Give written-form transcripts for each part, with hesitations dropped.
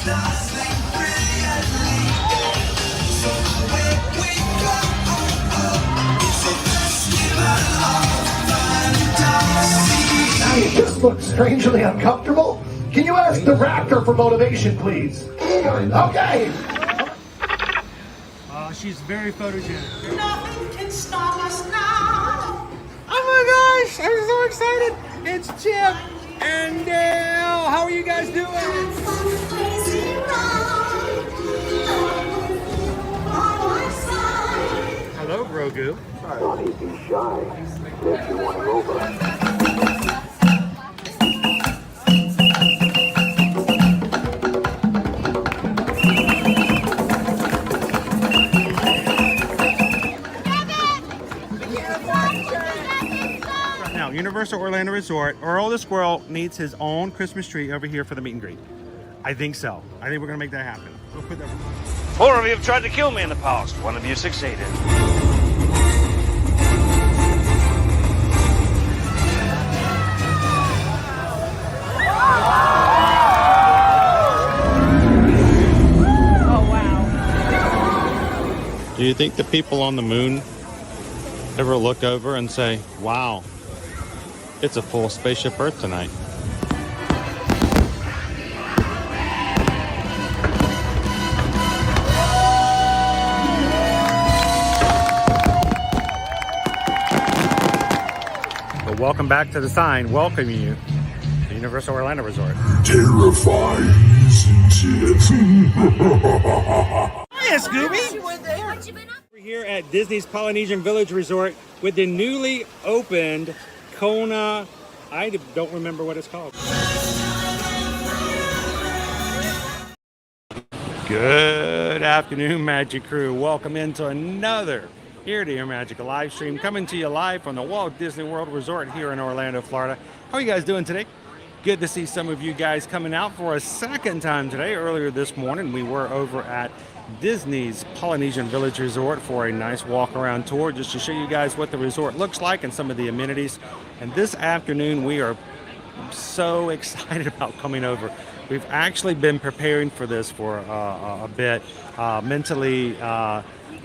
Now you just look strangely uncomfortable. Can you ask the raptor for motivation, please? Okay. She's very photogenic. Nothing can stop us now. Oh my gosh, I'm so excited. It's Chip and Dale. How are you guys doing? Hello, Grogu. Don't he be shy. If you want to over. Universal Orlando Resort, Earl the Squirrel needs his own Christmas tree over here for the meet and greet. I think so. I think we're gonna make that happen. We'll put that. 4 of you have tried to kill me in the past. 1 of you succeeded. Oh wow. Do you think the people on the moon ever look over and say, wow, it's a full spaceship Earth tonight? But welcome back to the sign welcoming you to Universal Orlando Resort. Terrifying, isn't it? Hiya, Scooby! We're here at Disney's Polynesian Village Resort with the newly opened Kona, I don't remember what it's called. Good afternoon, Magic Crew. Welcome into another Here to Your Magic live stream, coming to you live from the Walt Disney World Resort here in Orlando, Florida. How are you guys doing today? Good to see some of you guys coming out for a second time today. Earlier this morning, we were over at Disney's Polynesian Village Resort for a nice walk around tour just to show you guys what the resort looks like and some of the amenities. And this afternoon we are so excited about coming over. We've actually been preparing for this for a bit, mentally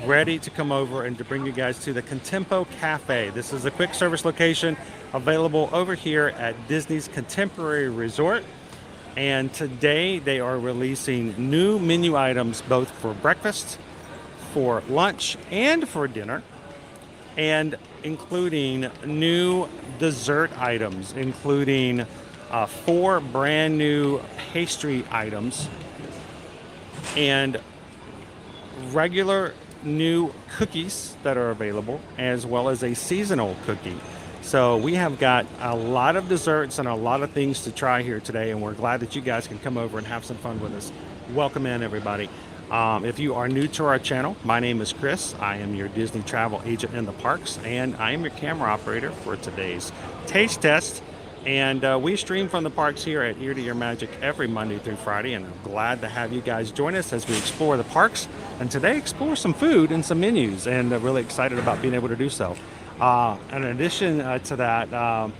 ready to come over and to bring you guys to the Contempo Cafe. This is a quick service location available over here at Disney's Contemporary Resort. And today they are releasing new menu items both for breakfast, for lunch, and for dinner, and including new dessert items, including 4 brand new pastry items and regular new cookies that are available, as well as a seasonal cookie. So we have got a lot of desserts and a lot of things to try here today, and we're glad that you guys can come over and have some fun with us. Welcome in, everybody. If you are new to our channel, my name is Chris. I am your Disney travel agent in the parks, and I am your camera operator for today's taste test. And we stream from the parks here at Here to Your Magic every Monday through Friday, and I'm glad to have you guys join us as we explore the parks, and today explore some food and some menus, and really excited about being able to do so. In addition to that,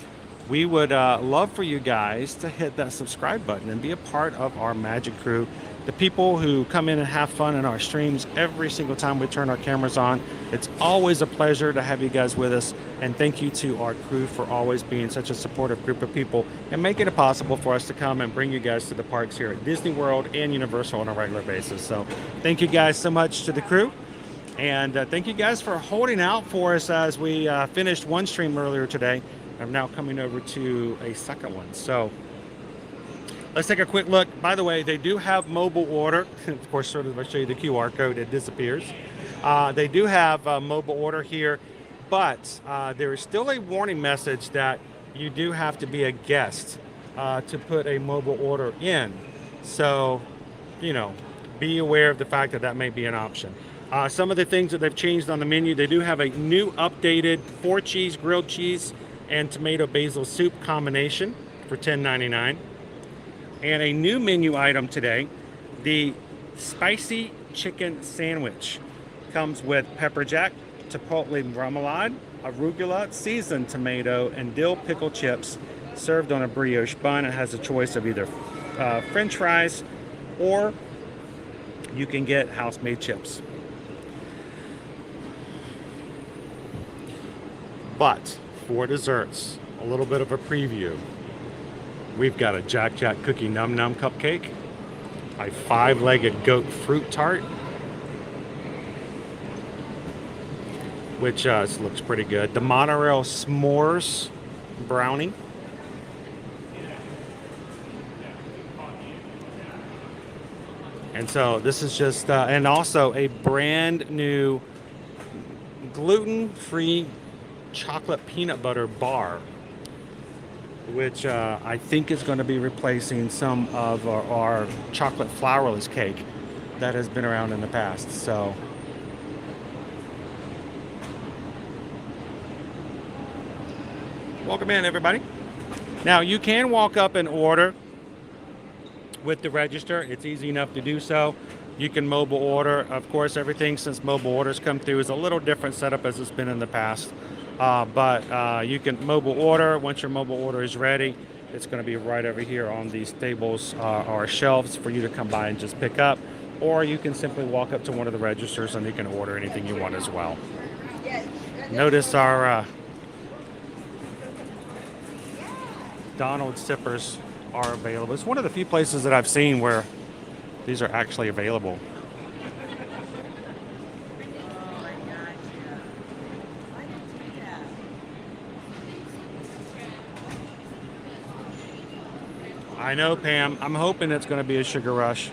we would love for you guys to hit that subscribe button and be a part of our Magic Crew. The people who come in and have fun in our streams every single time we turn our cameras on. It's always a pleasure to have you guys with us. And thank you to our crew for always being such a supportive group of people and making it possible for us to come and bring you guys to the parks here at Disney World and Universal on a regular basis. So thank you guys so much to the crew. And thank you guys for holding out for us as we finished one stream earlier today. I'm now coming over to a second one. So let's take a quick look. By the way, they do have mobile order. Of course, sort of, if I show you the QR code, it disappears. They do have mobile order here, but there is still a warning message that you do have to be a guest to put a mobile order in. So, you know, be aware of the fact that that may be an option. Some of the things that they've changed on the menu, they do have a new updated 4-cheese grilled cheese and tomato basil soup combination for $10.99. And a new menu item today, the spicy chicken sandwich. Comes with pepper jack, chipotle remoulade, arugula, seasoned tomato, and dill pickle chips served on a brioche bun. It has a choice of either French fries or you can get house-made chips. But for desserts, a little bit of a preview. We've got a Jack Jack Cookie Num Num Cupcake, a 5-legged goat fruit tart, which looks pretty good. The Monorail S'mores Brownie. And so this is just, and also a brand new gluten-free chocolate peanut butter bar, which I think is going to be replacing some of our chocolate flourless cake that has been around in the past. So welcome in, everybody. Now you can walk up and order with the register. It's easy enough to do so. You can mobile order. Of course, everything since mobile orders come through is a little different setup as it's been in the past. But you can mobile order. Once your mobile order is ready, it's going to be right over here on these tables or shelves for you to come by and just pick up. Or you can simply walk up to one of the registers and you can order anything you want as well. Notice our Donald sippers are available. It's one of the few places that I've seen where these are actually available. I know, Pam. I'm hoping it's going to be a sugar rush.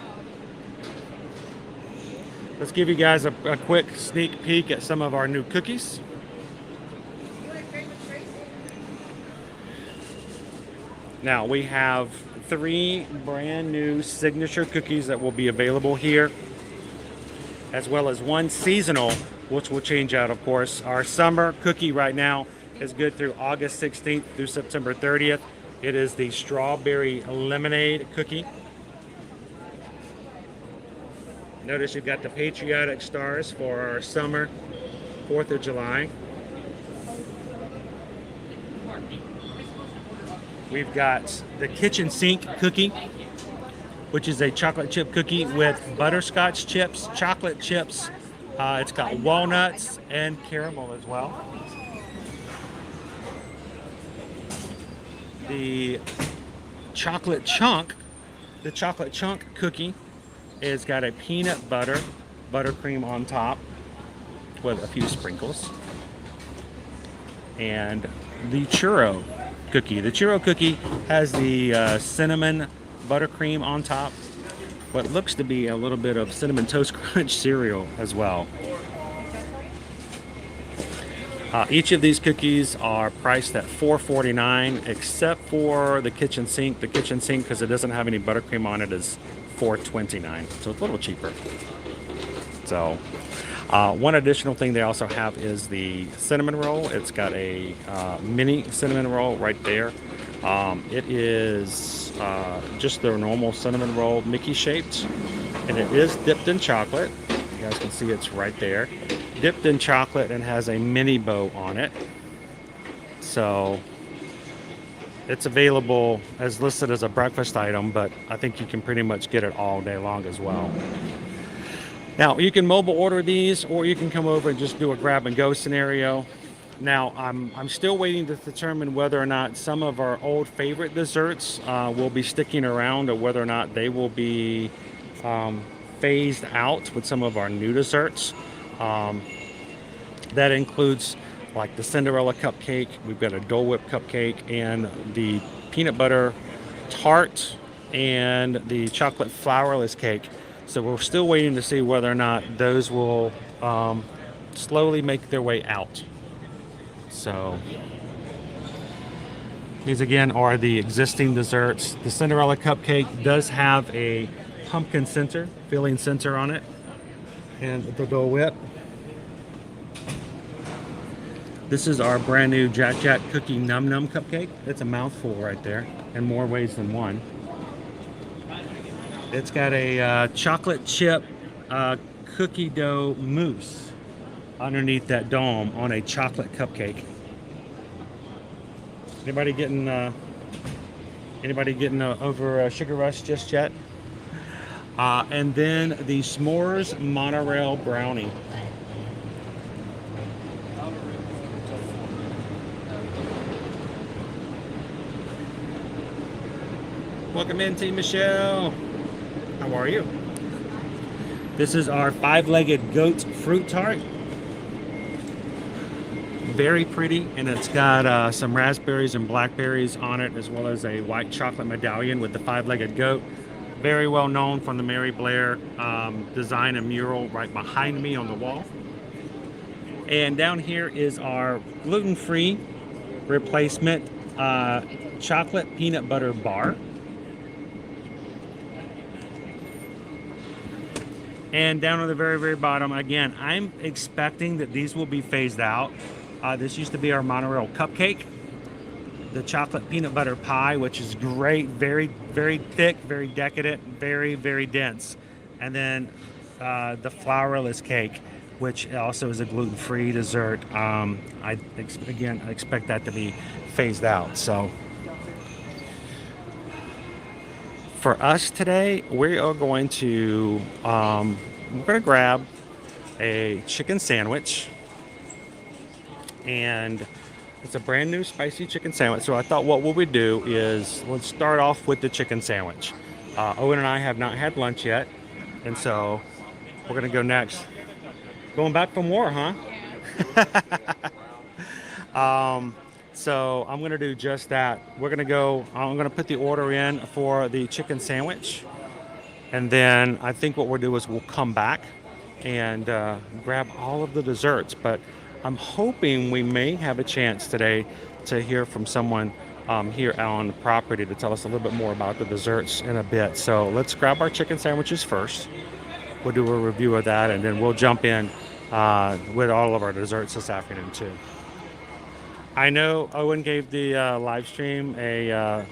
Let's give you guys a quick sneak peek at some of our new cookies. Now we have 3 brand new signature cookies that will be available here, as well as 1 seasonal, which will change out, of course. Our summer cookie right now is good through August 16th through September 30th. It is the strawberry lemonade cookie. Notice you've got the patriotic stars for our summer 4th of July. We've got the kitchen sink cookie, which is a chocolate chip cookie with butterscotch chips, chocolate chips. It's got walnuts and caramel as well. The chocolate chunk cookie has got a peanut butter buttercream on top with a few sprinkles. And the churro cookie. The churro cookie has the cinnamon buttercream on top, what looks to be a little bit of cinnamon toast crunch cereal as well. Each of these cookies are priced at $4.49, except for the kitchen sink. The kitchen sink, because it doesn't have any buttercream on it, is $4.29, so it's a little cheaper. So one additional thing they also have is the cinnamon roll. It's got a mini cinnamon roll right there. It is just their normal cinnamon roll, Mickey shaped, and it is dipped in chocolate. You guys can see it's right there, dipped in chocolate, and has a mini bow on it. So it's available as listed as a breakfast item, but I think you can pretty much get it all day long as well. Now, you can mobile order these, or you can come over and just do a grab and go scenario. Now, I'm still waiting to determine whether or not some of our old favorite desserts will be sticking around, or whether or not they will be phased out with some of our new desserts. That includes like the Cinderella cupcake. We've got a Dole Whip cupcake, and the peanut butter tart, and the chocolate flourless cake. So we're still waiting to see whether or not those will slowly make their way out. So these again are the existing desserts. The Cinderella cupcake does have a pumpkin center, filling center on it, and the Dole Whip. This is our brand new Jack Jack Cookie Num Num Cupcake. It's a mouthful right there, in more ways than one. It's got a chocolate chip cookie dough mousse underneath that dome on a chocolate cupcake. Anybody getting over Sugar Rush just yet? And then the s'mores monorail brownie. Welcome in, Team Michelle. How are you? This is our 5-legged goat fruit tart. Very pretty, and it's got some raspberries and blackberries on it, as well as a white chocolate medallion with the 5-legged goat. Very well known from the Mary Blair design and mural right behind me on the wall. And down here is our gluten-free replacement chocolate peanut butter bar. And down on the very, very bottom, again, I'm expecting that these will be phased out. This used to be our monorail cupcake. The chocolate peanut butter pie, which is great, very, very thick, very decadent, very, very dense. And then the flourless cake, which also is a gluten-free dessert. I expect that to be phased out. So for us today, we are going to grab a chicken sandwich, and it's a brand new spicy chicken sandwich. So I thought what we would do is let's start off with the chicken sandwich. Owen and I have not had lunch yet, and so we're gonna go next. Going back from war, huh? So I'm gonna do just that. I'm gonna put the order in for the chicken sandwich, and then I think what we'll do is we'll come back and grab all of the desserts. But I'm hoping we may have a chance today to hear from someone here on the property to tell us a little bit more about the desserts in a bit. So let's grab our chicken sandwiches first. We'll do a review of that, and then we'll jump in with all of our desserts this afternoon too. I know Owen gave the live stream a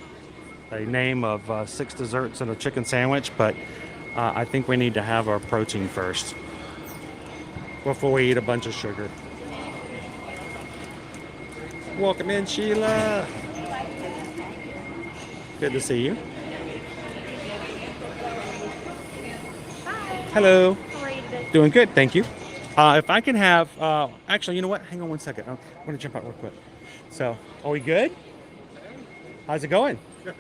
name of 6 desserts and a chicken sandwich, but I think we need to have our protein first before we eat a bunch of sugar. Welcome in, Sheila. Good to see you. Hello. How are you today? Doing good, thank you. If I can have, actually, you know what? Hang on one second. I'm going to jump out real quick. So, are we good? How's it going? Good.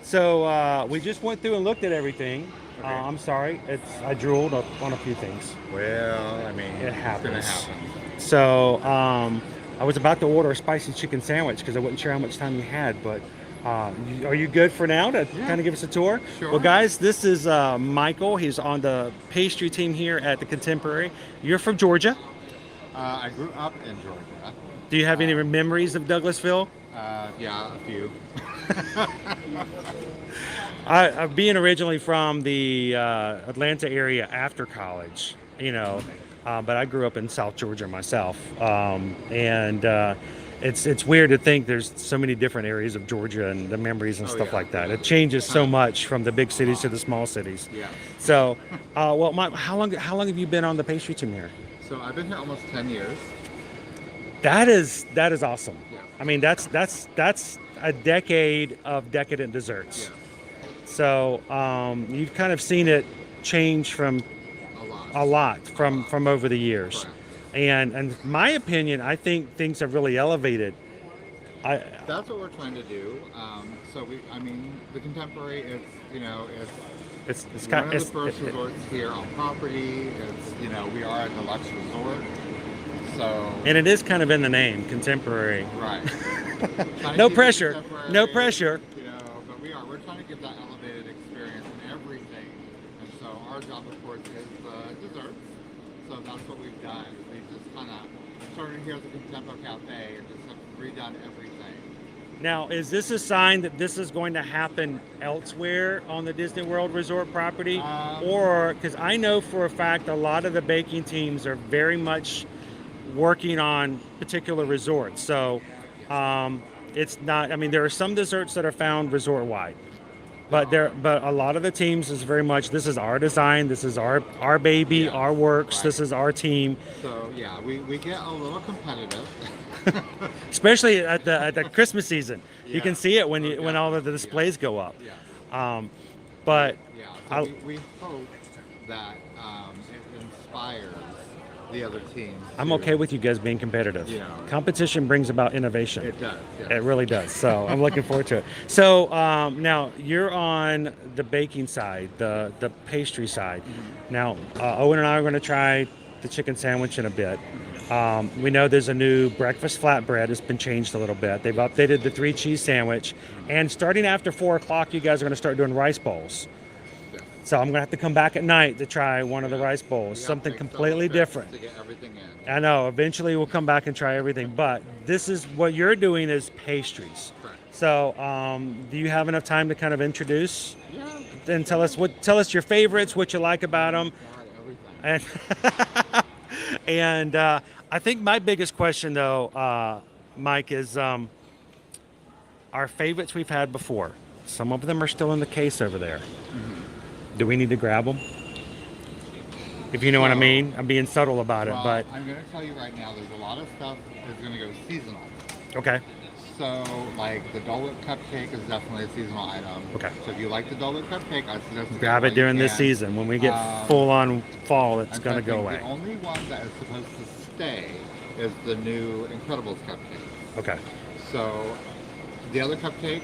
So, we just went through and looked at everything. Okay. I'm sorry. I drooled on a few things. Well, I mean, It happens. It's gonna happen. So, I was about to order a spicy chicken sandwich because I wasn't sure how much time you had, but are you good for now to kind of give us a tour? Sure. Well, guys, this is Michael. He's on the pastry team here at the Contemporary. You're from Georgia. I grew up in Georgia. Do you have any memories of Douglasville? Yeah, a few. Being originally from the Atlanta area after college, but I grew up in South Georgia myself, and it's weird to think there's so many different areas of Georgia and the memories and stuff like that. It changes so much from the big cities to the small cities. Yeah. So, well, how long have you been on the pastry team here? So I've been here almost 10 years. That is awesome. Yeah. I mean, that's a decade of decadent desserts. Yeah. So you've kind of seen it change from a lot from over the years. Correct. And in my opinion, I think things have really elevated. That's what we're trying to do. The Contemporary is, It's one of the first resorts here on property. We are a deluxe resort. So. And it is kind of in the name, Contemporary. Right. No pressure. No pressure. But we're trying to give that elevated experience in everything. And so our job, of course, is desserts. So that's what we've done. We just kind of started here at the Contempo Cafe and just have redone everything. Now, is this a sign that this is going to happen elsewhere on the Disney World Resort property? Or, because I know for a fact a lot of the baking teams are very much working on particular resorts. So it's not, there are some desserts that are found resort wide, but a lot of the teams is very much, this is our design, this is our baby, our works, this is our team. So yeah, we get a little competitive. Especially at the Christmas season. You can see it when all of the displays go up. Yeah. But Yeah, So we hope that it inspires the other teams. I'm okay with you guys being competitive. Yeah. Competition brings about innovation. It does. Yes. It really does. So I'm looking forward to it. So now you're on the baking side, the pastry side. Now Owen and I are going to try the chicken sandwich in a bit. We know there's a new breakfast flatbread. It's been changed a little bit. They've updated the 3 cheese sandwich. And starting after 4 o'clock, you guys are going to start doing rice bowls. So I'm going to have to come back at night to try one of the rice bowls, something completely different. To get everything in. I know, eventually we'll come back and try everything, but this is what you're doing is pastries. Correct. So do you have enough time to kind of introduce Yeah. and tell us your favorites, what you like about them? God, everything. And I think my biggest question though, Mike, is our favorites we've had before. Some of them are still in the case over there. Do we need to grab them? If you know what I mean. I'm being subtle about it, but I'm going to tell you right now, there's a lot of stuff that's going to go seasonal. okay. So, like the Dole Whip cupcake is definitely a seasonal item. Okay. So if you like the Dole Whip cupcake, I suggest you Grab get it during you this can. season. When we get full on fall, it's I'm going to go thinking away. The only one that is supposed to stay is the new Incredibles cupcake. Okay. So the other cupcakes,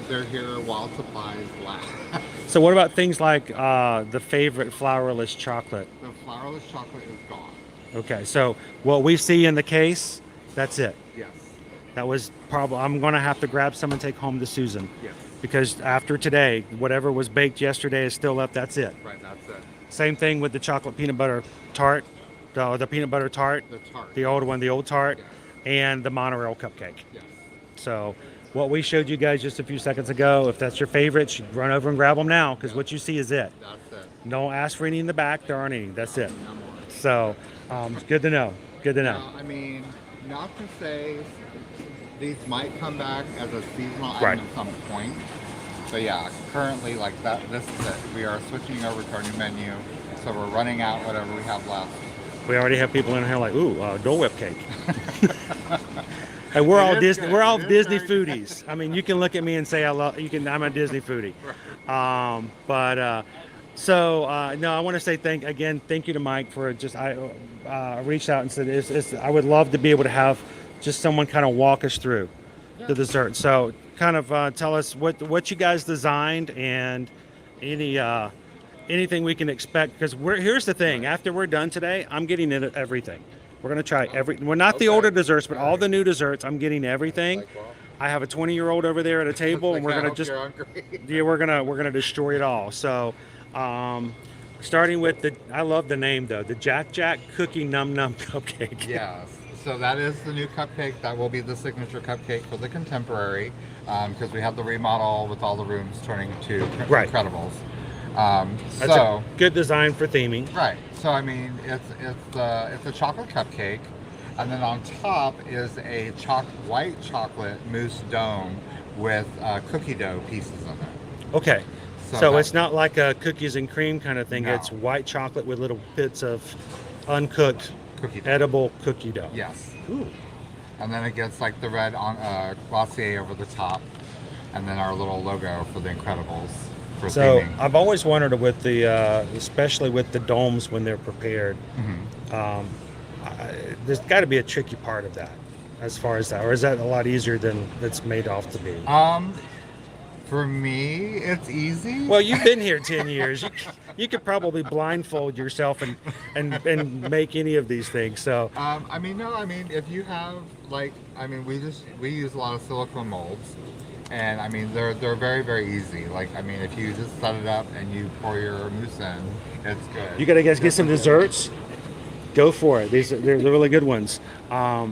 they're here while supplies last. So what about things like the favorite flourless chocolate? The flourless chocolate is gone. Okay, so what we see in the case, that's it. Yes. That was probably, I'm going to have to grab some and take home to Susan. Yes. Because after today, whatever was baked yesterday is still left, that's it. Right, that's it. Same thing with the chocolate peanut butter tart, the peanut butter tart, The tart. the old one, the old tart, Yes. and the monorail cupcake. Yes. So what we showed you guys just a few seconds ago, if that's your favorites, you run over and grab them now, because what you see is it. That's it. Don't ask for any in the back. There aren't any. That's it. No more. So it's good to know. Good to know. Now, I mean, not to say these might come back as a seasonal Right. item at some point, but yeah, currently like that. This is it. We are switching over to our new menu, so we're running out whatever we have left. We already have people in here like, ooh, Dole Whip cake. And we're It all is Disney. good. We're all It is Disney very good. foodies. I mean, you can look at me and say I love. You can. I'm a Disney foodie. No, I want to say thank you to Mike for just. I reached out and said I would love to be able to have just someone kind of walk us through the dessert. So kind of tell us what you guys designed and anything we can expect, because here's the thing. After we're done today, I'm getting into everything. We're going to try we're not the older desserts, but all the new desserts. I'm getting everything. I have a 20-year-old over there at a table, and we're going to just we're going to destroy it all. So starting with I love the name though, the Jack Jack Cookie Num Num Cupcake. Yes. So that is the new cupcake. That will be the signature cupcake for the Contemporary, because we have the remodel with all the rooms turning to Right. Incredibles. That's a good design for theming. Right. So I mean, it's a chocolate cupcake, and then on top is a white chocolate mousse dome with cookie dough pieces in it. Okay. So So that- it's not like a cookies and cream kind of thing. No. It's white chocolate with little bits of uncooked, Cookie dough. edible cookie dough. Yes. Ooh. And then it gets like the red glacier over the top, and then our little logo for the Incredibles for So theming. I've always wondered with the, especially with the domes when they're prepared, there's got to be a tricky part of that, as far as that, or is that a lot easier than it's made off to be? For me, it's easy. Well, you've been here 10 years. You could probably blindfold yourself and make any of these things. So if you have we use a lot of silicone molds, and I mean they're very, very easy. If you just set it up and you pour your mousse in, it's good. you got to get some desserts. Go for it. They're really good ones. I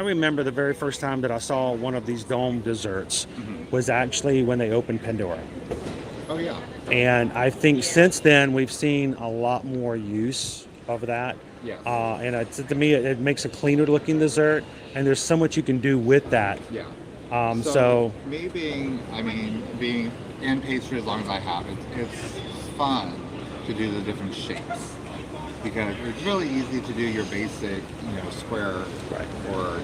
remember the very first time that I saw one of these dome desserts was actually when they opened Pandora. Oh yeah. And I think since then we've seen a lot more use of that. Yes. To me, it makes a cleaner looking dessert, and there's so much you can do with that. Yeah. So me being in pastry as long as I have, it's fun to do the different shapes, because it's really easy to do your basic, square, Right. or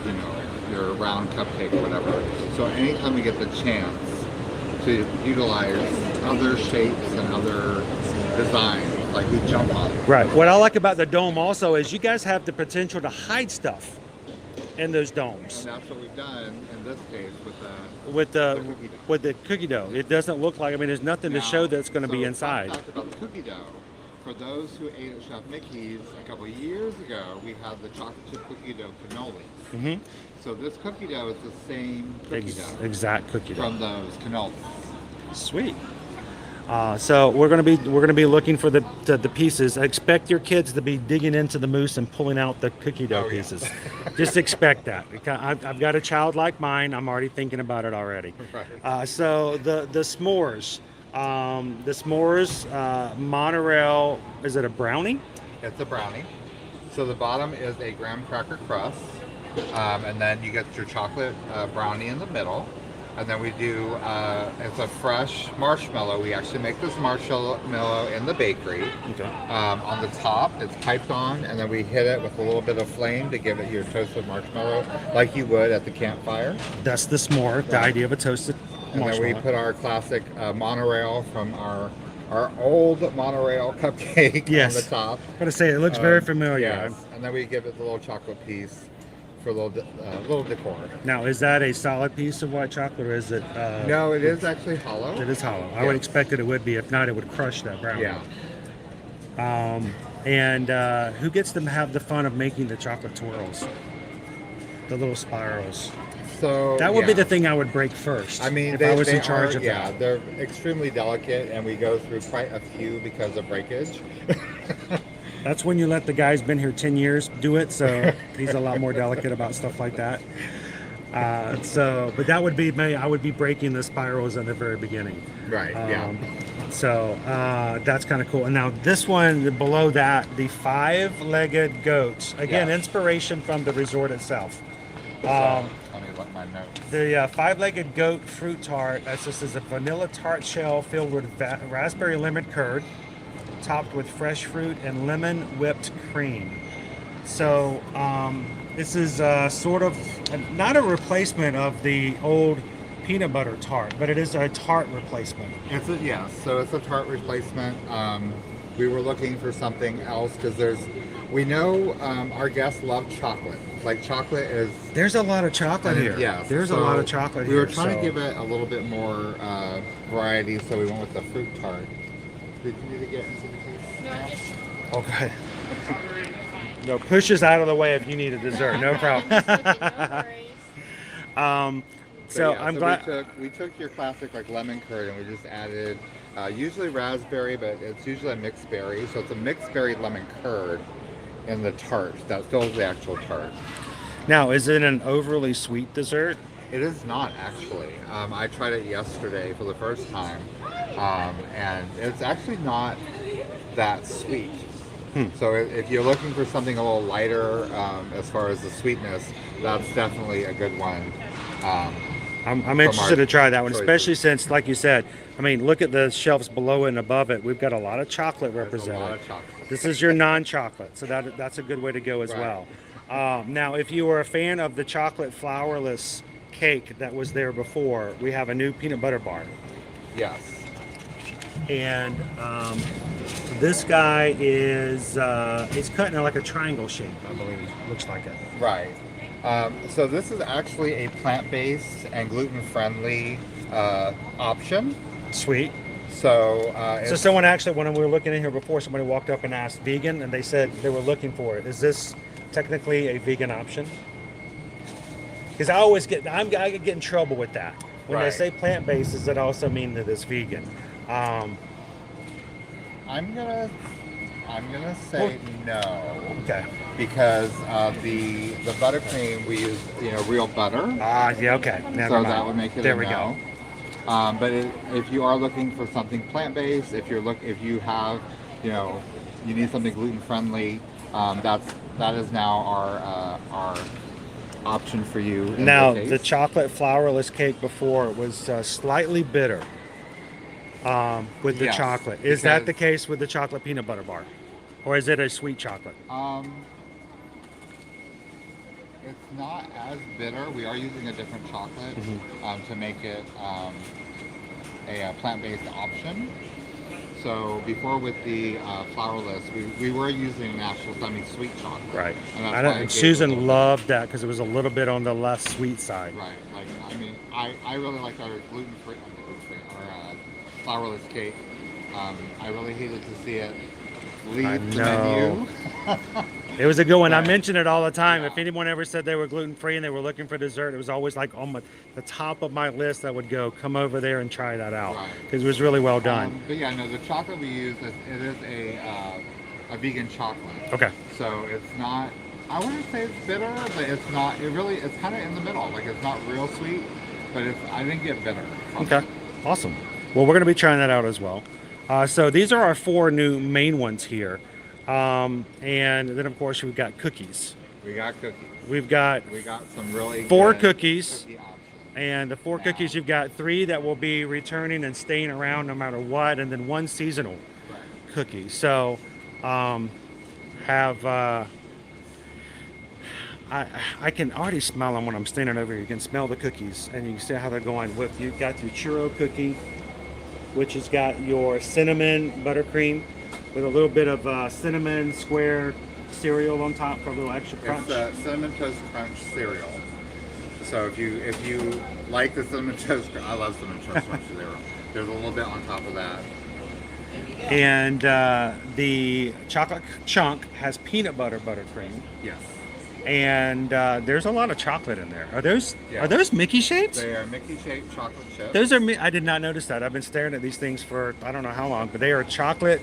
your round cupcake or whatever. So anytime we get the chance to utilize other shapes and other designs, like we jump on it. Right. What I like about the dome also is you guys have the potential to hide stuff in those domes. And that's what we've done in this case With the cookie dough. with the cookie dough. It doesn't look like, I mean, there's nothing to show that's going to be So inside. fun fact about the cookie dough. For those who ate at Chef Mickey's a couple of years ago, we had the chocolate chip cookie dough cannolis. Mm-hmm. So this cookie dough is the same cookie dough Exact cookie dough. from those cannolis. Sweet. So we're gonna be looking for the pieces. Expect your kids to be digging into the mousse and pulling out the cookie dough pieces. Just expect that. Because I've got a child like mine. I'm already thinking about it already. Right. So the s'mores, monorail. Is it a brownie? It's a brownie. So the bottom is a graham cracker crust, and then you get your chocolate brownie in the middle. And then we do, it's a fresh marshmallow. We actually make this marshmallow in the bakery. Okay. On the top, it's piped on, and then we hit it with a little bit of flame to give it your toasted marshmallow, like you would at the campfire. That's the s'more, the idea of a toasted And marshmallow. then we put our classic monorail from our old monorail cupcake Yes. on the top. I'm gonna say it looks very familiar. Yes. And then we give it the little chocolate piece for a little decor. Now, is that a solid piece of white chocolate, or is it? No, it is actually hollow. It is hollow. I would expect that it would be. If not, it would crush that brownie. Yeah. And who gets to have the fun of making the chocolate twirls? The little spirals. So That would be the thing I would break first. I mean, if they, I was they in charge are, of yeah, that. they're extremely delicate, and we go through quite a few because of breakage. That's when you let the guy's been here 10 years do it, so he's a lot more delicate about stuff like that. But that would be me. I would be breaking the spirals in the very beginning. Right. Yeah. So that's kind of cool. And now this one below that, the five-legged goats. Again, Yes. inspiration from the resort itself. Let me look my notes. The five-legged goat fruit tart. That's just as a vanilla tart shell filled with raspberry lemon curd, topped with fresh fruit and lemon whipped cream. So this is sort of not a replacement of the old peanut butter tart, but it is a tart replacement. So it's a tart replacement. We were looking for something else because we know our guests love chocolate. Like chocolate is. There's a lot of chocolate here. Yeah, There's a lot of chocolate here. We were trying to give it a little bit more variety, so we went with the fruit tart. Did you need to get into the case? Okay. No, push us out of the way if you need a dessert. No problem. So yeah, I'm glad. we took your classic like lemon curd and we just added usually raspberry, but it's usually a mixed berry. So it's a mixed berry lemon curd in the tart that fills the actual tart. Now, is it an overly sweet dessert? It is not actually. I tried it yesterday for the first time, and it's actually not that sweet. So if you're looking for something a little lighter as far as the sweetness, that's definitely a good one. I'm interested to try that one, especially since, like you said, I mean, look at the shelves below it and above it. We've got a lot of chocolate represented. A lot of chocolate. This is your non-chocolate, so that's a good way to go as well. Now, if you were a fan of the chocolate flourless cake that was there before, we have a new peanut butter bar. Yes. And this guy is it's cut in like a triangle shape, I believe. Looks like it. Right. So this is actually a plant-based and gluten-friendly option. Sweet. So Someone actually, when we were looking in here before, somebody walked up and asked vegan, and they said they were looking for it. Is this technically a vegan option? Because I get in trouble with that. When they say plant-based, does that also mean that it's vegan? I'm gonna say no. Okay. Because the buttercream we use, real butter. Yeah. Okay. Never So mind. that would make it there a we no. go. But if you are looking for something plant-based, if you have, you need something gluten-friendly, that is now our option for you. Now, the chocolate flourless cake before was slightly bitter with the Yes, chocolate. Is that because- the case with the chocolate peanut butter bar? Or is it a sweet chocolate? It's not as bitter. We are using a different chocolate to make it a plant-based option. So before with the flourless, we were using natural semi-sweet chocolate. Right. And that's why it gave Susan a little loved that because it was a little bit on the less sweet side. bit- Right. Like, I mean, I really liked our gluten-free, our flourless cake. I really hated to see it leave the menu. It was a good one. I Right. mention it all the time. Yeah. If anyone ever said they were gluten-free and they were looking for dessert, it was always like on the top of my list. I would go, come over there and try that out Right. because it was really well done. But yeah, no, the chocolate we use, it is a vegan chocolate. Okay. So it's not, I wouldn't say it's bitter, but it's not, it's kind of in the middle. Like it's not real sweet, but I didn't get bitter. from Okay. it. Awesome. Well, we're going to be trying that out as well. So these are our 4 new main ones here. And then, of course, we've got cookies. We got cookies. We've got We got some really 4 good cookies. cookie options. And the 4 cookies, you've got 3 that will be returning and staying around no matter what, and then 1 seasonal Right. cookie. So, I can already smell them when I'm standing over here. You can smell the cookies, and you can see how they're going. With you've got your churro cookie, which has got your cinnamon buttercream with a little bit of cinnamon square cereal on top for a little extra crunch. It's cinnamon toast crunch cereal. So if you like the cinnamon toast, I love cinnamon toast crunch cereal. There's a little bit on top of that. And the chocolate chunk has peanut butter buttercream. Yes. And there's a lot of chocolate in there. Are those Yeah. are those Mickey shapes? They are Mickey shaped chocolate chips. Those are I did not notice that. I've been staring at these things for I don't know how long, but they are chocolate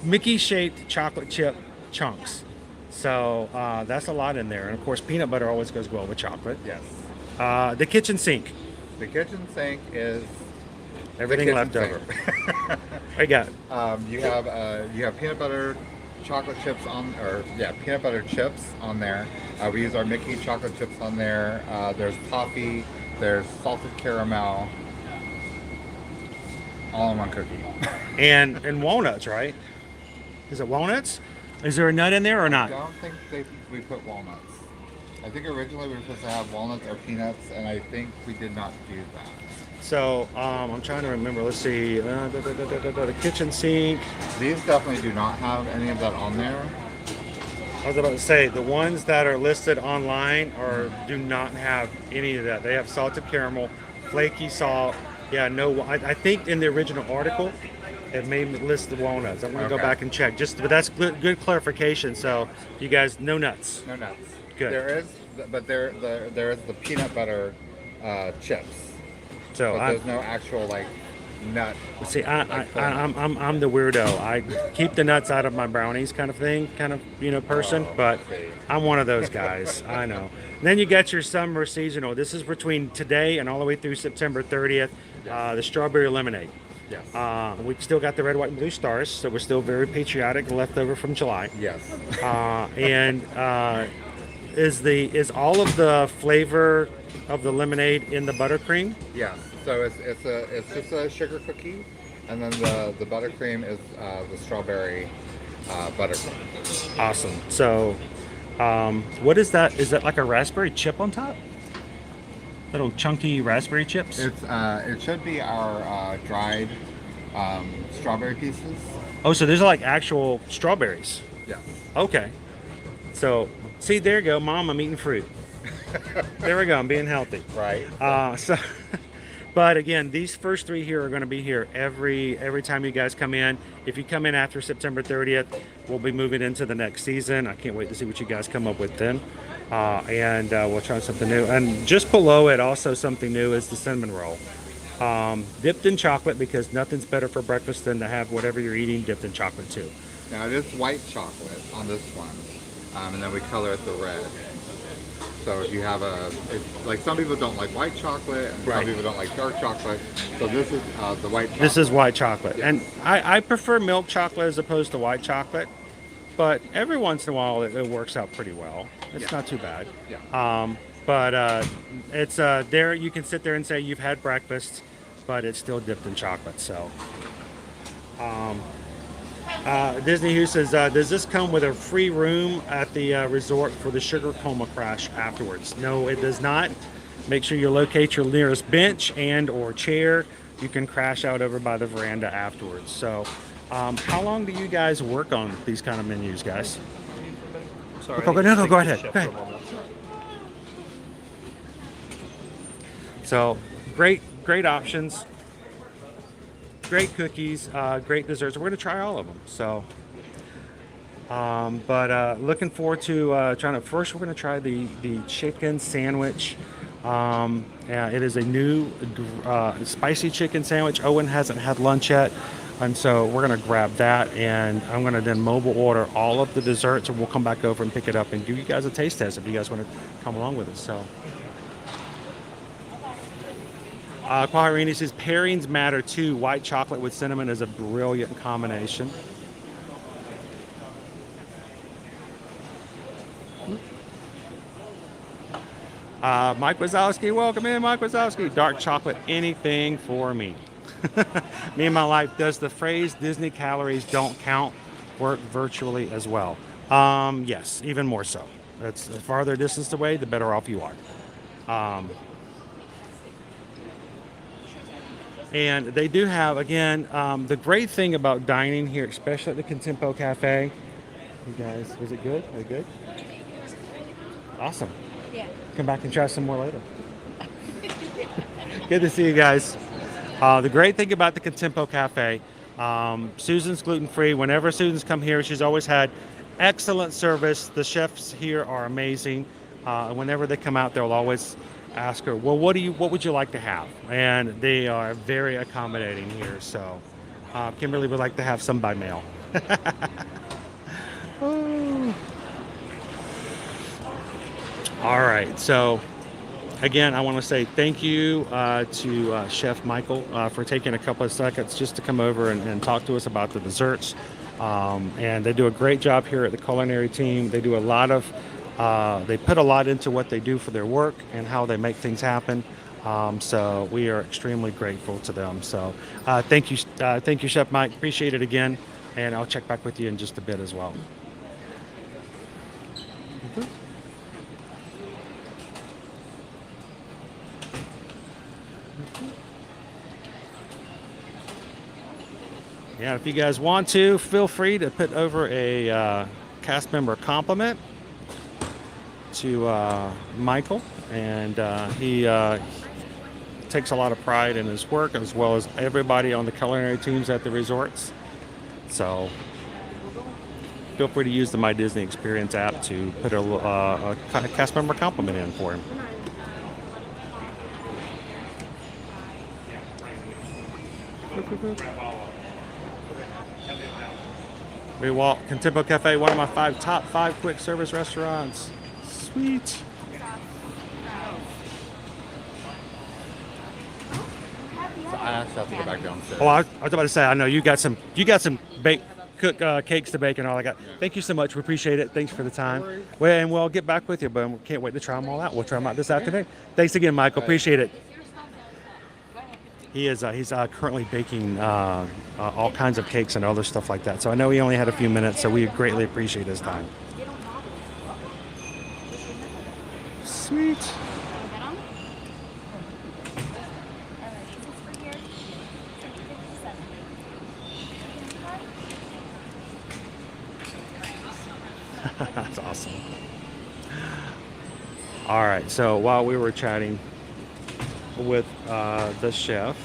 Mickey shaped chocolate chip chunks. So that's a lot in there. And of course, peanut butter always goes well with chocolate. Yes. The kitchen sink, The kitchen sink is everything the left kitchen over. sink. I got You have peanut butter chocolate chips peanut butter chips on there. We use our Mickey chocolate chips on there. There's toffee, there's salted caramel, all in one cookie. and walnuts, right? Is it walnuts? Is there a nut in there or I not? don't think we put walnuts. I think originally we were supposed to have walnuts or peanuts, and I think we did not do that. So I'm trying to remember. Let's see. The kitchen sink. These definitely do not have any of that on there. I was about to say the ones that are listed online do not have any of that. They have salted caramel, flaky salt. Yeah, no. I think in the original article it may list the walnuts. I'm gonna go Okay. back and check. But that's good clarification. So you guys, no nuts. No nuts. Good. There is the peanut butter chips. So But there's no actual like nut. see, I'm the weirdo. I keep the nuts out of my brownies, kind of person. Oh, But see. I'm one of those guys. I know. And then you got your summer seasonal. This is between today and all the way through September 30th. The strawberry lemonade. Yes. We still got the red, white, and blue stars, so we're still very patriotic, left over from July. Yes. Is all of the flavor of the lemonade in the buttercream? Yes. So it's just a sugar cookie, and then the buttercream is the strawberry buttercream. Awesome. So, what is that? Is that like a raspberry chip on top? Little chunky raspberry chips? It should be our dried strawberry pieces. Oh, so these are like actual strawberries. Yes. Okay. So, see, there you go, Mom. I'm eating fruit. There we go. I'm being healthy. Right. But again, these first 3 here are going to be here every time you guys come in. If you come in after September 30th, we'll be moving into the next season. I can't wait to see what you guys come up with then. And we'll try something new. And just below it, also something new is the cinnamon roll. Dipped in chocolate, because nothing's better for breakfast than to have whatever you're eating dipped in chocolate too. Now it is white chocolate on this one, and then we color it the red. So if you have like some people don't like white chocolate, and Right. some people don't like dark chocolate. So this is the white chocolate. This is white chocolate. Yes. And I prefer milk chocolate as opposed to white chocolate. But every once in a while, it works out pretty well. It's Yeah. not too bad. Yeah. But it's there. You can sit there and say you've had breakfast, but it's still dipped in chocolate. So, Disney Who says, does this come with a free room at the resort for the sugar coma crash afterwards? No, it does not. Make sure you locate your nearest bench and or chair. you can crash out over by the veranda afterwards. So how long do you guys work on these kind of menus, guys? Sorry. No, go ahead. Go ahead. So great options, great cookies, great desserts. We're gonna try all of them. So, but looking forward to trying it. First, we're gonna try the chicken sandwich. Yeah, it is a new spicy chicken sandwich. Owen hasn't had lunch yet, and so we're gonna grab that, and I'm gonna then mobile order all of the desserts, and we'll come back over and pick it up and give you guys a taste test if you guys want to come along with us. So. Quaharini says pairings matter too. White chocolate with cinnamon is a brilliant combination. Mike Wazowski, welcome in, Mike Wazowski. Dark chocolate, anything for me. Me and my life. Does the phrase Disney calories don't count work virtually as well? Yes, even more so. That's the farther distance away, the better off you are. And they do have, again, the great thing about dining here, especially at the Contempo Cafe. You guys, was it good? Are you good? Awesome. Yeah. Come back and try some more later. Good to see you guys. The great thing about the Contempo Cafe, Susan's gluten-free. Whenever Susan's come here, she's always had excellent service. The chefs here are amazing. Whenever they come out, they'll always ask her, well, what would you like to have? And they are very accommodating here. So Kimberly would like to have some by mail. All right. So again, I want to say thank you to Chef Michael for taking a couple of seconds just to come over and talk to us about the desserts. And they do a great job here at the culinary team. They do a lot of they put a lot into what they do for their work and how they make things happen. So we are extremely grateful to them. So thank you, Chef Mike. Appreciate it again. And I'll check back with you in just a bit as well. Yeah, if you guys want to, feel free to put over a cast member compliment to Michael, and he takes a lot of pride in his work, as well as everybody on the culinary teams at the resorts. So feel free to use the My Disney Experience app to put a cast member compliment in for him. We walk Contempo Cafe, one of my top five quick service restaurants. Sweet. So I actually have to go back downstairs. Oh, I was about to say, I know you got some cakes to bake and all that. Yeah. Thank you so much. We appreciate it. Thanks for the time. Well, and we'll get back with you, but we can't wait to try them all out. We'll try them out this afternoon. Thanks again, Michael. Appreciate it. He's currently baking all kinds of cakes and other stuff like that. So I know he only had a few minutes, so we greatly appreciate his time. Sweet. That's awesome. All right, so while we were chatting with the chef,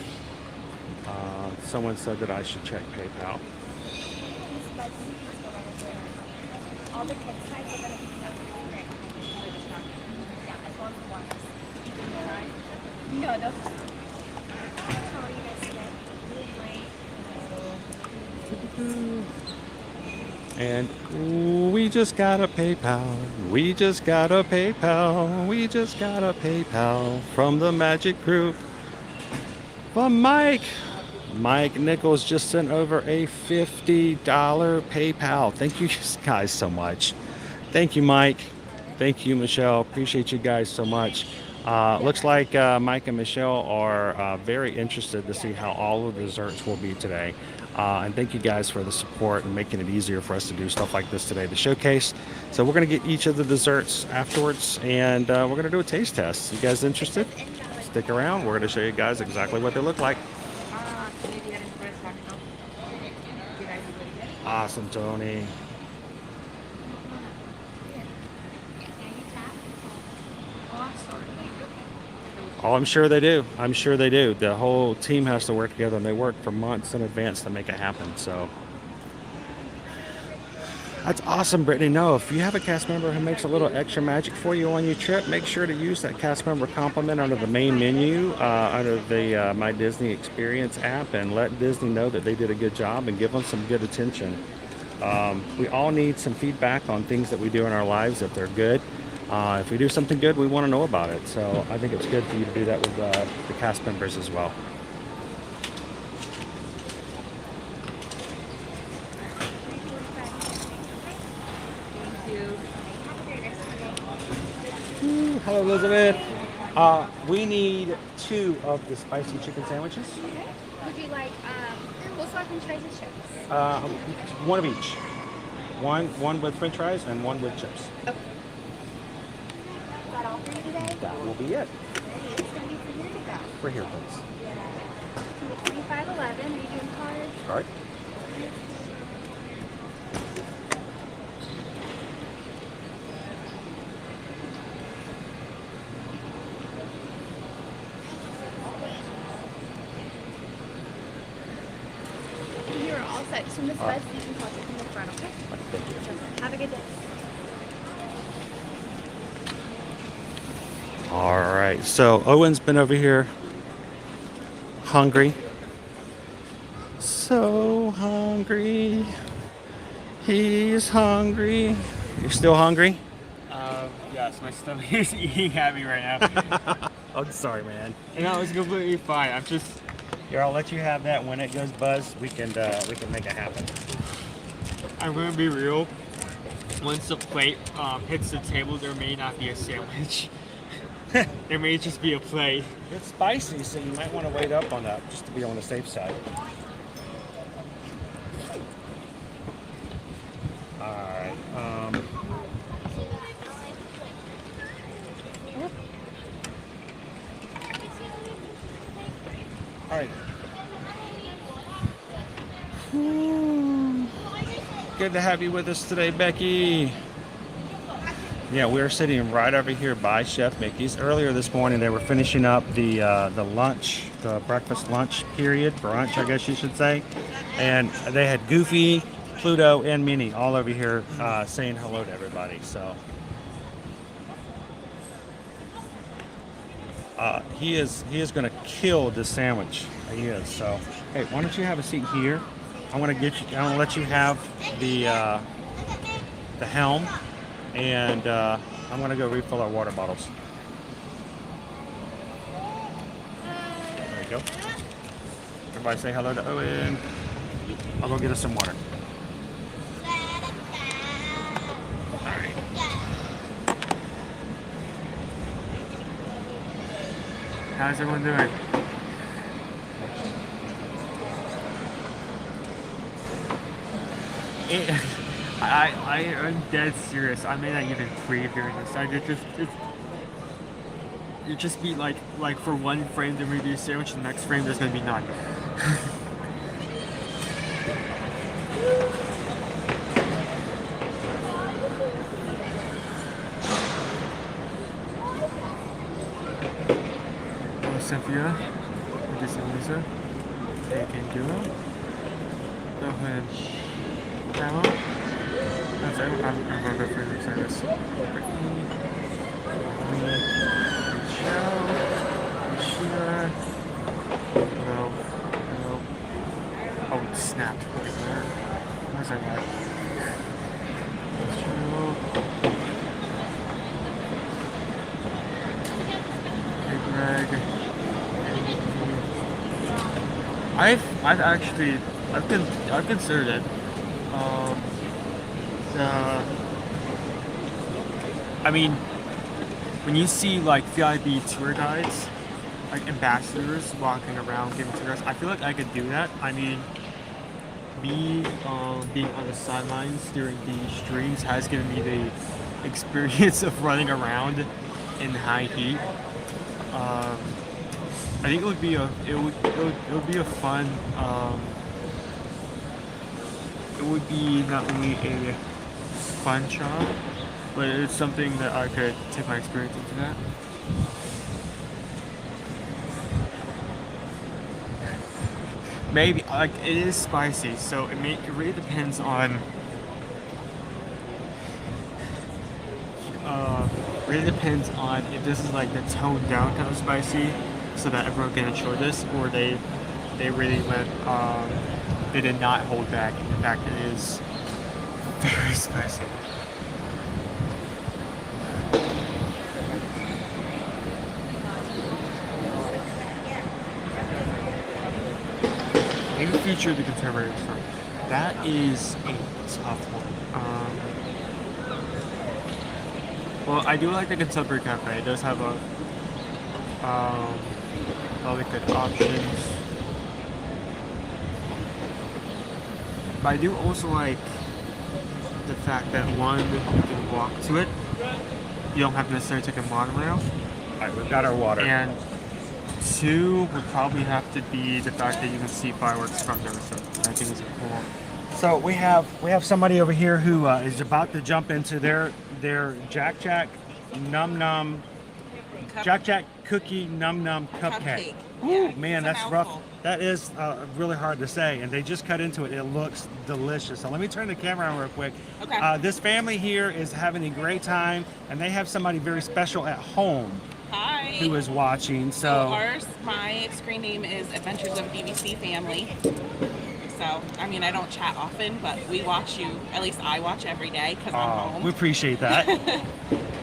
someone said that I should check PayPal. And we just got a PayPal. We just got a PayPal. We just got a PayPal from the Magic Group. From Mike. Mike Nichols just sent over a $50 PayPal. Thank you guys so much. Thank you, Mike. Thank you, Michelle. Appreciate you guys so much. Looks like Mike and Michelle are very interested to see how all of the desserts will be today. And thank you guys for the support and making it easier for us to do stuff like this today, the showcase. So we're going to get each of the desserts afterwards, and we're going to do a taste test. You guys interested? Stick around. We're going to show you guys exactly what they look like. Awesome, Tony. Oh, I'm sure they do. I'm sure they do. The whole team has to work together, and they work for months in advance to make it happen. So that's awesome, Brittany. No, if you have a cast member who makes a little extra magic for you on your trip, make sure to use that cast member compliment under the main menu, under the My Disney Experience app, and let Disney know that they did a good job and give them some good attention. We all need some feedback on things that we do in our lives if they're good. If we do something good, we want to know about it. So I think it's good for you to do that with the cast members as well. Hello, Elizabeth. We need 2 of the spicy chicken sandwiches. Okay. Would you like coleslaw, french fries, and chips? 1 of each. One with french fries and 1 with chips. Okay. Is that all for you today? That will be it. Okay, it's going to be for here to go. For here, please. 2511, are you doing cards? All right. You're all set. Just from the side, so you can touch it from the front, okay? Thank you. Have a good day. All right. So Owen's been over here hungry. So hungry. He's hungry. You're still hungry? Yes, my stomach is eating at me right now. I'm sorry, man. No, it's completely fine. I'm just. Here, I'll let you have that. When it goes buzz, we can make it happen. I'm gonna be real. Once the plate hits the table, there may not be a sandwich. There may just be a plate. It's spicy, so you might want to wait up on that just to be on the safe side. All right. All right. Good to have you with us today, Becky. Yeah, we're sitting right over here by Chef Mickey's. Earlier this morning, they were finishing up the lunch, the breakfast lunch period, brunch, I guess you should say. And they had Goofy, Pluto, and Minnie all over here saying hello to everybody. So he is going to kill this sandwich. He is. So hey, why don't you have a seat here? I want to let you have the helm. And I'm going to go refill our water bottles. There you go. Everybody say hello to Owen. I'll go get us some water. All right. How's everyone doing? I'm dead serious. I may not even breathe during this. It just be like for one frame there may be a sandwich, the next frame there's gonna be none. Hello, Cynthia. This is Lisa. Hey, can do it. Go ahead. Grandma. That's I'm going to go for the service. Hello. Oh, snap. Look at that. Where's that at? Hey, Greg. I've considered it. I mean, when you see like VIP tour guides, like ambassadors walking around giving tours, I feel like I could do that. I mean, me being on the sidelines during the streams has given me the experience of running around in high heat. I think it would be a fun it would be not only a fun job, but it's something that I could take my experience into that. Maybe like it is spicy, so it really depends on. Really depends on if this is like the toned down kind of spicy, so that everyone can enjoy this, or they really went they did not hold back. In fact, it is very spicy. Maybe feature the contemporary restaurant. That is a tough one. Well, I do like the contemporary cafe. It does have a lot of good options. But I do also like the fact that one, you can walk to it. You don't have to necessarily take a monorail. Alright, we've got our water. And two would probably have to be the fact that you can see fireworks from there. So I think it's cool. So we have somebody over here who is about to jump into their Jack Jack Num Num Jack Jack Cookie Num Num Cupcake. Ooh, man, that's rough. That is really hard to say, and they just cut into it. It looks delicious. So let me turn the camera on real quick. Okay. This family here is having a great time, and they have somebody very special at home. Hi. Who is watching. So my screen name is Adventures of BBC Family. So, I mean, I don't chat often, but we watch you. At least I watch every day because I'm home. We appreciate that.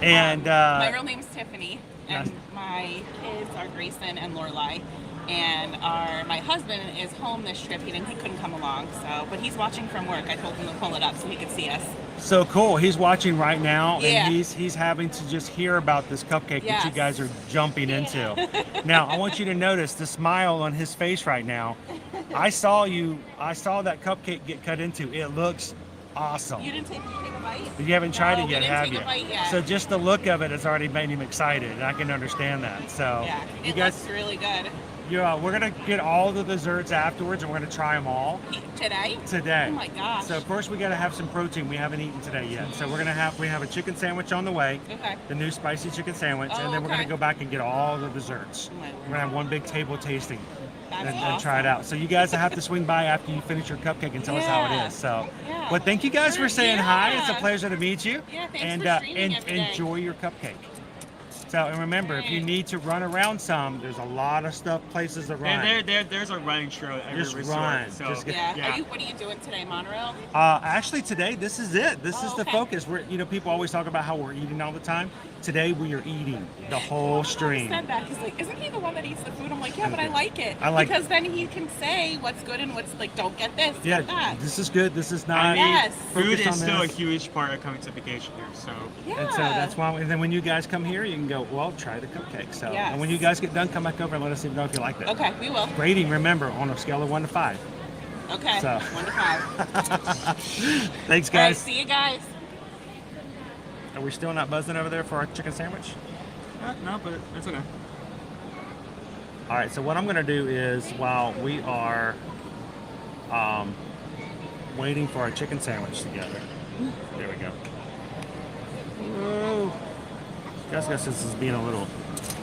And my real name's Tiffany, and my kids are Grayson and Lorelai. And my husband is home this trip. He couldn't come along, but he's watching from work. I told him to pull it up so he could see us. So cool. He's watching right now, Yeah. and he's having to just hear about this cupcake that you guys are jumping into. Now, I want you to notice the smile on his face right now. I saw that cupcake get cut into. It looks awesome. You didn't take a bite? You haven't tried it yet, have you? A bite yet. So just the look of it has already made him excited, and I can understand that. So Yeah, you it guys, looks really good. yeah, we're gonna get all the desserts afterwards, and we're gonna try them all Today? today. Oh my gosh. So first we gotta have some protein. We haven't eaten today yet. So we have a chicken sandwich on the way. Okay. The new spicy chicken sandwich, Oh, and then we're gonna okay. go back and get all the desserts. Oh, my We're gonna have one big table tasting. That's And try it out. So you guys have to swing by after you finish your cupcake and tell us how it is. So, Yeah. well, thank you guys for saying hi. It's a Yeah. pleasure to meet you. Yeah, thanks and for streaming every day. enjoy your cupcake. So, and remember, if you need to run around some, there's a lot of places to run. There's a running trail at every Just resort. run. So, Just get- Yeah. What are you doing today, Monorail? Actually, today this is it. This is the okay. focus. People always talk about how we're eating all the time. Today we are eating the whole stream. I said that because isn't he the one that eats the food? I'm like, yeah, but I like it. I like because then he can say what's good and what's like, don't get this, Yeah, get that. this is good. This is not. I mean, Yes. food Focus on is still a this. huge part of coming to vacation here. So Yeah. And so that's why. And then when you guys come here, you can go, well, try the cupcake. So, Yes. and when you guys get done, come back over and let us know if you liked it. Okay, we will. Rating, remember, on a scale of 1 to 5. Okay. So. 1 to 5. Thanks, All right, guys. see you guys. Are we still not buzzing over there for our chicken sandwich? no, but it's okay. All right. So what I'm going to do is, while we are waiting for our chicken sandwich together, there we go. Whoa. Jessica says this is being a little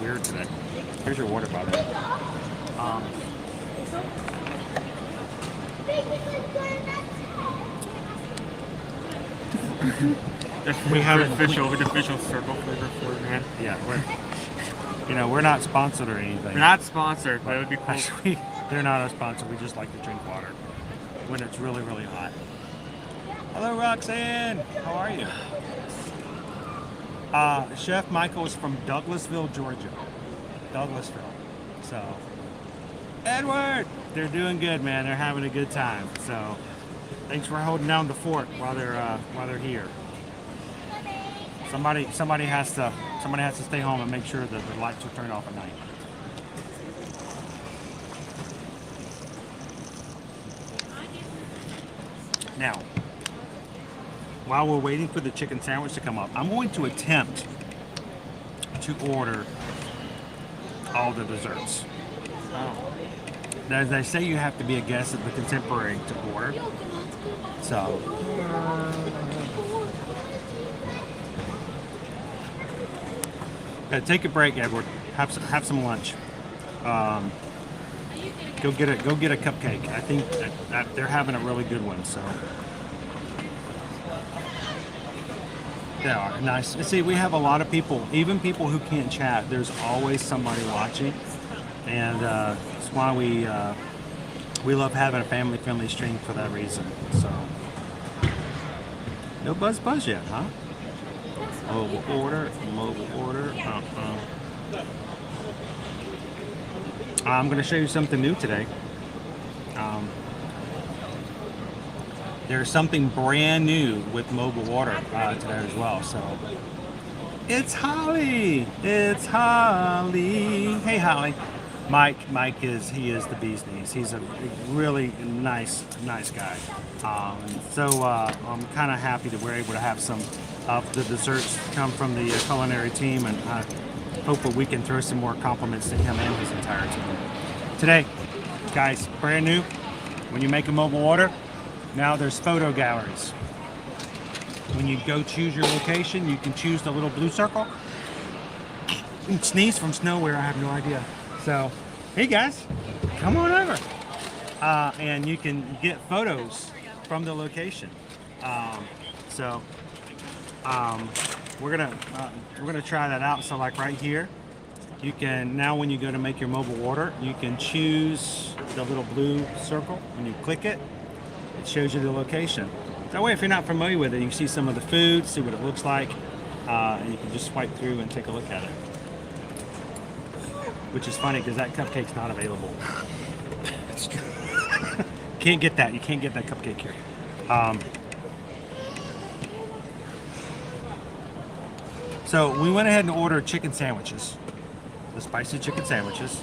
weird today. Here's your water bottle. We have official circle flavor for it, man. Yeah, we're not sponsored or anything. We're not sponsored, but it would be cool. Actually, they're not a sponsor. We just like to drink water when it's really, really hot. Hello, Roxanne. How are you? Chef Michael is from Douglasville, Georgia. Douglasville. So, Edward, they're doing good, man. They're having a good time. So, thanks for holding down the fort while they're here. Somebody has to stay home and make sure that the lights are turned off at night. Now, while we're waiting for the chicken sandwich to come up, I'm going to attempt to order all the desserts. they say you have to be a guest at the Contemporary to order. So. Take a break, Edward. Have some lunch. Go get a cupcake. I think that they're having a really good one. So they are nice. See, we have a lot of people, even people who can't chat. There's always somebody watching, and that's why we love having a family-friendly stream for that reason. So no buzz yet, huh? Mobile order. I'm going to show you something new today. There's something brand new with mobile order today as well. So it's Holly. It's Holly. Hey, Holly. Mike is the bee's knees. He's a really nice guy. So I'm kind of happy that we're able to have some of the desserts come from the culinary team, and hope that we can throw some more compliments to him and his entire team. Today, guys, brand new. When you make a mobile order, now there's photo galleries. When you go choose your location, you can choose the little blue circle. Sneeze from nowhere, I have no idea. So, hey guys, come on over. And you can get photos from the location. We're gonna try that out. So like right here, you can now when you go to make your mobile order, you can choose the little blue circle. When you click it, it shows you the location. That way, if you're not familiar with it, you can see some of the food, see what it looks like, and you can just swipe through and take a look at it. Which is funny because that cupcake's not available. Can't get that. You can't get that cupcake here. So we went ahead and ordered chicken sandwiches, the spicy chicken sandwiches.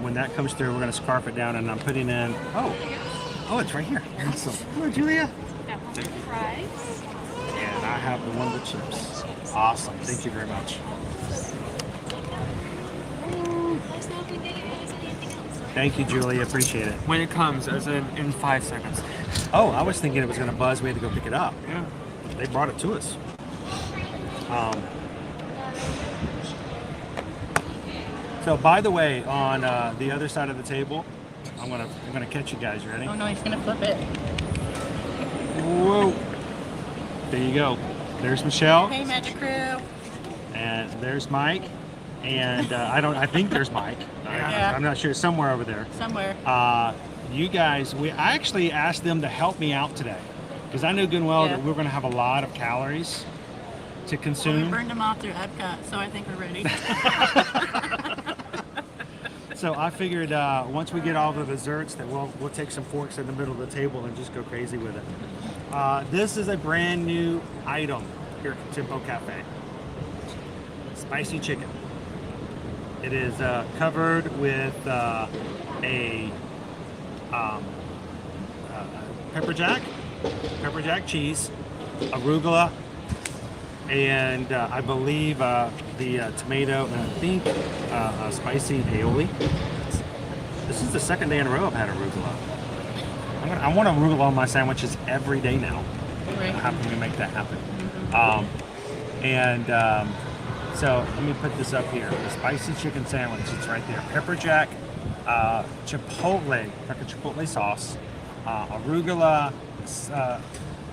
When that comes through, we're going to scarf it down, and I'm putting in. Oh, it's right here. Awesome. Hello, Julia. Fries. And I have the one with chips. Awesome. Thank you very much. Thank you, Julia. Appreciate it. When it comes, as in 5 seconds. Oh, I was thinking it was going to buzz. We had to go pick it up. Yeah. They brought it to us. So, by the way, on the other side of the table, I'm gonna catch you guys. Ready? Oh no, he's gonna flip it. Whoa! There you go. There's Michelle. Hey, Magic Crew. And there's Mike. And I think there's Mike. Yeah. I'm not sure. Somewhere over there. Somewhere. You guys, I actually asked them to help me out today because I knew good and well that we were going to have a lot of calories to consume. Well, we burned them off through Epcot, so I think we're ready. So I figured once we get all the desserts that we'll take some forks in the middle of the table and just go crazy with it. This is a brand new item here at Tempo Cafe. Spicy chicken. It is covered with a pepper jack cheese, arugula, and I believe the tomato, and I think spicy aioli. This is the second day in a row I've had arugula. I want arugula on my sandwiches every day now. Right. How can we make that happen? So let me put this up here. The spicy chicken sandwich, it's right there. Pepper jack, chipotle, like a chipotle sauce, arugula,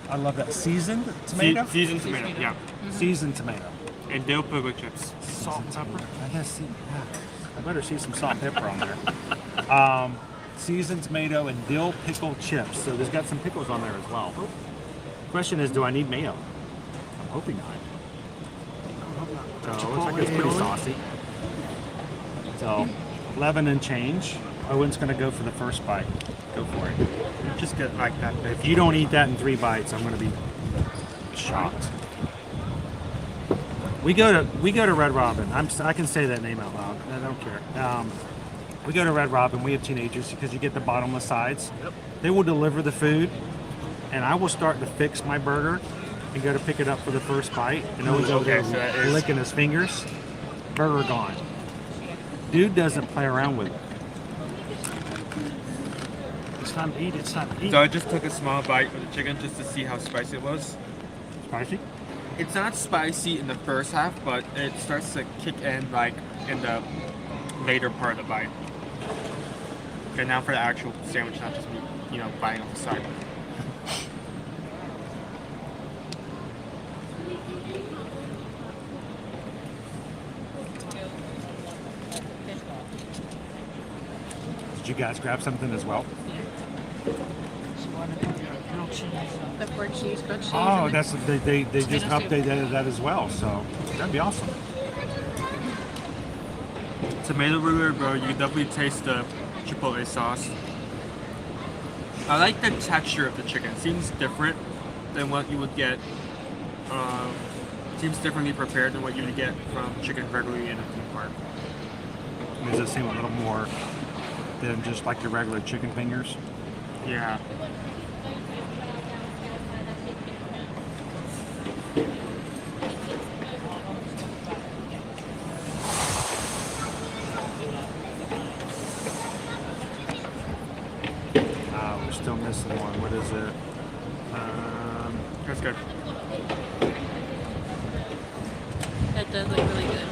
I love that, seasoned tomato? Seasoned tomato, yeah. Seasoned tomato. And dill pickle chips. Salt and pepper? I better see some salt and pepper on there. Seasoned tomato and dill pickle chips. So there's got some pickles on there as well. Question is, do I need mayo? I'm hoping not. So it looks like it's pretty saucy. So 11 and change. Owen's gonna go for the first bite. Go for it. Just get like that. If you don't eat that in 3 bites, I'm gonna be shocked. We go to Red Robin. I can say that name out loud. I don't care. We go to Red Robin. We have teenagers because you get the bottomless sides. Yep. They will deliver the food, and I will start to fix my burger and go to pick it up for the first bite. And Owen's over there licking his fingers. Burger gone. Dude doesn't play around with it. time to eat. It's time to eat. So I just took a small bite of the chicken just to see how spicy it was. Spicy? It's not spicy in the first half, but it starts to kick in like in the later part of the bite. Okay, now for the actual sandwich, not just me, you know, biting off the side. Did you guys grab something as well? The pork cheese, grilled cheese. Oh, and that's they just tomato soup. updated that as well, so that'd be awesome. Tomato burger, bro, you can definitely taste the Chipotle sauce. I like the texture of the chicken. It seems different than what you would get. Seems differently prepared than what you would get from chicken regularly in a theme park. Does it seem a little more than just like your regular chicken fingers? Yeah. We're still missing one. What is it? That's good. That does look really good.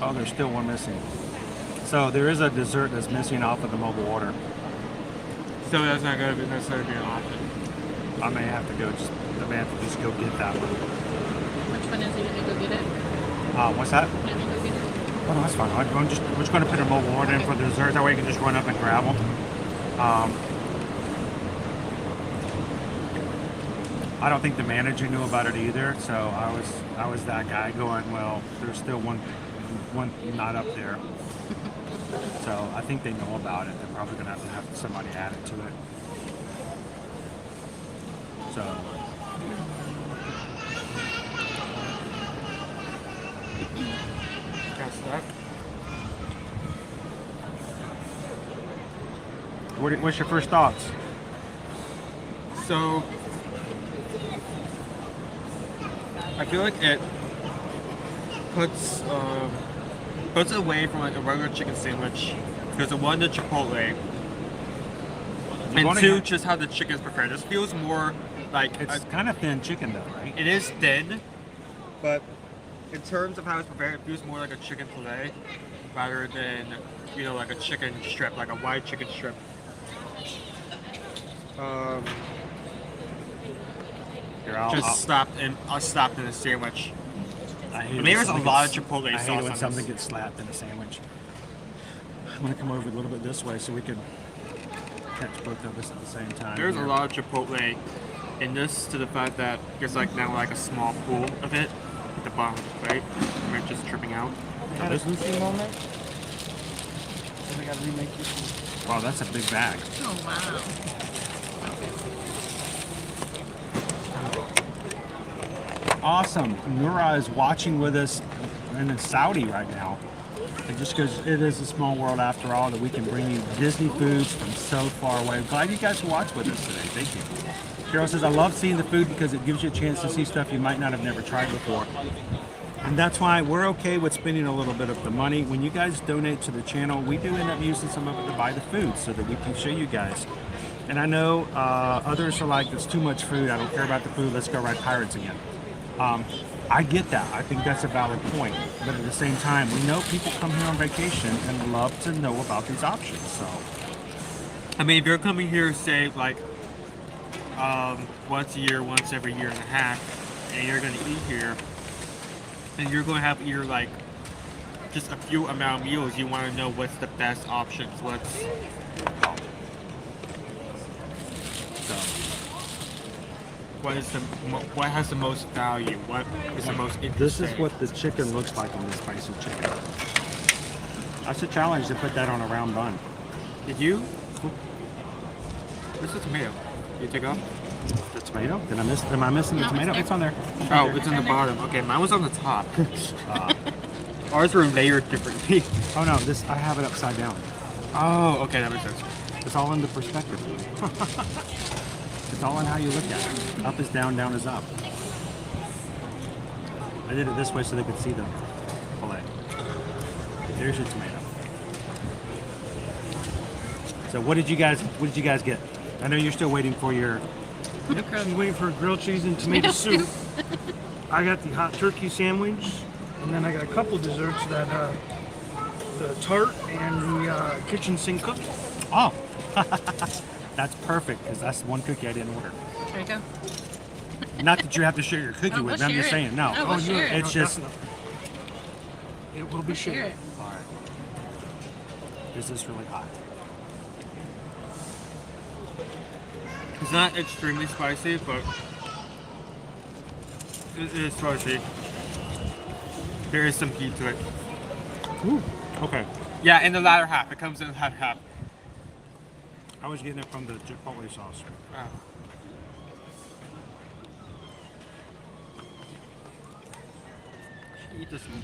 Oh, there's still one missing. So there is a dessert that's missing off of the mobile order. So that's not going to necessarily be an option. I may have to go just go get that one. Which one is he gonna go get it? What's that? Gonna go get it? Oh no, that's fine. We're just going to put a mobile order in for the dessert. That way you can just run up and grab them. I don't think the manager knew about it either, so I was that guy going, well, there's still one not up there. So I think they know about it. They're probably going to have somebody add it to it. So. That's that. What's your first thoughts? So I feel like it puts it away from like a regular chicken sandwich because of one, the Chipotle, and two, just how the chicken is prepared. This feels more like it's kind of thin chicken though, right? It is thin, but in terms of how it's prepared, it feels more like a chicken fillet rather than, you know, like a chicken strip, like a wide chicken strip. Stopped in a sandwich. Maybe there's a lot of Chipotle sauce. I hate when on something this. gets slapped in a sandwich. I'm gonna come over a little bit this way so we can catch both of us at the same time. There's here. a lot of Chipotle in this, to the fact that there's like now like a small pool of it at the bottom of the plate. And it's just dripping out. Had a goofy moment. I gotta remake this. Wow, that's a big bag. Oh wow. Awesome. Nura is watching with us in Saudi right now. And just because it is a small world after all, that we can bring you Disney foods from so far away. I'm glad you guys watched with us today. Thank you. Carol says, I love seeing the food because it gives you a chance to see stuff you might not have never tried before. And that's why we're okay with spending a little bit of the money. When you guys donate to the channel, we do end up using some of it to buy the food so that we can show you guys. And I know others are like, it's too much food. I don't care about the food. Let's go ride pirates again. I get that. I think that's a valid point. But at the same time, we know people come here on vacation and love to know about these options. So, I mean, if you're coming here, say, like, once a year, once every year and a half, and you're going to eat here, and you're going to have either, like, just a few amount of meals, you want to know what's the best options, what has the most value? What is the most interesting? this is what the chicken looks like on the spicy chicken. That's a challenge to put that on a round bun. Did you? Where's the tomato? Did you take off? The tomato? Am I missing the tomato? It's on there. Oh, it's on the bottom. Okay, mine was on the top. Ours were layered differently. Oh no, I have it upside down. Oh, okay, that makes sense. It's all in the perspective. It's all in how you look at it. Up is down, down is up. I did it this way so they could see the fillet. There's your tomato. So what did you guys get? I know you're still waiting for your. Yep, I'm waiting for grilled cheese and tomato soup. I got the hot turkey sandwich, and then I got a couple desserts that the tart and the kitchen sink cookie. Oh, that's perfect because that's one cookie I didn't order. There you go. Not that you have to share your cookie Oh, with. we'll I'm just share it. saying, no. No, we'll share it. It's just. It will be Share shared. it. All right. This is really hot. It's not extremely spicy, but it is spicy. There is some heat to it. Ooh. Okay. Yeah, in the latter half. It comes in the latter half. I was getting it from the Chipotle sauce. Wow. Eat this one.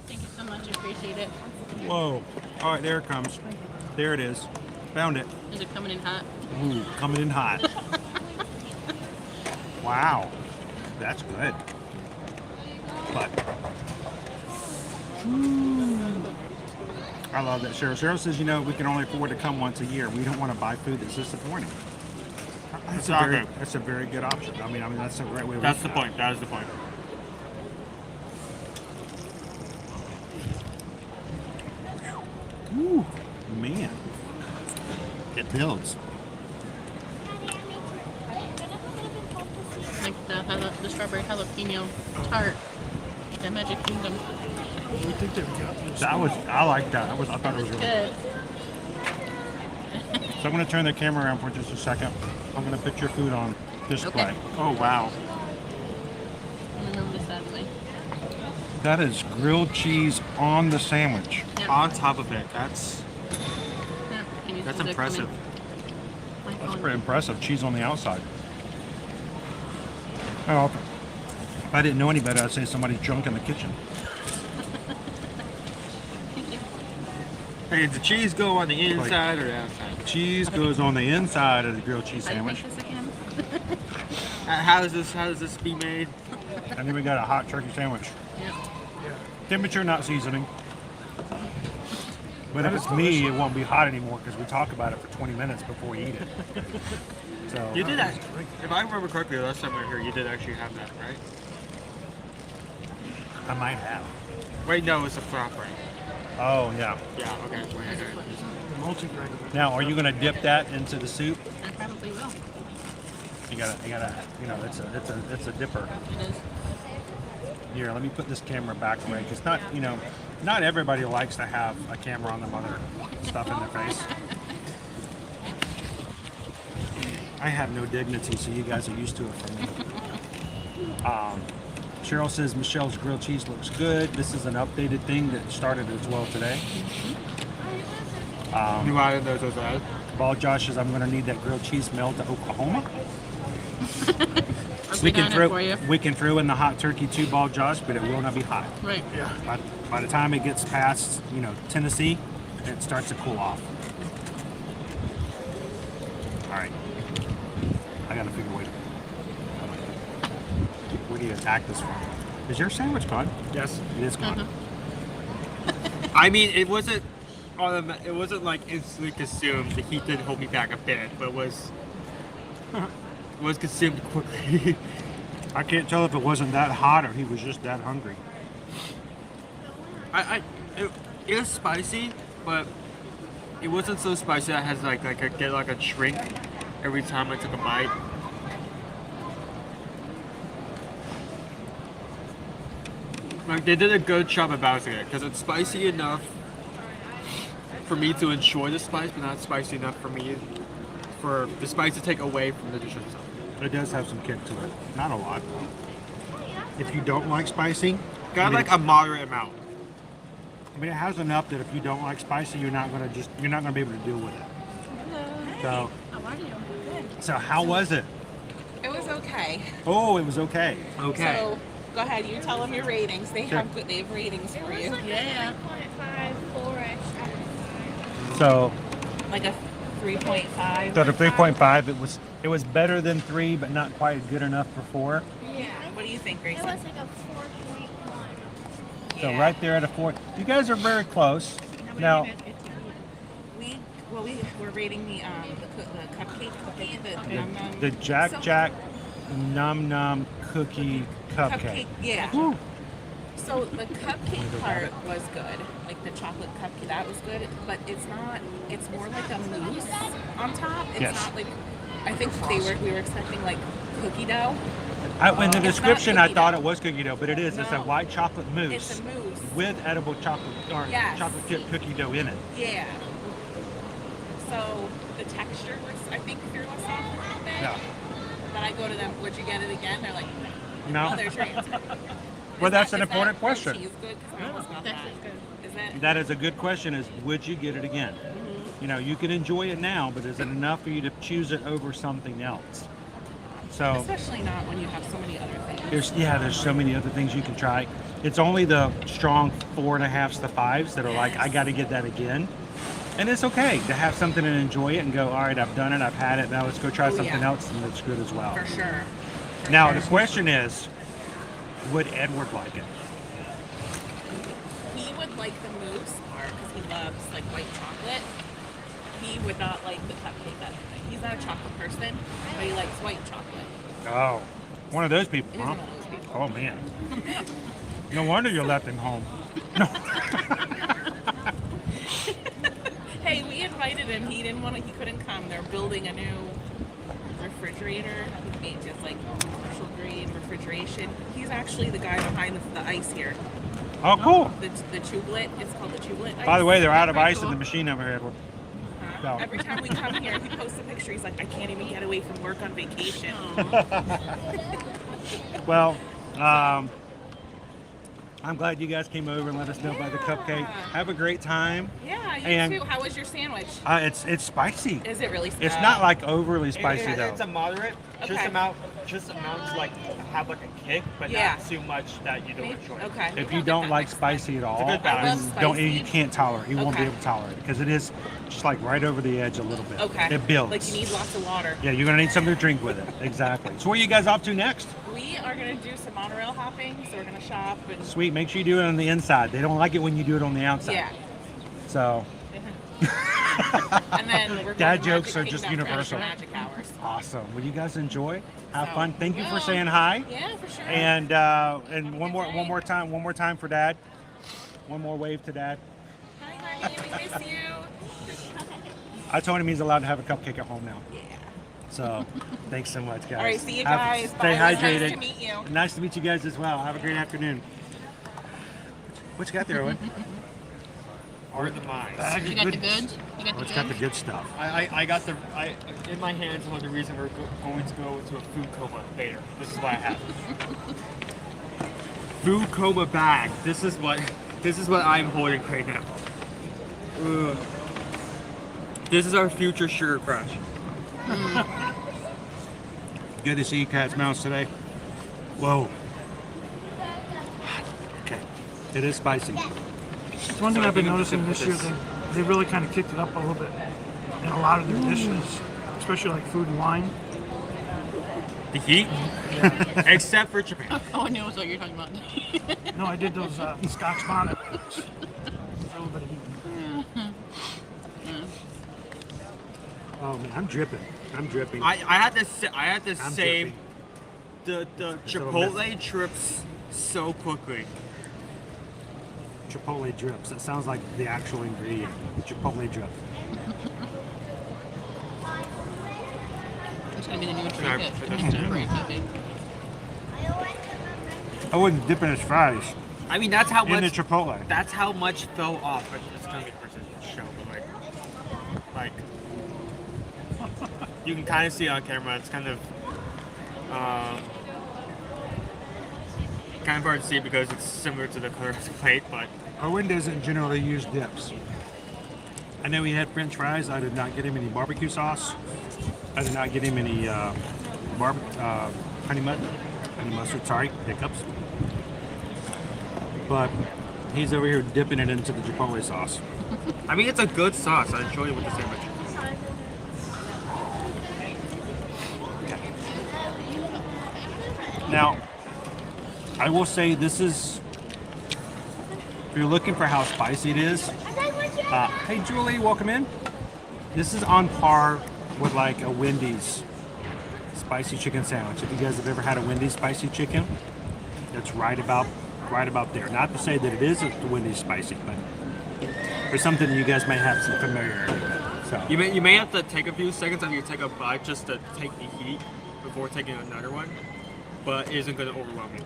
Thank you so much. I appreciate it. Whoa. All right, there it comes. There it is. Found it. Is it coming in hot? Ooh, coming in hot. Wow. That's good. But I love that. Cheryl says, you know, we can only afford to come once a year. We don't want to buy food that's disappointing. That's a very good option. I mean, that's a great way. That's the point. That is the point. Ooh, man, it builds. Like the strawberry jalapeno tart. The Magic Kingdom. We think they've got this. I like that. I thought it was really good. So I'm going to turn the camera around for just a second. I'm going to put your food on display. Okay. Oh, wow. I'm gonna move this out of the way. That is grilled cheese on the sandwich. Yep. On top of it. That's Yeah, can you that's see that impressive. coming? That's pretty impressive. Cheese on the outside. Oh, if I didn't know any better, I'd say somebody's drunk in the kitchen. Hey, does the cheese go on the inside or the outside? Cheese goes on the inside of the grilled cheese How do you sandwich. make this again? How does this be made? And then we got a hot turkey sandwich. Yep. Temperature, not seasoning. But if it's me, it won't be hot anymore because we talk about it for 20 minutes before we eat it. So You did that. If I remember correctly, the last time we were here, you did actually have that, right? I might have. Wait, no, it's a flop, right? Oh yeah. Yeah. Okay. Multi-grain. Now, are you gonna dip that into the soup? I probably will. You gotta, you know, it's a dipper. It is. Here, let me put this camera back away because not everybody likes to have a camera on them other stuff in their face. I have no dignity, so you guys are used to it from me. Cheryl says Michelle's grilled cheese looks good. This is an updated thing that started as well today. You added those as well? Ball Josh says I'm going to need that grilled cheese mailed to Oklahoma. We can throw in the hot turkey too, Ball Josh, but it will not be hot. Right. Yeah. By the time it gets past, Tennessee, it starts to cool off. All right. I got to figure a way to. Where do you attack this from? Is your sandwich gone? Yes. It is gone. I mean, it wasn't like instantly consumed. The heat did hold me back a bit, but was consumed quickly. I can't tell if it wasn't that hot or he was just that hungry. It was spicy, but it wasn't so spicy that I had I get a shrink every time I took a bite. Like they did a good job of balancing it because it's spicy enough for me to enjoy the spice, but not spicy enough for the spice to take away from the dish itself. It does have some kick to it. Not a lot. If you don't like spicy, Got like a moderate amount. I mean, it has enough that if you don't like spicy, you're not gonna be able to deal with it. So, How are you? Good. so how was it? It was okay. Oh, it was okay. Okay. So go ahead, you tell them your ratings. They Sure. have ratings for you. Like Yeah. 3.5, 4-ish. So, Like a 3.5. So the 3.5, it was better than 3, but not quite good enough for 4. Yeah. What do you think, It Grayson? was like a 4.1. So right there at a 4. You guys are very close. Now, We're rating the cupcake, the Jack Num Num Cookie Cupcake. Yeah. Woo. So the cupcake part was good, like the chocolate cupcake, that was good, but it's not. It's more like a mousse on top. It's not like. I think we were expecting like cookie dough. In the description, I thought it was cookie dough, but it is. No. It's a white chocolate mousse. It's a mousse with edible chocolate or chocolate chip cookie dough in it. Yeah. So the texture was, I think, threw us off a little bit. Yeah. But I go to them, would you get it again? They're like, no. Oh, they're trans. Well, that's an important question. Cheese good? 'Cause I almost got that. Is that? That is a good question. Is would you get it again? Mm-hmm. You know, you can enjoy it now, but is it enough for you to choose it over something else? So especially not when you have so many other things. There's so many other things you can try. It's only the strong 4.5s to 5s that are like, I got to get that again. And it's okay to have something and enjoy it and go, all right, I've done it, I've had it, now let's go try something else and that's good as well. For sure. Now, the question is, would Edward like it? He would like the mousse part because he loves like white chocolate. He would not like the cupcake. He's not a chocolate person, but he likes white chocolate. Oh, one of those people, huh? One of those people. Oh, man. No wonder you left him home. No. Hey, we invited him. He didn't want to. He couldn't come. They're building a new refrigerator. He made just like commercial grade refrigeration. He's actually the guy behind the ice here. Oh, cool. The tublet. It's called the tublet ice. By the way, they're out of ice in the machine over here, Edward. So. Every time we come here, he posts a picture. He's like, I can't even get away from work on vacation. Well, I'm glad you guys came over and let us know about the cupcake. Have a great time. Yeah, you too. How was your sandwich? It's spicy. Is it really spicy? It's not like overly spicy though. It's a moderate, just amount to like have like a kick, but not too much that you don't enjoy. Okay. If you don't like spicy at all, you can't tolerate. You won't be able to tolerate it because it is just like right over the edge a little bit. Okay. It builds. Like you need lots of water. Yeah, you're gonna need something to drink with it. Exactly. So where are you guys off to next? We are gonna do some monorail hopping, so we're gonna shop and. Sweet. Make sure you do it on the inside. They don't like it when you do it on the outside. Yeah. So. And then we're Dad jokes are just universal. Magic hours. Awesome. Well, you guys enjoy. Have fun. Thank you for saying hi. Yeah, for sure. And one more time for Dad. One more wave to Dad. Hi, honey. We miss you. I told him he's allowed to have a cupcake at home now. Yeah. So, thanks so much, guys. All right, see you guys. Stay Bye. hydrated. Nice to meet you. Nice to meet you guys as well. Have a great afternoon. What you got there, Owen? Or the mines. You got the goods? It's got the good stuff. I got in my hands one of the reasons we're going to go to a food coma later. This is what I have. Food coma bag. This is what I'm holding right now. Ugh. This is our future sugar crush. Good to see you cats mouse today. Whoa. Okay. It is spicy. It's one thing I've been noticing this year, they really kind of kicked it up a little bit in a lot of their dishes, especially like food and wine. The heat? Yeah. Except for Japan. Oh, I know what you're talking about. No, I did those Scotch bonnet. A little bit of heat. Oh man, I'm dripping. I had to say the Chipotle drips so quickly. Chipotle drips. That sounds like the actual ingredient. Chipotle drip. It's gonna be the new treat for this cupcake. I wouldn't dip in his fries. I mean, that's how much. In the Chipotle. That's how much fell off. But it's gonna be the person show, but like, you can kind of see it on camera. It's kind of hard to see because it's similar to the color of the plate, but Owen doesn't generally use dips. I know he had French fries. I did not get him any barbecue sauce. I did not get him any honey mustard. Sorry, hiccups. But he's over here dipping it into the Chipotle sauce. I mean, it's a good sauce. I enjoy it with the sandwich. Now, I will say this is, if you're looking for how spicy it is, hey Julie, welcome in. This is on par with like a Wendy's spicy chicken sandwich. If you guys have ever had a Wendy's spicy chicken, that's right about there. Not to say that it is the Wendy's spicy, but for something you guys may have some familiarity with. So You may have to take a few seconds after you take a bite just to take the heat before taking another one, but it isn't going to overwhelm you.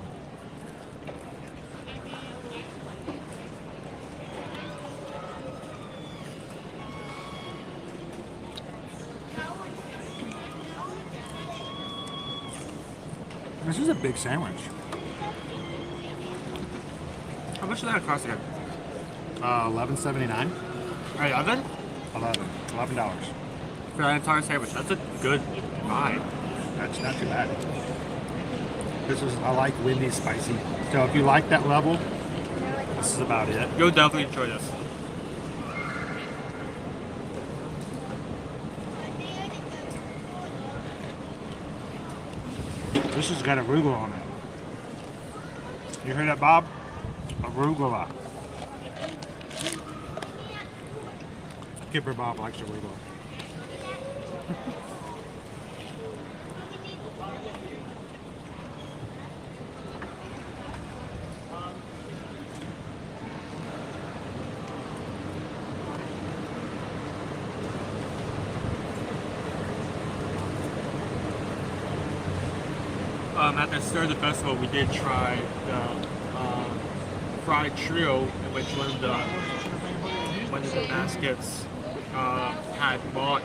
This is a big sandwich. How much did that cost again? $11.79. $11? $11. For that entire sandwich. That's a good buy. That's not too bad. I like Wendy's spicy. So if you like that level, this is about it. You'll definitely enjoy this. This has got arugula on it. You hear that, Bob? Arugula. Skipper Bob likes arugula. At the start of the festival, we did try the fried trio, in which one of the baskets had malt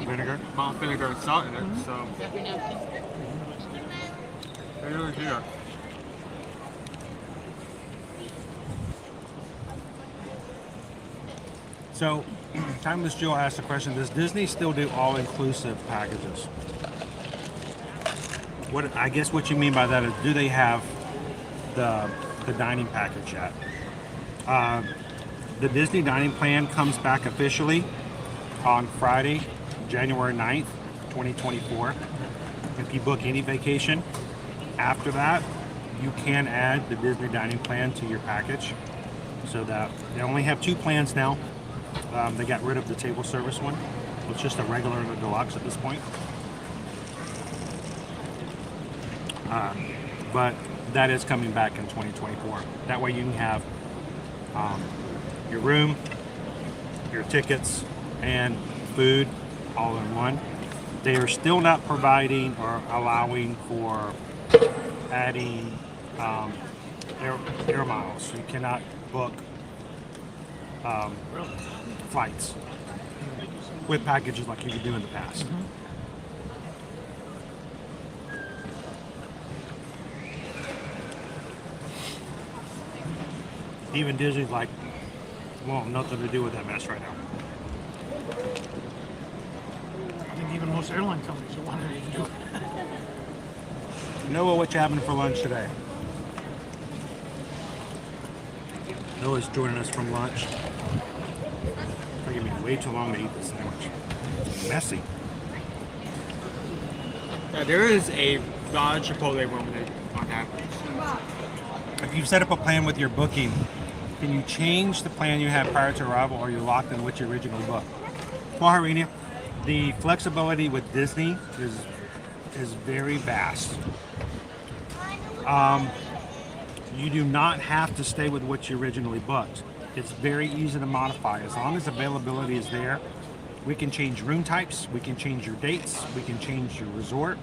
vinegar and salt in it. So they really do. So, Timeless Jill asked the question: does Disney still do all-inclusive packages? I guess what you mean by that is, do they have the dining package yet? The Disney dining plan comes back officially on Friday, January 9th, 2024. If you book any vacation after that, you can add the Disney dining plan to your package. So that they only have 2 plans now. They got rid of the table service one. It's just a regular and a deluxe at this point. But that is coming back in 2024. That way you can have your room, your tickets, and food all in one. They are still not providing or allowing for adding air miles. You cannot book flights with packages like you could do in the past. Even Disney's like, well, nothing to do with that mess right now. I think even most airline companies are wanting to do it. Noah, what you having for lunch today? Noah's joining us from lunch. It's taking me way too long to eat this sandwich. Messy. Yeah, there is a lot of Chipotle room on that. If you've set up a plan with your booking, can you change the plan you had prior to arrival, or are you locked in what you originally booked? Well, Irene, the flexibility with Disney is very vast. You do not have to stay with what you originally booked. It's very easy to modify. As long as availability is there, we can change room types, we can change your dates, we can change your resort.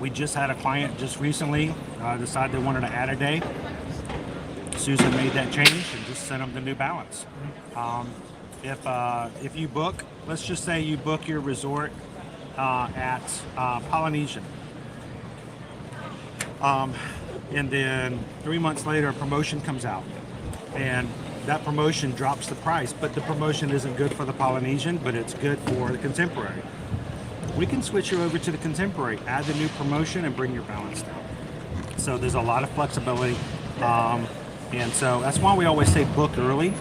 We just had a client just recently decide they wanted to add a day. Susan made that change and just sent them the New Balance. If you book, let's just say you book your resort at Polynesian, and then 3 months later a promotion comes out, and that promotion drops the price, but the promotion isn't good for the Polynesian, but it's good for the Contemporary. We can switch you over to the Contemporary, add the new promotion, and bring your balance down. So there's a lot of flexibility, and so that's why we always say book early.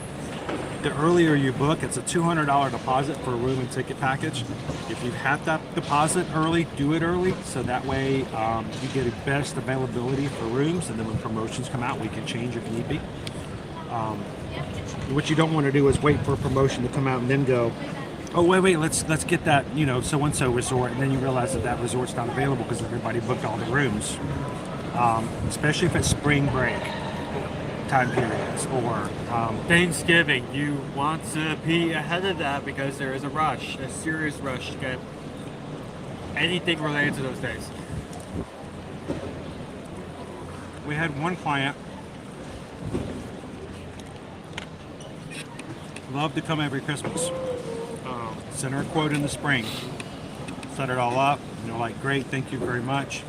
the earlier you book, it's a $200 deposit for a room and ticket package. If you have that deposit early, do it early, so that way you get the best availability for rooms, and then when promotions come out, we can change if need be. What you don't want to do is wait for a promotion to come out and then go, oh wait, let's get that, you know, so-and-so resort, and then you realize that that resort's not available because everybody booked all the rooms. Especially if it's spring break time periods or Thanksgiving. You want to be ahead of that because there is a rush, a serious rush to get anything related to those days. we had one client loved to come every Christmas. Sent her a quote in the spring, set it all up, and they're like, great, thank you very much.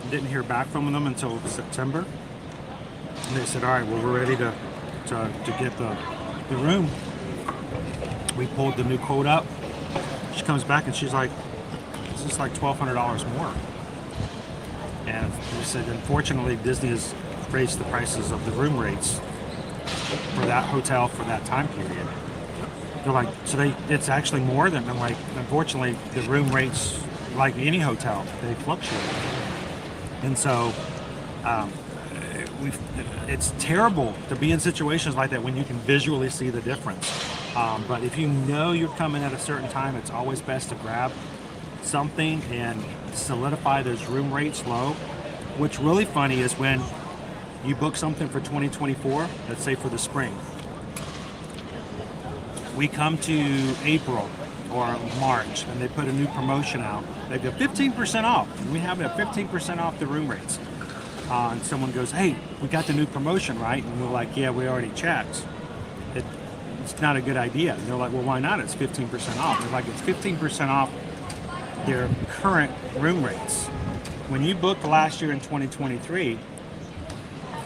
Didn't hear back from them until September. And they said, all right, well, we're ready to get the room. We pulled the new quote up. She comes back and she's like, this is like $1,200 more. And we said, unfortunately, Disney has raised the prices of the room rates for that hotel for that time period. They're like, so it's actually more than, I'm like, unfortunately, the room rates, like any hotel, they fluctuate. And so, it's terrible to be in situations like that when you can visually see the difference. But if you know you're coming at a certain time, it's always best to grab something and solidify those room rates low. What's really funny is when you book something for 2024, let's say for the spring, we come to April or March and they put a new promotion out. They go 15% off. And we have it at 15% off the room rates. And someone goes, hey, we got the new promotion, right? And we're like, yeah, we already checked. It's not a good idea. And they're like, well, why not? It's 15% off. They're like, it's 15% off their current room rates. When you booked last year in 2023,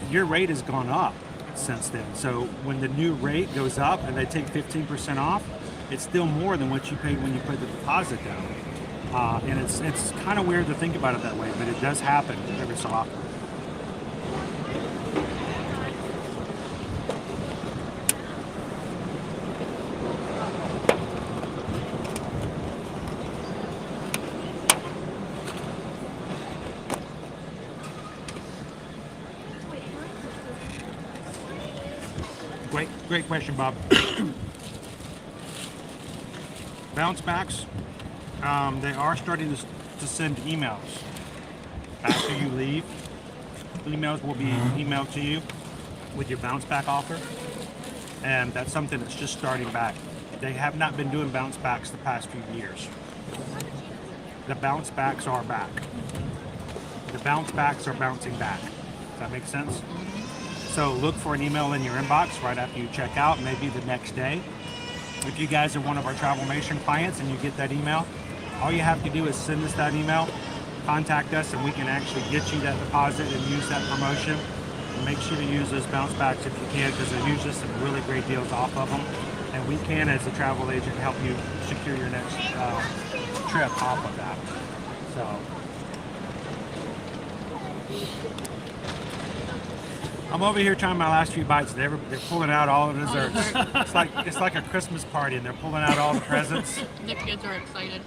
your rate has gone up since then. So when the new rate goes up and they take 15% off, it's still more than what you paid when you put the deposit down. And it's kind of weird to think about it that way, but it does happen every so often. Great question, Bob. Bounce backs, they are starting to send emails after you leave. Emails will be emailed to you with your bounce back offer, and that's something that's just starting back. They have not been doing bounce backs the past few years. The bounce backs are back. The bounce backs are bouncing back. Does that make sense? So look for an email in your inbox right after you check out, maybe the next day. If you guys are one of our Travelmation clients and you get that email, all you have to do is send us that email, contact us, and we can actually get you that deposit and use that promotion. And make sure to use those bounce backs if you can, because there's usually some really great deals off of them. And we can, as a travel agent, help you secure your next trip off of that. So. I'm over here trying my last few bites. They're pulling out all the desserts. It's like a Christmas party, and they're pulling out all the presents. The kids are excited.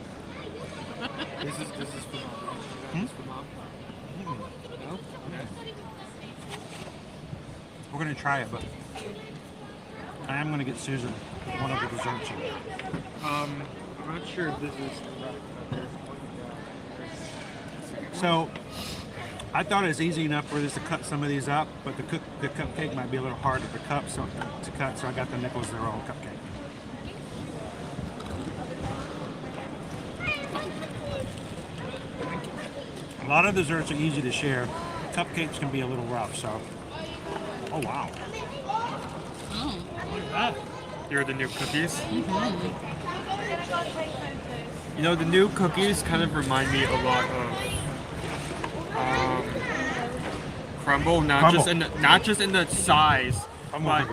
This is for Mom. This is for Mom. No? Okay. We're gonna try it, but I am gonna get Susan one of the desserts. I'm not sure if this is So. I thought it was easy enough for us to cut some of these up, but the cupcake might be a little harder to cut, so I got the nickels their own cupcake. A lot of desserts are easy to share. Cupcakes can be a little rough, so. Oh, wow. Look at that. Here are the new cookies. Mm-hmm. You know, the new cookies kind of remind me a lot of crumble, not just in the size, but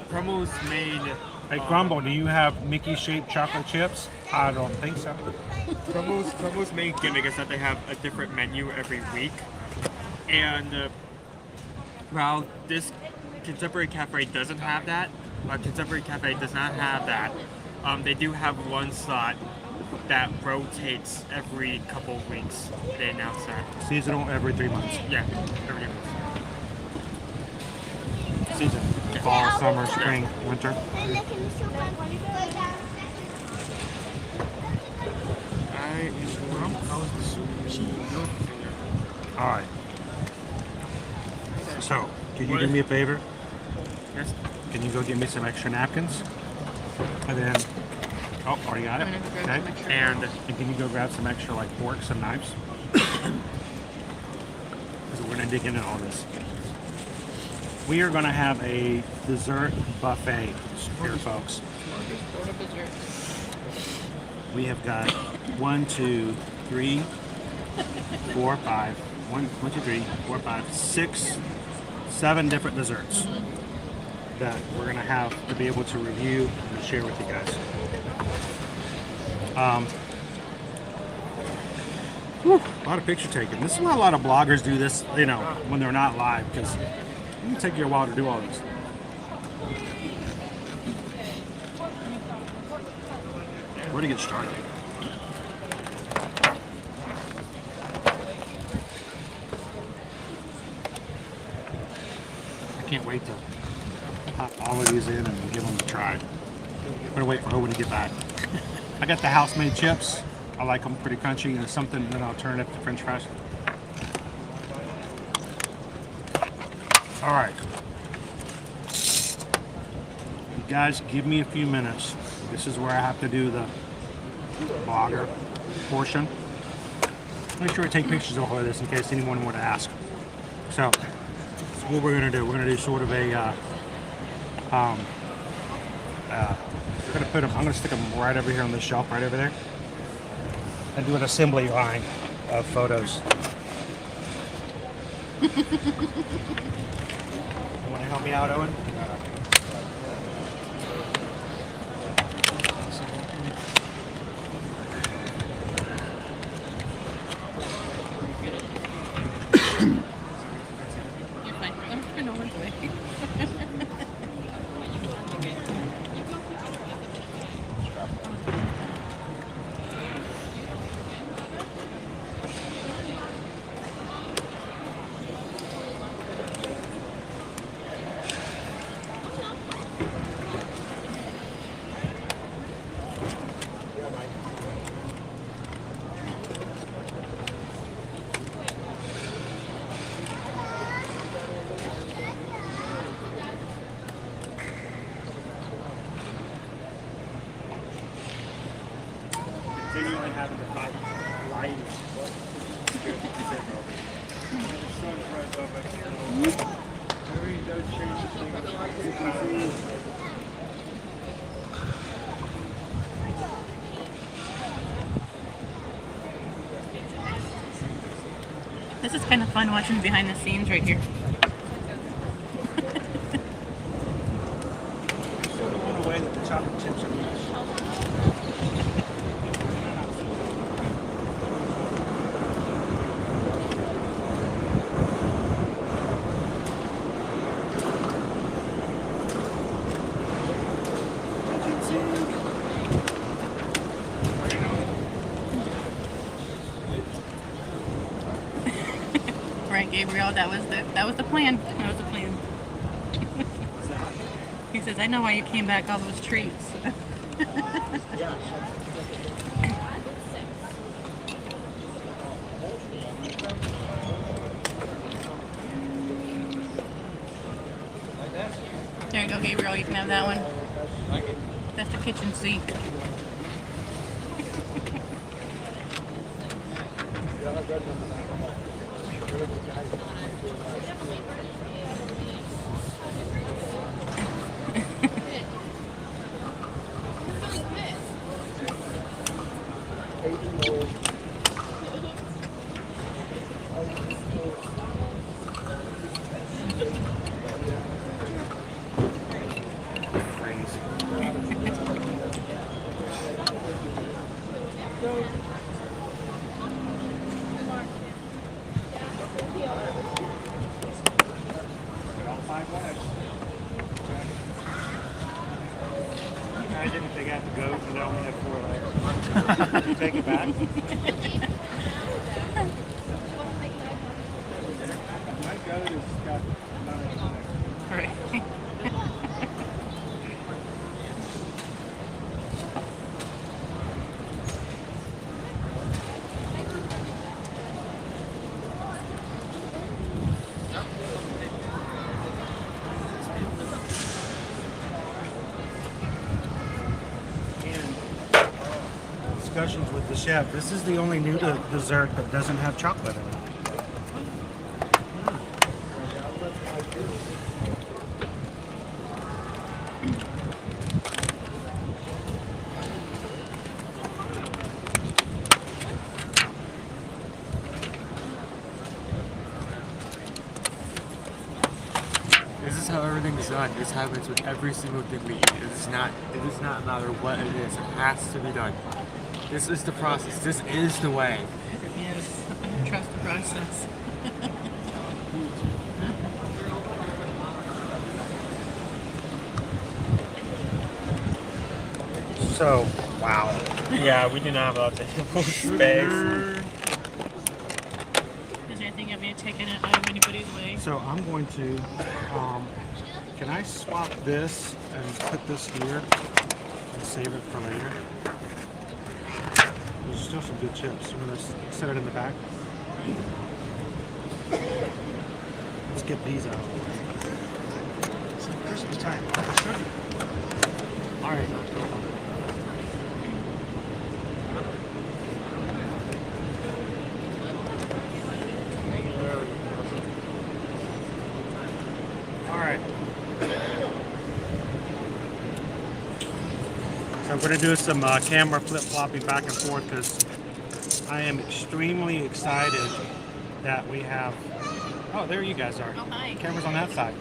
crumble's made. Hey, Crumble, do you have Mickey-shaped chocolate chips? I don't think so. Crumble's main gimmick is that they have a different menu every week, and while this Contemporary Cafe doesn't have that. Contemporary Cafe does not have that. They do have one slot that rotates every couple of weeks. They announce that. Seasonal every 3 months. Yeah, every 3 months. Season. Fall, summer, spring, winter. All right. So, can you do me a favor? Yes. Can you go get me some extra napkins? And then, oh, already got it. Okay. And can you go grab some extra like forks and knives? Because we're gonna dig into all this. We are gonna have a dessert buffet here, folks. We have got 1, 2, 3, 4, 5. 1, 2, 3, 4, 5, 6, 7 different desserts that we're gonna have to be able to review and share with you guys. A lot of picture taking. This is why a lot of bloggers do this, you know, when they're not live, because it can take you a while to do all this. Where to get started? I can't wait to pop all of these in and give them a try. I'm gonna wait for Owen to get back. I got the house-made chips. I like them pretty crunchy, and it's something an alternative to French fries. All right. You guys, give me a few minutes. This is where I have to do the blogger portion. Make sure I take pictures of all of this in case anyone were to ask. So, that's what we're gonna do. We're gonna do sort of a, we're gonna put them, I'm gonna stick them right over here on this shelf, right over there. And do an assembly line of photos. You wanna help me out, Owen? Continually having to fight light. This is kind of fun watching behind the scenes right here. The way that the chocolate chips are made. Right, Gabriel, that was the plan. That was the plan. He says, I know why you came back all those treats. There you go, Gabriel, you can have that one. That's the kitchen sink. discussions with the chef. This is the only new dessert that doesn't have chocolate in it. This is how everything's done. This happens with every single thing we eat. It does not matter what it is. It has to be done. This is the process. This is the way. Yes, trust the process. So, wow. Yeah, we do not have a lot of table space. Is there anything I may have taken out of anybody's way? So I'm going to, can I swap this and put this here and save it for later? There's still some good chips. I'm going to set it in the back. Let's get these out. It's Christmas time. All right. So I'm going to do some camera flip-flopping back and forth because I am extremely excited that we have... Oh, there you guys are. Oh, hi. Camera's on that side.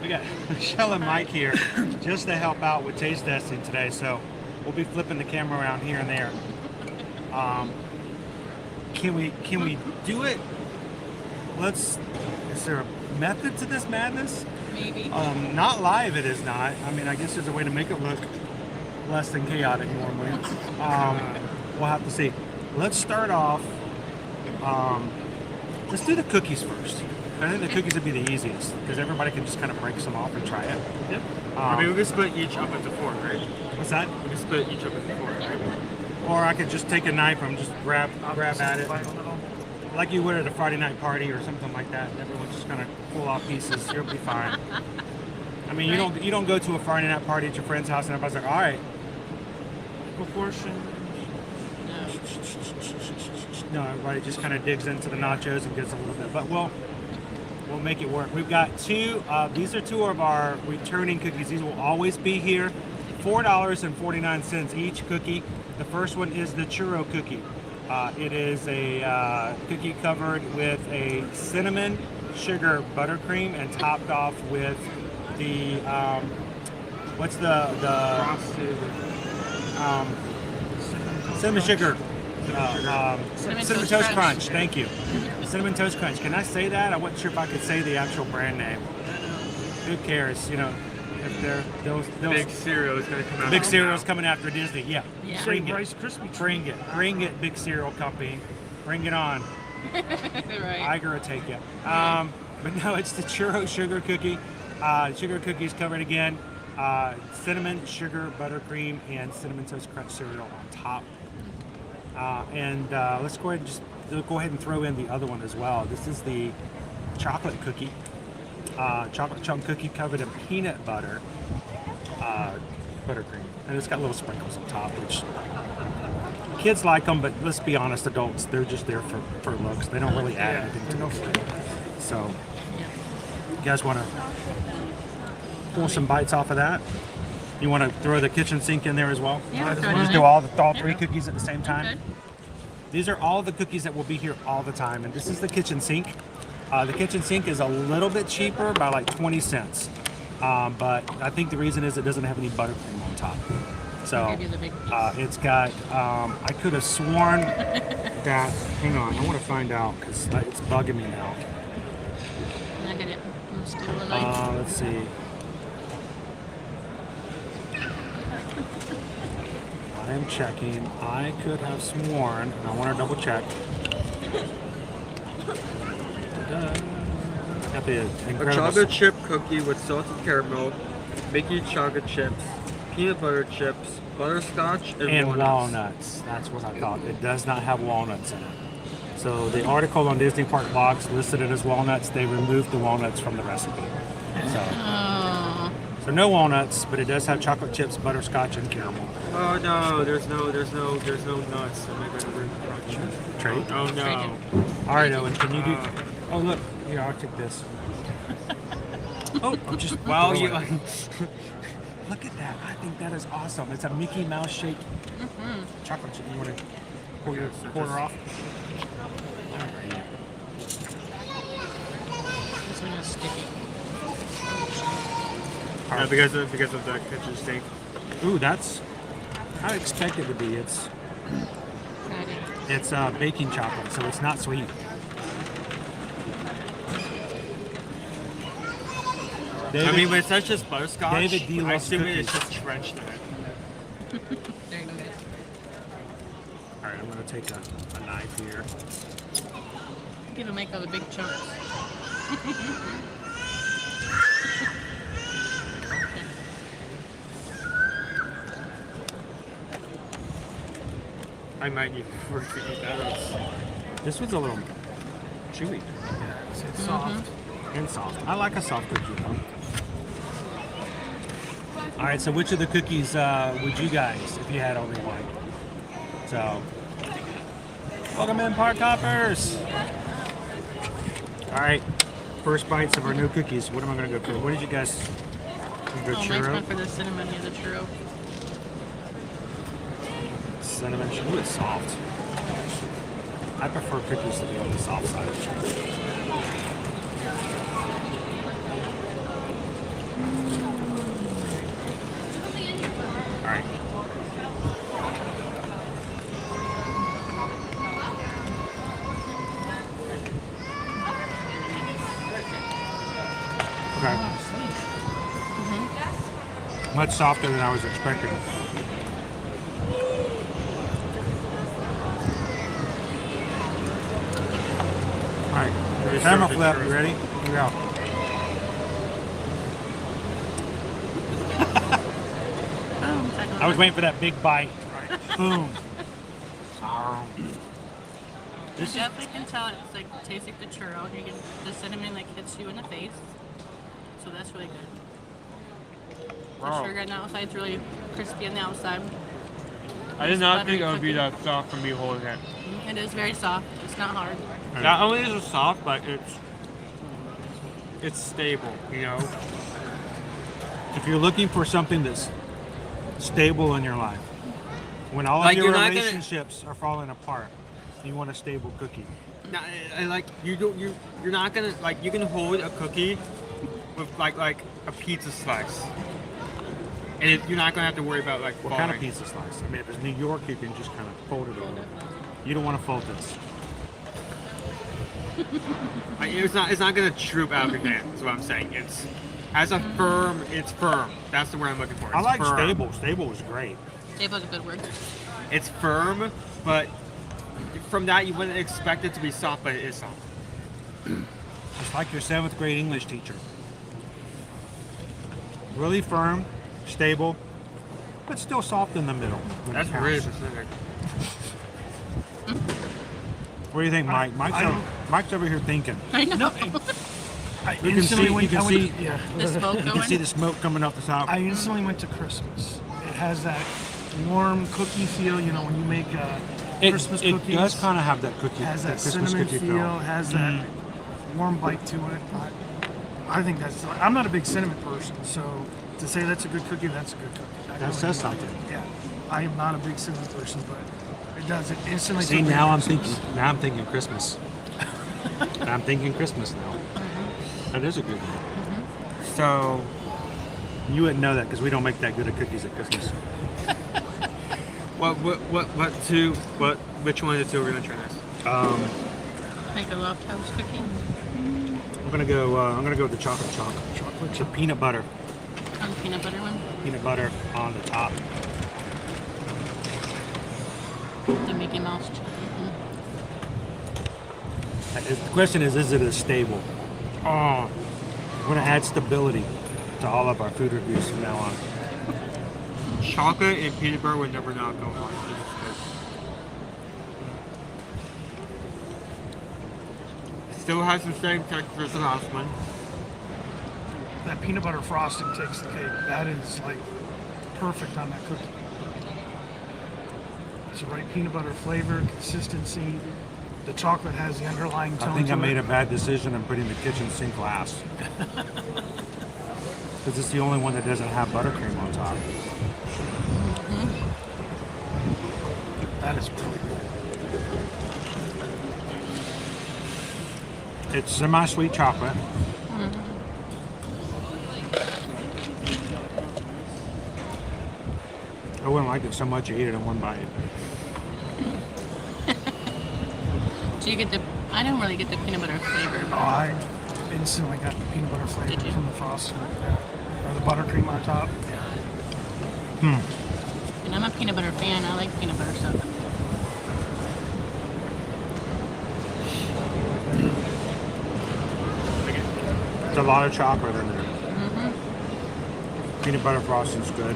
We got Michelle and Mike here just to help out with taste testing today. So we'll be flipping the camera around here and there. Can we do it? Is there a method to this madness? Maybe. Not live, it is not. I mean, I guess there's a way to make it look less than chaotic normally. We'll have to see. Let's start off. Let's do the cookies first. I think the cookies would be the easiest because everybody can just kind of break some off and try it. Yep. I mean, we can split each up into 4, right? What's that? We can split each up into 4, right? Or I could just take a knife and just grab at it, like you would at a Friday night party or something like that. Everyone's just gonna pull off pieces. You'll be fine. I mean, you don't go to a Friday night party at your friend's house and everybody's like, all right, Proportion. no, everybody just kind of digs into the nachos and gets a little bit. But we'll make it work. We've got two. These are two of our returning cookies. These will always be here. $4.49 each cookie. The first one is the churro cookie. It is a cookie covered with a cinnamon sugar buttercream and topped off with the what's the cinnamon sugar cinnamon toast crunch. Thank you. Cinnamon toast crunch. Can I say that? I wasn't sure if I could say the actual brand name. Who cares? You know, if they're those Big cereal is going to come out. Big cereal's coming after Disney. Yeah. Bring it. Rice Krispie. Bring it, Big Cereal Company. Bring it on. Right. I gotta take it. But no, it's the churro sugar cookie. Sugar cookies covered again. Cinnamon, sugar, buttercream, and cinnamon toast crunch cereal on top. Let's go ahead and throw in the other one as well. This is the chocolate cookie. Chocolate chunk cookie covered in peanut butter, buttercream, and it's got little sprinkles on top, which kids like them, but let's be honest, adults, they're just there for looks. They don't really add anything to it. So, you guys want to pull some bites off of that? You want to throw the kitchen sink in there as well? Yeah, Just do all three cookies at the same time. These are all the cookies that will be here all the time, and this is the kitchen sink. The kitchen sink is a little bit cheaper by like 20 cents. But I think the reason is it doesn't have any buttercream on top. So it's got, I could have sworn that, hang on, I want to find out because it's bugging me now. Let's see. I am checking. I could have sworn, and I want to double check. Got the A chocolate chip cookie with salted caramel, Mickey chocolate chips, peanut butter chips, butterscotch, and walnuts. That's what I thought. It does not have walnuts in it. So the article on Disney Park Blogs listed it as walnuts. They removed the walnuts from the recipe. So no walnuts, but it does have chocolate chips, butterscotch, and caramel. Oh no, there's no nuts. Am I gonna ruin the Trait? Oh no. All right, Owen, can you do? Oh look, here, I'll take this. Oh, I'm just Wow, you. Look at that! I think that is awesome. It's a Mickey Mouse shaped chocolate chip. You want to pull your quarter off? This one is sticky. Because of the kitchen sink. Ooh, that's how I expect it to be. It's baking chocolate, so it's not sweet. David, I mean, when it's not just butterscotch, David D. I loves assume cookies. it's just drenched in it. There you go, guys. All right, I'm going to take a knife here. Give him make all the big chunks. I might need to eat that. This one's a little chewy. Yeah, it's soft. And soft. I like a soft cookie though. All right, so which of the cookies would you guys, if you had only one? So, welcome in, Park Hoppers. All right, first bites of our new cookies. What am I gonna go for? What did you guys? Go Mine's churro? one for the cinnamon, yeah, the churro. Cinnamon. Ooh, it's soft. I prefer cookies to be on the soft side. All right. Okay. Much softer than I was expecting. All right, camera flip, you ready? Here we go. I was waiting for that big bite. Boom. You definitely can tell it's like tastes like the churro. You get the cinnamon like hits you in the face, so that's really good. The sugar on the outside's really crispy on the outside. I did not think it would be that soft from me holding it. It is very soft. It's not hard. Not only is it soft, but it's stable, you know? If you're looking for something that's stable in your life, when all of Like, your you're not gonna- relationships are falling apart, you want a stable cookie. Not, like you're not gonna like you can hold a cookie with like a pizza slice, and you're not gonna have to worry about like What falling. kind of pizza slice? I mean, if it's New York, you can just kind of fold it over. You don't want to fold this. Like, it's not gonna droop out of your hand. Is what I'm saying. It's firm. That's the word I'm looking for. I It's like firm. stable. Stable is great. Stable's a good word. It's firm, but from that you wouldn't expect it to be soft, but it is soft. It's like your 7th grade English teacher. Really firm, stable, but still soft in the middle. when it That's counts. really specific. What do you think, Mike? Mike's over here thinking. I know. I You can instantly see, went, you can I went- see, yeah. The smoke you can going. see the smoke coming off the top. I instantly went to Christmas. It has that warm cookie feel, you know, when you make Christmas it cookies. does kind of have that cookie. Has that Christmas cinnamon cookie feel, has that warm bite to it. I think that's. I'm not a big cinnamon person, so to say that's a good cookie, that's a good cookie. I That really says do. something. Yeah, I am not a big cinnamon person, but it does. It instantly. See, took me now to I'm Christmas. thinking. Now I'm thinking Christmas. I'm thinking Christmas now. That is a good one. So You wouldn't know that because we don't make that good of cookies at Christmas. which one of the two are we gonna try next? Make a loft house cookie. I'm gonna go with the chocolate chunk. Chocolate, the peanut butter. On the peanut butter one. Peanut butter on the top. The Mickey Mouse. The question is it a stable? Oh, We're gonna add stability to all of our food reviews from now on. chocolate and peanut butter would never not go wrong. Still has the same texture as the last one. that peanut butter frosting takes the cake. That is like perfect on that cookie. It's the right peanut butter flavor, consistency. The chocolate has the underlying tone. I think to I made it. a bad decision in putting the kitchen sink last. Because it's the only one that doesn't have buttercream on top. That is pretty good. It's semi-sweet chocolate. I wouldn't like it so much you eat it in one bite. So you get the, I don't really get the peanut butter flavor. Oh, I instantly got the peanut butter flavor from the frosting. Yeah. Or the buttercream on top. And I'm a peanut butter fan. I like peanut butter stuff. There's a lot of chocolate in there. Peanut butter frosting's good.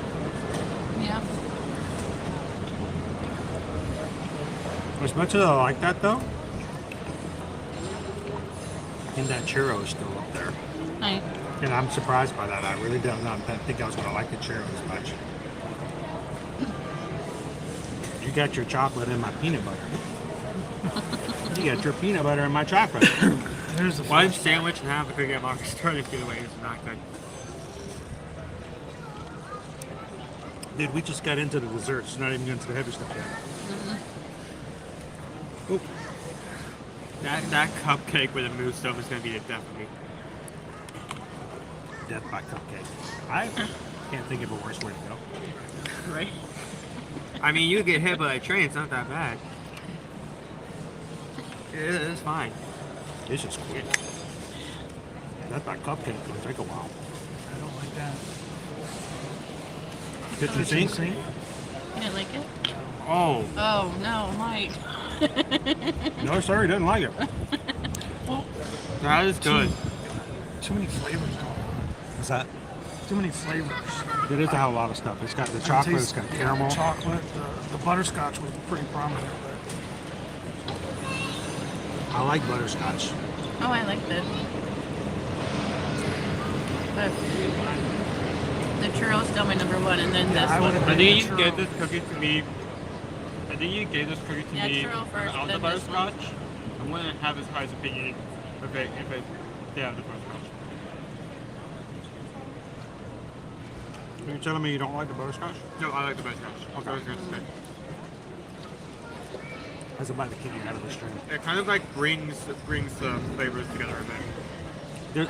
Yeah. As much as I like that though, and that churro is still up there. Right. And I'm surprised by that. I really don't think I was going to like the churro as much. You got your chocolate in my peanut butter. You got your peanut butter in my chocolate. There's the One sandwich and half a cookie I'm already starting to feel like it's not good. Dude, we just got into the desserts. Not even into the heavy stuff yet. Oop. That cupcake with the mousse stuff is going to be the death of me. Death by cupcake. I can't think of a worse way to go. Right? I mean, you get hit by a train, it's not that bad. It's fine. It's just quick. Death by cupcake will take a while. I don't like that. Kitchen sink? You didn't like it? Oh. Oh, no, Mike. No, sir, he doesn't like it. Well, that is good. Too many flavors. What's that? Too many flavors. It does have a lot of stuff. It's got the chocolate, it's got caramel. The chocolate, the butterscotch was pretty prominent. I like butterscotch. Oh, I like this. But the churro's still my number one, and then this one. I think you gave this cookie to me. I think you gave this cookie to Yeah, me churro first, without the then this one. butterscotch. I wouldn't have as high as opinion if it did have the butterscotch. Are you telling me you don't like the butterscotch? No, I like the butterscotch. Okay. Butterscotch is good. That's about to kick you out of the stream. It kind of like brings the flavors together a bit. There's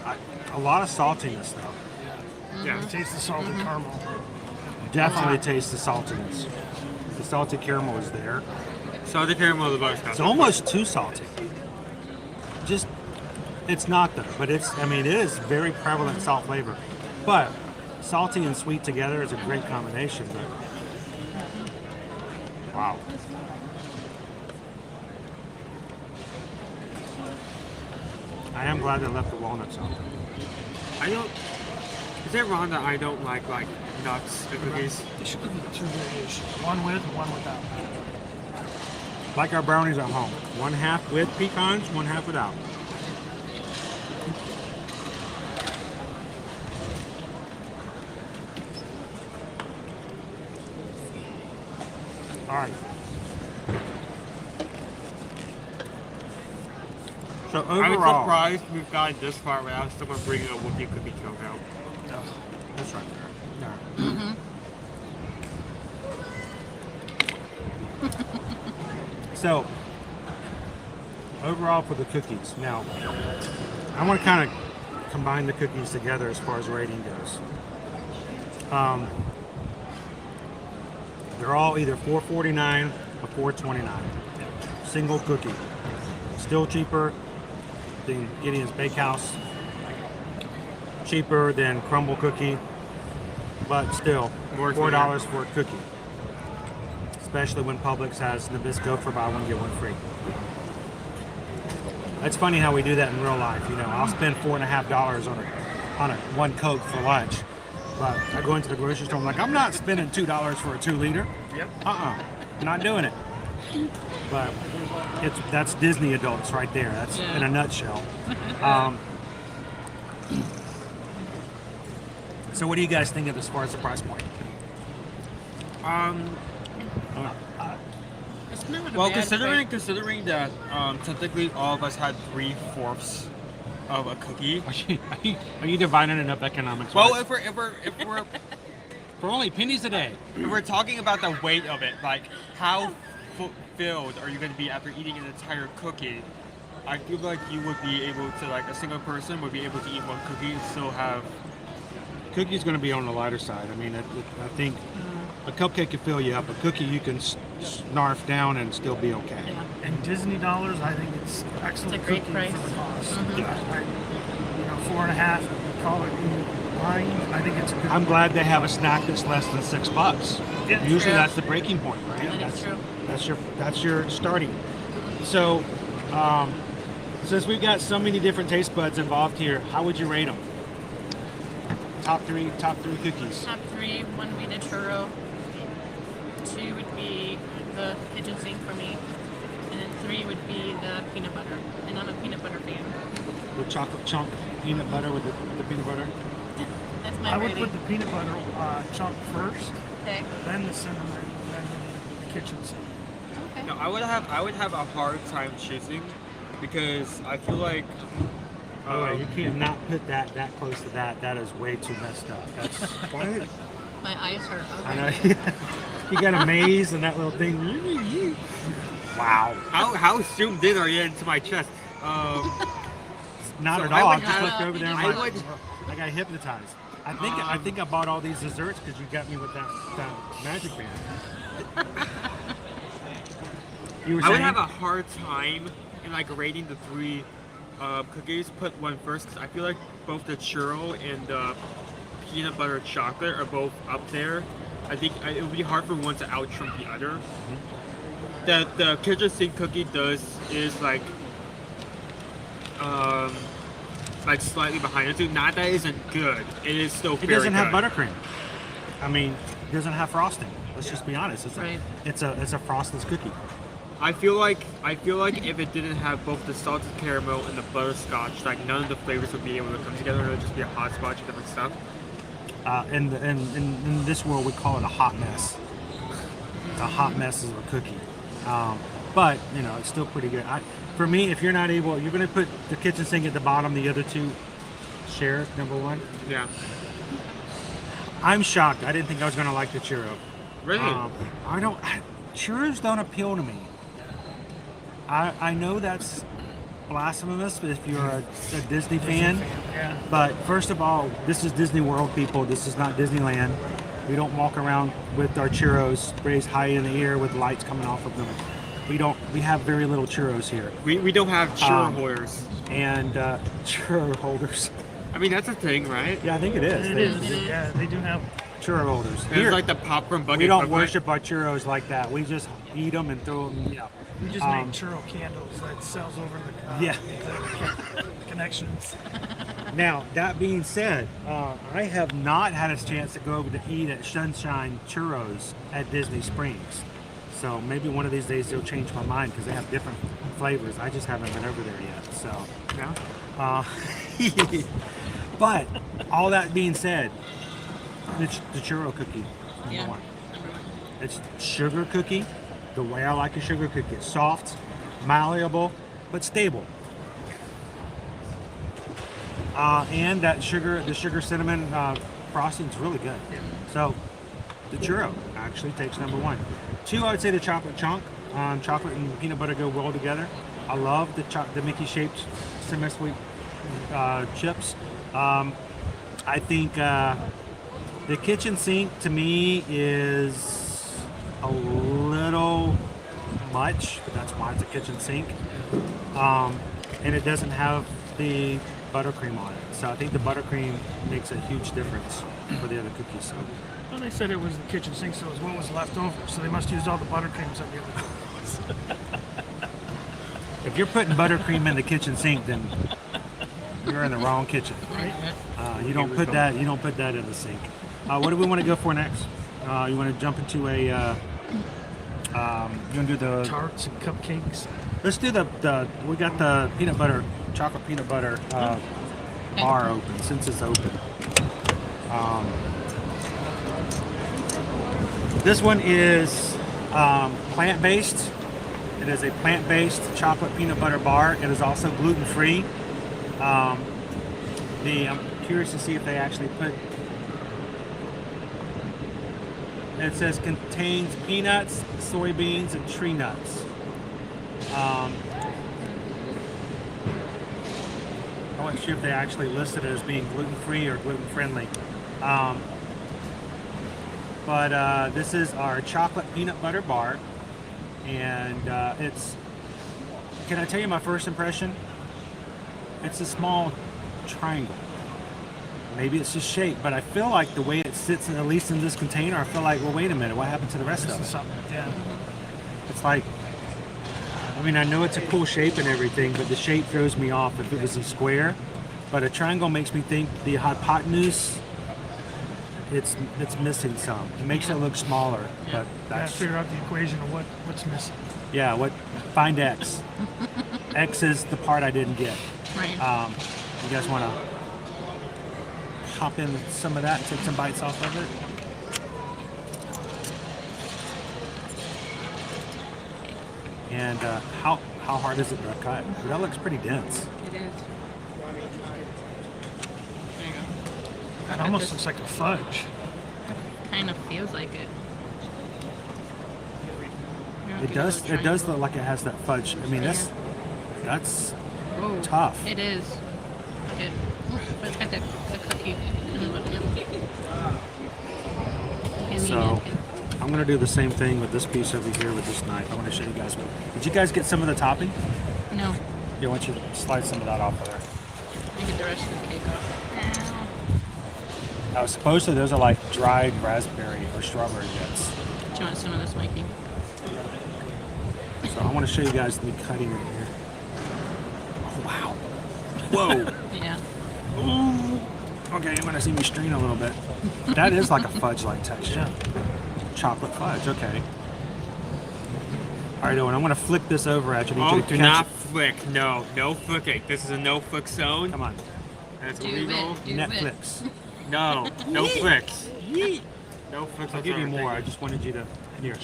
a lot of saltiness though. Yeah. Taste the salted caramel. Definitely taste the saltiness. The salted caramel is there. Salted caramel with the butterscotch. It's almost too salty. Just, it's not though, but it's, I mean, it is very prevalent salt flavor. But salty and sweet together is a great combination. But wow. I am glad they left the walnuts on. Is it wrong that I don't like nuts and cookies? They should give you two variations. One with and one without. Like our brownies at home. One half with pecans, one half without. All right. So overall, I'm surprised we've gotten this far without someone bringing a Wookiee cookie joke out. that's right there. So, overall for the cookies. Now, I want to kind of combine the cookies together as far as rating goes. They're all either $4.49 or $4.29. Single cookie. Still cheaper than Gideon's Bakehouse. Cheaper than Crumble Cookie. But still, $4 for a cookie. Especially when Publix has Nabisco for buy one, get one free. It's funny how we do that in real life. You know, I'll spend $4.50 on a one Coke for lunch. But I go into the grocery store, I'm like, I'm not spending $2 for a 2-liter. Yep. Not doing it. But that's Disney adults right there. That's in a nutshell. So what do you guys think of as far as the price point? It's not Well, a bad considering that technically all of us had 3/4 of a cookie. Are you dividing it up economics? Well, if we're for only pennies a day. if we're talking about the weight of it, like how fulfilled are you going to be after eating an entire cookie? I feel like you would be able to, like a single person would be able to eat one cookie and still have. Cookie's going to be on the lighter side. I mean, I think a cupcake can fill you up. A cookie you can snarf down and still be okay. And Disney dollars, I think it's excellent It's a great cookie price. for the cost. Mhm. $4.50, call it line. I think it's a good. I'm glad they have a snack that's less than $6. Yeah. Usually True. that's the breaking point, right? That is true. That's your starting. So, since we've got so many different taste buds involved here, how would you rate them? Top three cookies. Top 3, 1 would be the churro, 2 would be the kitchen sink for me, and then 3 would be the peanut butter. And I'm a peanut butter fan. The chocolate chunk peanut butter with the peanut butter. That's my I would rating. put the peanut butter chunk first, Okay. then the cinnamon, then the kitchen sink. Okay. No, I would have a hard time choosing because I feel like. Oh, you can't not put that close to that. That is way too messed up. That's what? My eyes hurt. I know. You got a maze and that little thing. Wow. How zoomed in are you into my chest? Not So at I all. would I just have- looked over there. And I would- I got hypnotized. I think I bought all these desserts because you got me with that magic band. You were I would saying? have a hard time in like rating the 3 cookies. Put one first because I feel like both the churro and the peanut butter chocolate are both up there. I think it would be hard for one to out trump the other. The kitchen sink cookie is like slightly behind it too. Not that it isn't good. It is still It very doesn't have good. buttercream. I mean, it doesn't have frosting. Let's just be honest. It's a frostless cookie. I feel like if it didn't have both the salted caramel and the butterscotch, like none of the flavors would be able to come together. It would just be a hodgepodge of different stuff. In this world, we call it a hot mess. It's a hot mess of a cookie. But you know, it's still pretty good. For me, if you're not able, you're going to put the kitchen sink at the bottom. The other two share number one. Yeah. I'm shocked. I didn't think I was going to like the churro. Really? Churros don't appeal to me. I know that's blasphemous if you're a Disney fan. Yeah. But first of all, this is Disney World, people. This is not Disneyland. We don't walk around with our churros raised high in the air with lights coming off of them. We have very little churros here. We don't have churro holders. And churro holders. I mean, that's a thing, right? Yeah, I think it is. It is. Yeah, they do have. Churro holders. And it's like the popcorn bucket. We don't equivalent. worship our churros like that. We just eat them and throw them. Yeah. We just make churro candles that sells over the connections. Now, that being said, I have not had a chance to go over to eat at Sunshine Churros at Disney Springs. So maybe one of these days they'll change my mind because they have different flavors. I just haven't been over there yet. So, yeah. But all that being said, it's the churro cookie, number one. It's sugar cookie, the way I like a sugar cookie. It's soft, malleable, but stable. And that the sugar cinnamon frosting is really good. So the churro actually takes number one. 2, I would say the chocolate chunk. Chocolate and peanut butter go well together. I love the Mickey shaped semi-sweet chips. I think the kitchen sink to me is a little much, but that's why it's a kitchen sink. And it doesn't have the buttercream on it. So I think the buttercream makes a huge difference for the other cookies. So. Well, they said it was the kitchen sink, so it was what was left over. So they must use all the buttercreams on the other cookies. If you're putting buttercream in the kitchen sink, then you're in the wrong kitchen. Right? You don't put that in the sink. What do we want to go for next? You want to jump into a? You want to do the tarts and cupcakes? Let's do we got the chocolate peanut butter bar open since it's open. This one is plant-based. It is a plant-based chocolate peanut butter bar. It is also gluten-free. I'm curious to see if they actually put. It says contains peanuts, soybeans, and tree nuts. I wasn't sure if they actually listed it as being gluten-free or gluten-friendly. But this is our chocolate peanut butter bar, and it's. Can I tell you my first impression? It's a small triangle. Maybe it's just shaped, but I feel like the way it sits, at least in this container, I feel like, well, wait a minute, what happened to the rest of it? Yeah. It's like, I mean, I know it's a cool shape and everything, but the shape throws me off if it was a square. But a triangle makes me think the hypotenuse, it's missing some. It makes it look smaller, but that's. Figure out the equation of what's missing. Yeah, find X. X is the part I didn't get. Right. You guys want to hop in some of that and take some bites off of it? And how hard is it to cut? That looks pretty dense. It is. There you go. It almost looks like a fudge. Kind of feels like it. It does look like it has that fudge. I mean, that's Whoa. tough. It is. But it's got the cookie in the middle. So I'm going to do the same thing with this piece over here with this knife. I want to show you guys. Did you guys get some of the topping? No. Yeah, why don't you slide some of that off of there? I get the rest of the cake off. Now, supposedly those are like dried raspberry or strawberry bits. Do you want some of this, Mikey? So I want to show you guys me cutting right here. Oh, wow. Whoa. Yeah. Ooh. Okay, you're going to see me strain a little bit. That is like a fudge-like texture. Chocolate fudge, okay. All right, Owen, I'm going to flick this over at you. Oh, you to do catch not it. flick. No flicking. This is a no flick zone. Come on. That's Do illegal. it. Do Netflix. No flicks. No flicks. I'll give you more. I just wanted you to. Here.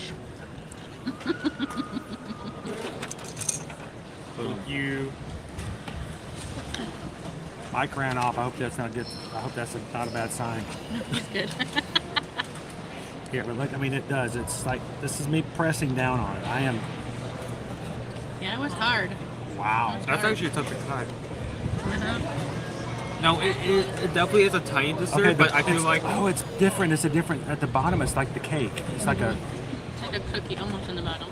Thank you. Mike ran off. I hope that's not good. I hope that's not a bad sign. It's good. Here, but look, I mean, it does. It's like, this is me pressing down on it. I am. Yeah, it was hard. Wow. That's actually tough to cut. Uh-huh. No, it definitely is a tiny dessert, but I feel like... Oh, it's different. It's a different... At the bottom, it's like the cake. It's like a... It's like a cookie almost in the bottom.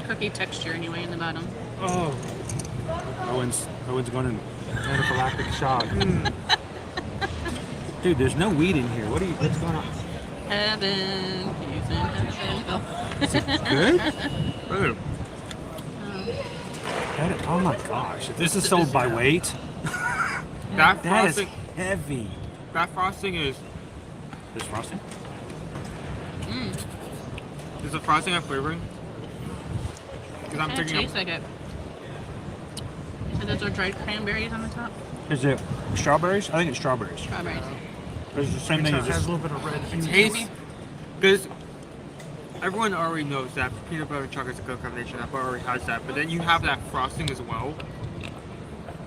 Cookie texture anyway in the bottom. Oh. Owen's going in anaphylactic shock. Dude, there's no weed in here. What's going on? Heaven. He's in heaven. Is it good? Good. Oh my gosh. If this is sold by weight, That that is frosting, heavy. that frosting is... This frosting? Is the frosting have flavoring? Because I'm It thinking tastes like it. So those are dried cranberries on the top? Is it strawberries? I think it's strawberries. Strawberries. It's the same thing It as has this. a little bit of red hue. tastes... Because everyone already knows that peanut butter and chocolate is a good combination. That bar already has that. But then you have that frosting as well.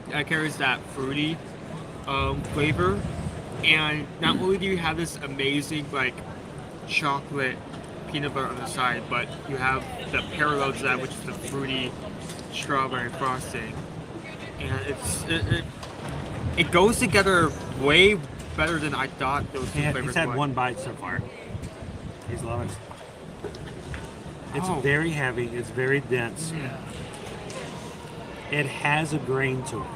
That carries that fruity flavor. And not only do you have this amazing, like, chocolate peanut butter on the side, but you have the parallel to that, which is the fruity strawberry frosting. And it goes together way better than I thought those two flavors He's had would. one bite so far. He's loving it. It's Oh. very heavy. It's very dense. Yeah. It has a grain to it.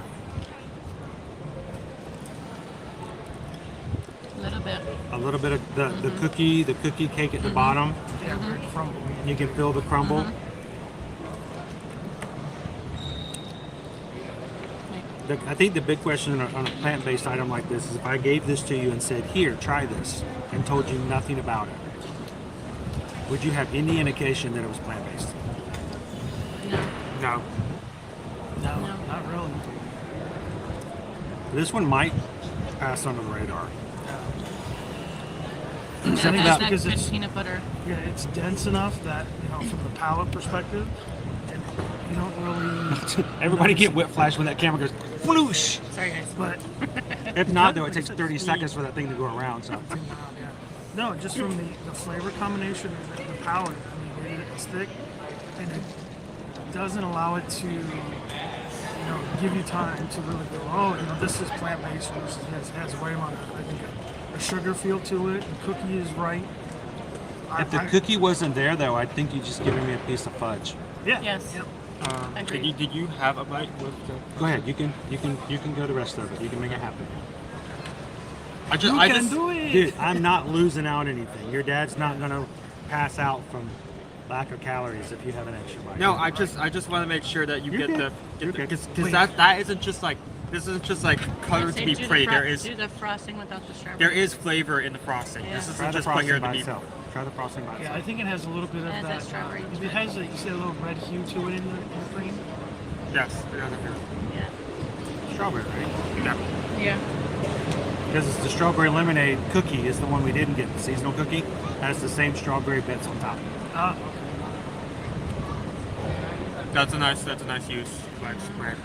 A little bit. A little bit of the cookie cake at the bottom. Yeah, very crumbly. You can feel the crumble. I think the big question on a plant-based item like this is if I gave this to you and said, here, try this, and told you nothing about it, would you have any indication that it was plant-based? No. No, not really. This one might pass under the radar. Yeah, Except that's that that because good it's peanut butter. yeah, it's dense enough that from the palate perspective, and you don't really. Everybody get whiplash when that camera goes whoosh. Sorry, guys. But If not, though, it takes 30 seconds for that thing to go around. So no, just from the flavor combination of the palate. I mean, it's thick, and it doesn't allow it to, give you time to really go, oh, this is plant-based versus this has way more, I think, a sugar feel to it. The cookie is right. if the cookie wasn't there, though, I think you're just giving me a piece of fudge. Yeah. Yes. Yep. Did you have a bite with the? Go ahead. You can go the rest of it. You can make it happen. I just do it. Dude, I'm not losing out anything. Your dad's not gonna pass out from lack of calories if you have an extra bite. No, I just want to make sure that you You're get good. You're good. because that isn't just like this isn't just like color to be pretty. There is do the frosting without the strawberry. there is flavor in the frosting. Yeah. This Try isn't the just put frosting here by to be. itself. Try the frosting by Yeah, itself. I think it has a little bit of It has that that. strawberry It has you see a little red hue to it in the cream. Yes, it has a feel. Yeah. Strawberry, right? Yeah. Yeah. Because it's the strawberry lemonade cookie is the one we didn't get. The seasonal cookie has the same strawberry bits on top. Ah, That's a nice use. Right.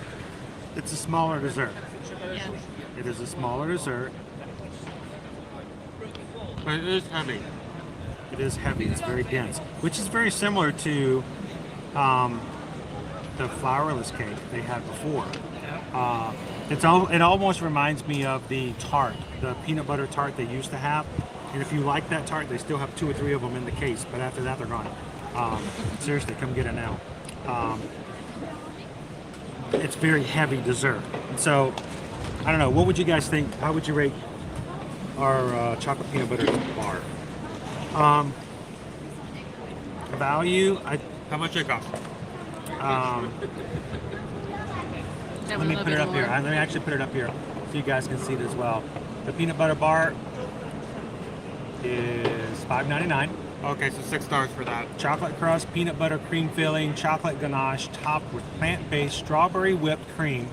It's a smaller dessert. Yeah. It is a smaller dessert. But it is heavy. It is heavy. It's very dense, which is very similar to the flourless cake they had before. It almost reminds me of the tart, the peanut butter tart they used to have. And if you like that tart, they still have 2 or 3 of them in the case. But after that, they're gone. Seriously, come get it now. It's very heavy dessert. So, I don't know. What would you guys think? How would you rate our chocolate peanut butter bar? Value, How much it cost? let me put it up here. Let me actually put it up here so you guys can see it as well. The peanut butter bar is $5.99. Okay, so $6 for that. Chocolate crust, peanut butter cream filling, chocolate ganache topped with plant-based strawberry whipped cream,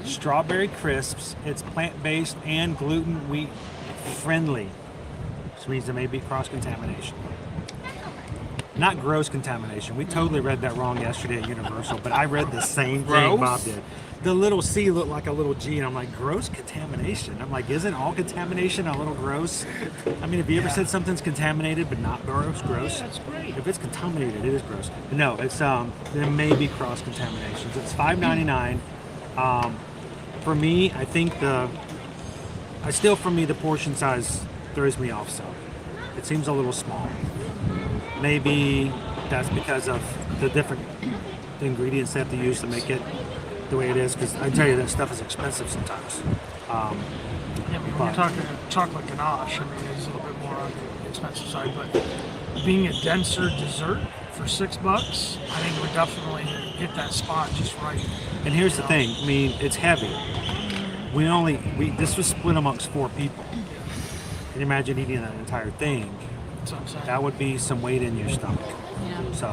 strawberry crisps. It's plant-based and gluten wheat friendly, which means there may be cross-contamination. Not gross contamination. We totally read that wrong yesterday at Universal, but I read the same thing Bob did. The little C looked like a little G, and I'm like, gross contamination? I'm like, isn't all contamination a little gross? I mean, have you ever said something's contaminated but not gross? Gross? that's great. If it's contaminated, it is gross. But no, it's there may be cross contaminations. It's $5.99. For me, I think the portion size throws me off some. It seems a little small. Maybe that's because of the different ingredients they have to use to make it the way it is. Because I tell you, that stuff is expensive sometimes. yeah, when you're talking chocolate ganache, I mean, it's a little bit more on the expensive side, but being a denser dessert for $6, I think would definitely hit that spot just right. And here's the thing. I mean, it's heavy. This was split amongst 4 people. Can you imagine eating that entire thing? That would be some weight in your stomach. Yeah. So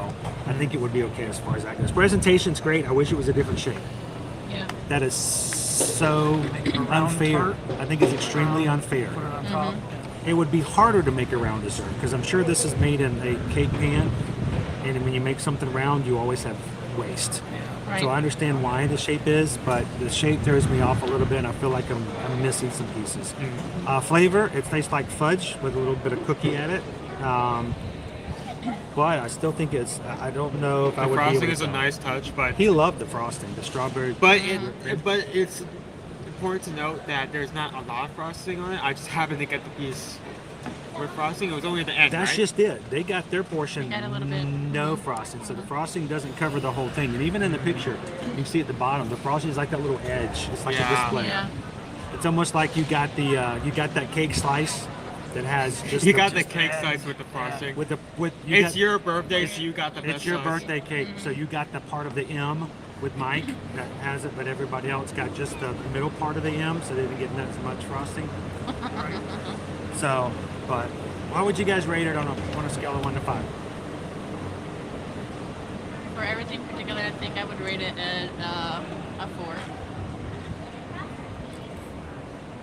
I think it would be okay as far as that goes. Presentation's great. I wish it was a different shape. Yeah. That is so unfair. I think it's extremely unfair. Put it on top. It would be harder to make a round dessert because I'm sure this is made in a cake pan, and when you make something round, you always have waste. Right. So I understand why the shape is, but the shape throws me off a little bit, and I feel like I'm missing some pieces. Flavor, it tastes like fudge with a little bit of cookie at it. But I still think I don't know if I would be able to. The frosting is a nice touch, but he loved the frosting, the strawberry. But it's important to note that there's not a lot of frosting on it. I just happened to get the piece with frosting. It was only at the end. That's right? just it. They got their portion. They got a little bit. No frosting, so the frosting doesn't cover the whole thing. And even in the picture, you can see at the bottom, the frosting is like that little edge. It's like a display. Yeah. It's almost like you got that cake slice that has just You got the cake slice with the frosting. It's your birthday, so you got the best It's your slice. birthday cake, so you got the part of the M with Mike that has it, but everybody else got just the middle part of the M, so they didn't get as much frosting. So, but why would you guys rate it on a scale of 1 to 5? For everything particular, I think I would rate it at a 4.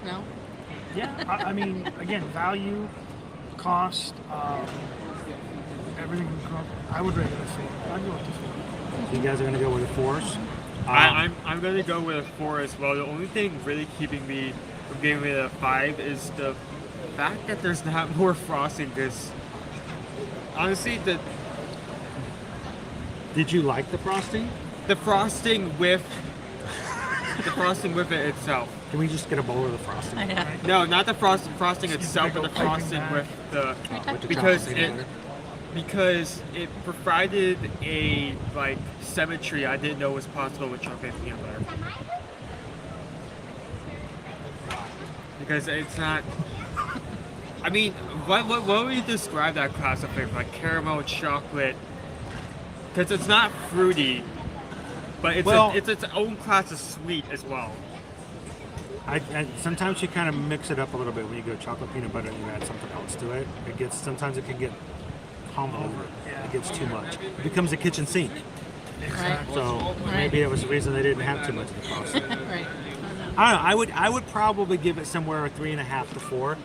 No? Yeah, I mean, again, value, cost, everything. I would rate it a 4. I'd go with the 4. You guys are gonna go with a 4s? I'm gonna go with a 4 as well. The only thing really keeping me from giving it a 5 is the fact that there's not more frosting. Because honestly, Did you like the frosting? the frosting with it itself. Can we just get a bowl of the frosting? No, not the frosting itself, but the frosting with the because it provided a like symmetry I didn't know was possible with chocolate and peanut butter. Because it's not. I mean, what would you describe that class of flavor? Like caramel, chocolate? Because it's not fruity, but it's its own class of sweet as well. I sometimes you kind of mix it up a little bit when you go chocolate peanut butter and you add something else to it. Sometimes it can get convoluted. It gets too much. It becomes a kitchen sink. Exactly. So maybe it was the reason they didn't have too much of the frosting. Right. I don't know. I would probably give it somewhere a 3.5 to 4.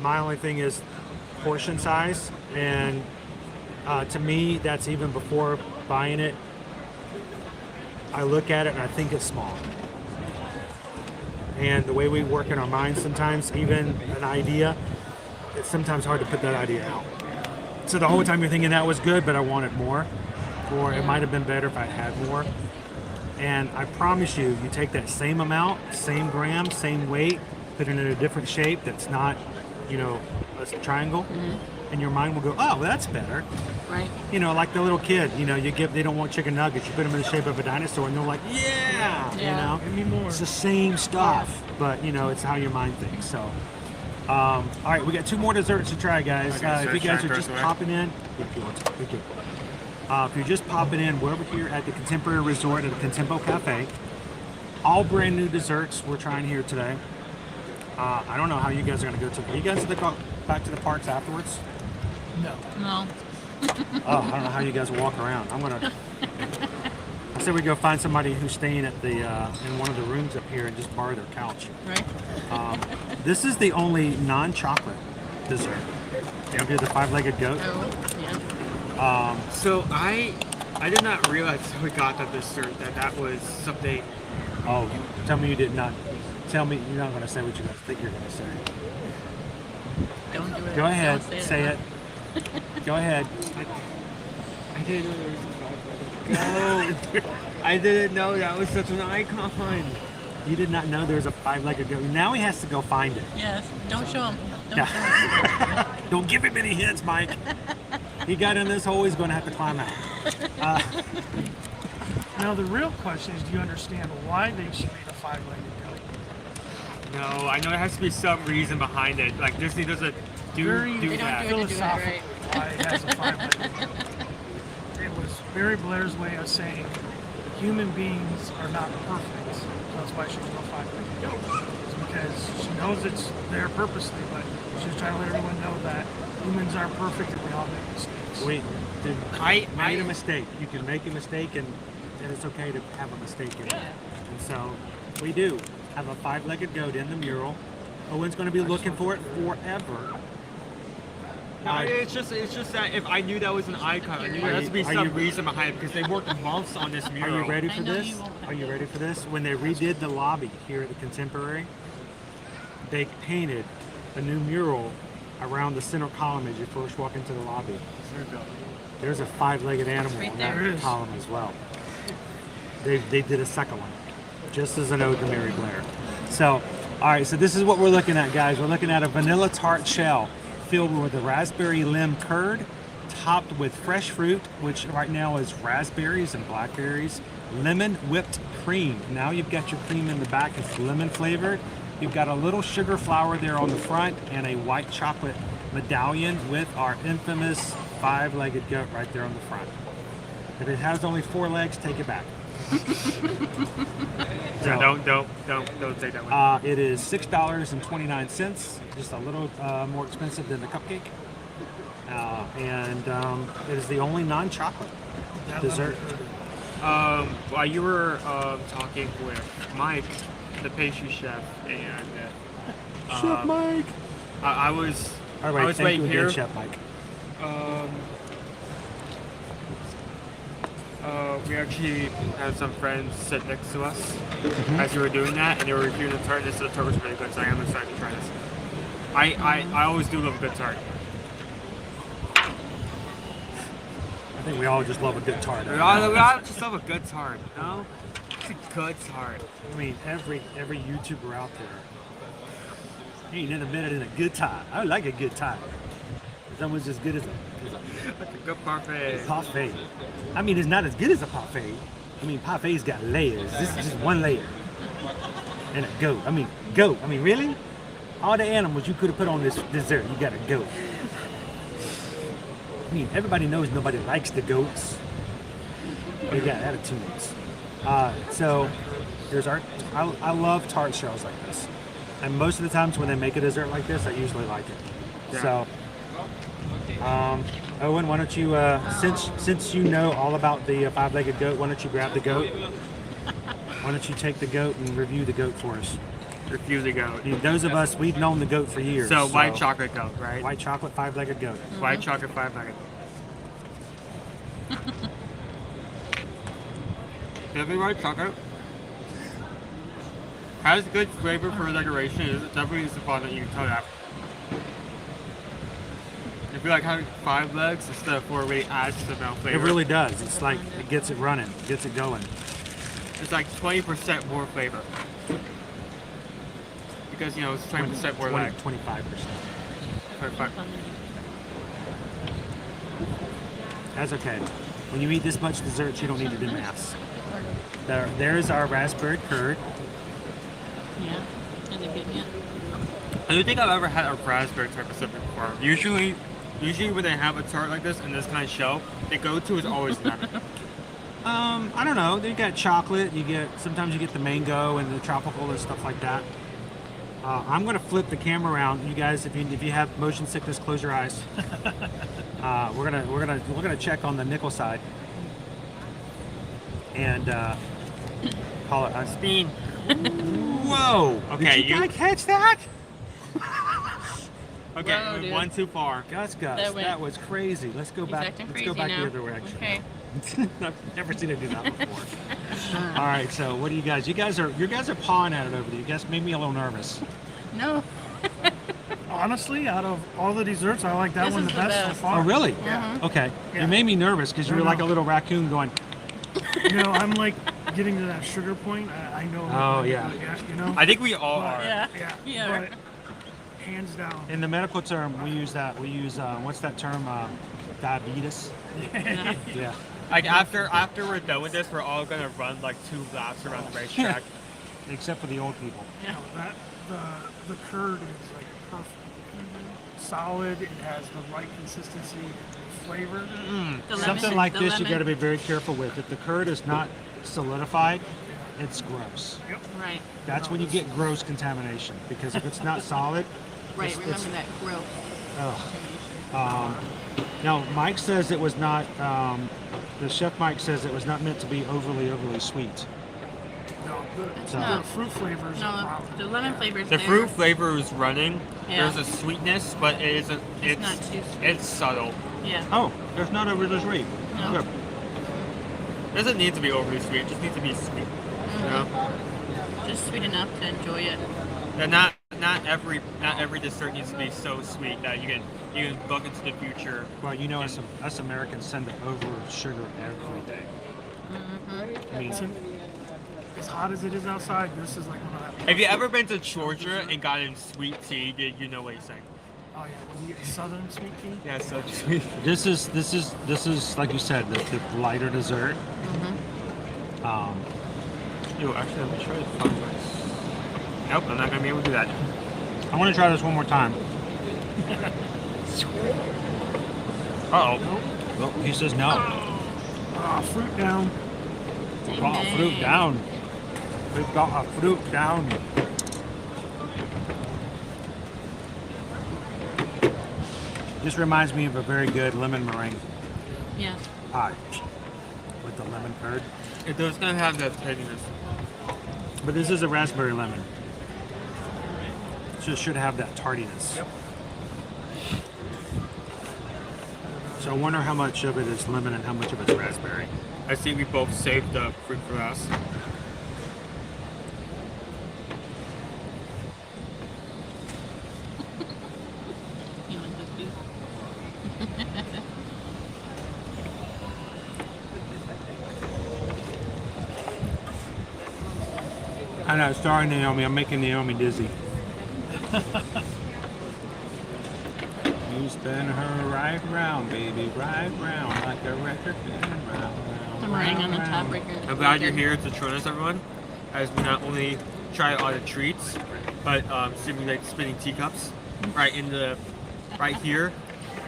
My only thing is portion size, and to me, that's even before buying it. I look at it and I think it's small. And the way we work in our minds sometimes, even an idea, it's sometimes hard to put that idea out. So the whole time you're thinking that was good, but I wanted more, or it might have been better if I had more. And I promise you, you take that same amount, same gram, same weight, put it in a different shape that's not, a triangle, and your mind will go, oh, well, that's better. Right. Like the little kid, they don't want chicken nuggets. You put them in the shape of a dinosaur, and they're like, yeah. Give me more. It's the same stuff, but, it's how your mind thinks. So, all right, we got 2 more desserts to try, guys. If you guys are just popping in, if you're just popping in, we're over here at the Contemporary Resort at the Contempo Cafe. All brand new desserts we're trying here today. I don't know how you guys are going to go to. Are you guys going to go back to the parks afterwards? No. No. Oh, I don't know how you guys will walk around. I said we go find somebody who's staying at the in one of the rooms up here and just borrow their couch. Right. This is the only non-chocolate dessert. You do the 5-legged goat. Oh, yeah. So I did not realize when we got the dessert that was something. Oh, tell me you did not. Tell me you're not going to say what you guys think you're going to say. Don't do it. Go ahead, Don't say it. Go ahead. I didn't know there was a 5-legged goat. I didn't know that was such an icon. You did not know there was a 5-legged goat. Now he has to go find it. Yes. Don't show him. Don't show him. Don't give him any hints, Mike. He got in this hole, he's going to have to climb out. Now the real question is, do you understand why they should be the 5-legged goat? No, I know there has to be some reason behind it. Like Disney doesn't do that. Philosophically, why it has a 5-legged goat. It was Mary Blair's way of saying human beings are not perfect. So that's why she's a 5-legged goat. It's because she knows it's there purposely, but she's trying to let everyone know that humans aren't perfect and we all make mistakes. I made a mistake. You can make a mistake, and it's okay to have a mistake in it. And so we do have a 5-legged goat in the mural. Owen's going to be looking for it forever. No, it's just that if I knew that was an icon, I knew there has to be some reason behind it because they worked months on this mural. Are you ready for this? Are you ready for this? When they redid the lobby here at the Contemporary, they painted a new mural around the center column as you first walk into the lobby. There's a 5-legged animal in that column as well. They did a second one, just as an ode to Mary Blair. So, all right, so this is what we're looking at, guys. We're looking at a vanilla tart shell filled with a raspberry limb curd, topped with fresh fruit, which right now is raspberries and blackberries, lemon whipped cream. Now you've got your cream in the back. It's lemon flavored. You've got a little sugar flower there on the front and a white chocolate medallion with our infamous 5-legged goat right there on the front. If it has only 4 legs, take it back. No, don't take that one. It is $6.29, just a little more expensive than the cupcake. And it is the only non-chocolate dessert. While you were talking with Mike, the pastry chef, and Chef Mike. I was All right, I was thank you waiting again, here. Chef Mike. We actually had some friends sit next to us as we were doing that, and they were reviewing the tart. This the tart was really good, so I am excited to try this. I always do love a good tart. I think we all just love a good tart. We all just love a good tart, you know? It's a good tart. I mean, every YouTuber out there ain't never been in a good time. I like a good time. It's almost as good as Like a good parfait. parfait. I mean, it's not as good as a parfait. I mean, parfait's got layers. This is just one layer. And a goat. I mean, goat. I mean, really? All the animals you could have put on this dessert, you got a goat. I mean, everybody knows nobody likes the goats. They got attitudes. So there's our. I love tart shells like this, and most of the times when they make a dessert like this, I usually like it. Yeah. So, Owen, why don't you, since you know all about the five-legged goat, why don't you grab the goat? Why don't you take the goat and review the goat for us? Review the goat. I mean, those of us, we've known the goat for years. So white chocolate goat, right? White chocolate five-legged goat. White chocolate 5-legged. Definitely white chocolate. Has good flavor for decoration. It's definitely is the fun that you can tell that. If you like having 5 legs instead of 4, really adds to the mouth flavor. It really does. It's like it gets it running, gets it going. It's like 20% more flavor. Because, you know, it's 20% more leg. 25%. 25. That's okay. When you eat this much dessert, you don't need to do maths. There's our raspberry curd. Yeah. And the good, yeah. I don't think I've ever had a raspberry type of stuff before. Usually when they have a tart like this in this kind of show, the go-to is always lemon. I don't know. They got chocolate. Sometimes you get the mango and the tropical and stuff like that. I'm gonna flip the camera around. You guys, if you have motion sickness, close your eyes. We're gonna check on the nickel side and call it a Bean. Whoa! Okay, Did you guys catch that? Okay, Whoa, we dude. went too far. Gus, That went- that was crazy. Let's go back. acting Let's go crazy back now. the other direction. Okay. I've never seen it do that before. All right, so what do you guys? You guys are pawing at it over there. You guys made me a little nervous. No. Honestly, out of all the desserts, I like that This one is the the best so best. far. Oh, really? Yeah. Okay. Yeah. You made me nervous because you were like a little raccoon going. I'm like getting to that sugar point. I know. Oh, yeah. You know. I think we all are. Yeah. Yeah. But hands down. In the medical term, we use what's that term? Diabetes. Yeah. Like after we're done with this, we're all gonna run like 2 laps around the racetrack. Except for the old people. Yeah. The curd is like perfect. Solid. It has the right consistency, flavor. Something like this, you got to be very careful with. If the curd is not solidified, it's gross. Yep. Right. That's when you get gross contamination, because if it's not solid, Right. Remember that growth. Now Mike says it was not. The chef Mike says it was not meant to be overly sweet. No, So- the fruit flavors. No, the lemon flavors. The fruit flavor is running. Yeah. There's a sweetness, but it's not too sweet. It's subtle. Yeah. Oh, it's not overly sweet. No. Good. It doesn't need to be overly sweet. It just needs to be sweet. You know? Just sweet enough to enjoy it. And not every dessert needs to be so sweet that you can look into the future. Well, you know, us Americans tend to over sugar every day. Mm-hmm. I mean, As hot as it is outside, this is like one of that. Have you ever been to Georgia and gotten sweet tea? You know what he's saying. Oh yeah, when you get southern sweet tea. Yeah, so sweet. this is like you said, the lighter dessert. Yo, actually, let me try to find this. Nope, I'm not gonna be able to do that. I want to try this one more time. Uh-oh. Oh, he says no. Fruit down. Got a fruit down. We've got a fruit down. This reminds me of a very good lemon meringue Yeah. pie with the lemon curd. It does kind of have that tanginess. But this is a raspberry lemon. should have that tardiness. Yep. So I wonder how much of it is lemon and how much of it's raspberry. I see we both saved the fruit for us. I know, sorry Naomi, I'm making Naomi dizzy. You spin her right round, baby, right round, like a record spinning round, round. The meringue on the top right here. I'm glad you're here to join us, everyone, as we not only try all the treats, but simulate spinning teacups right here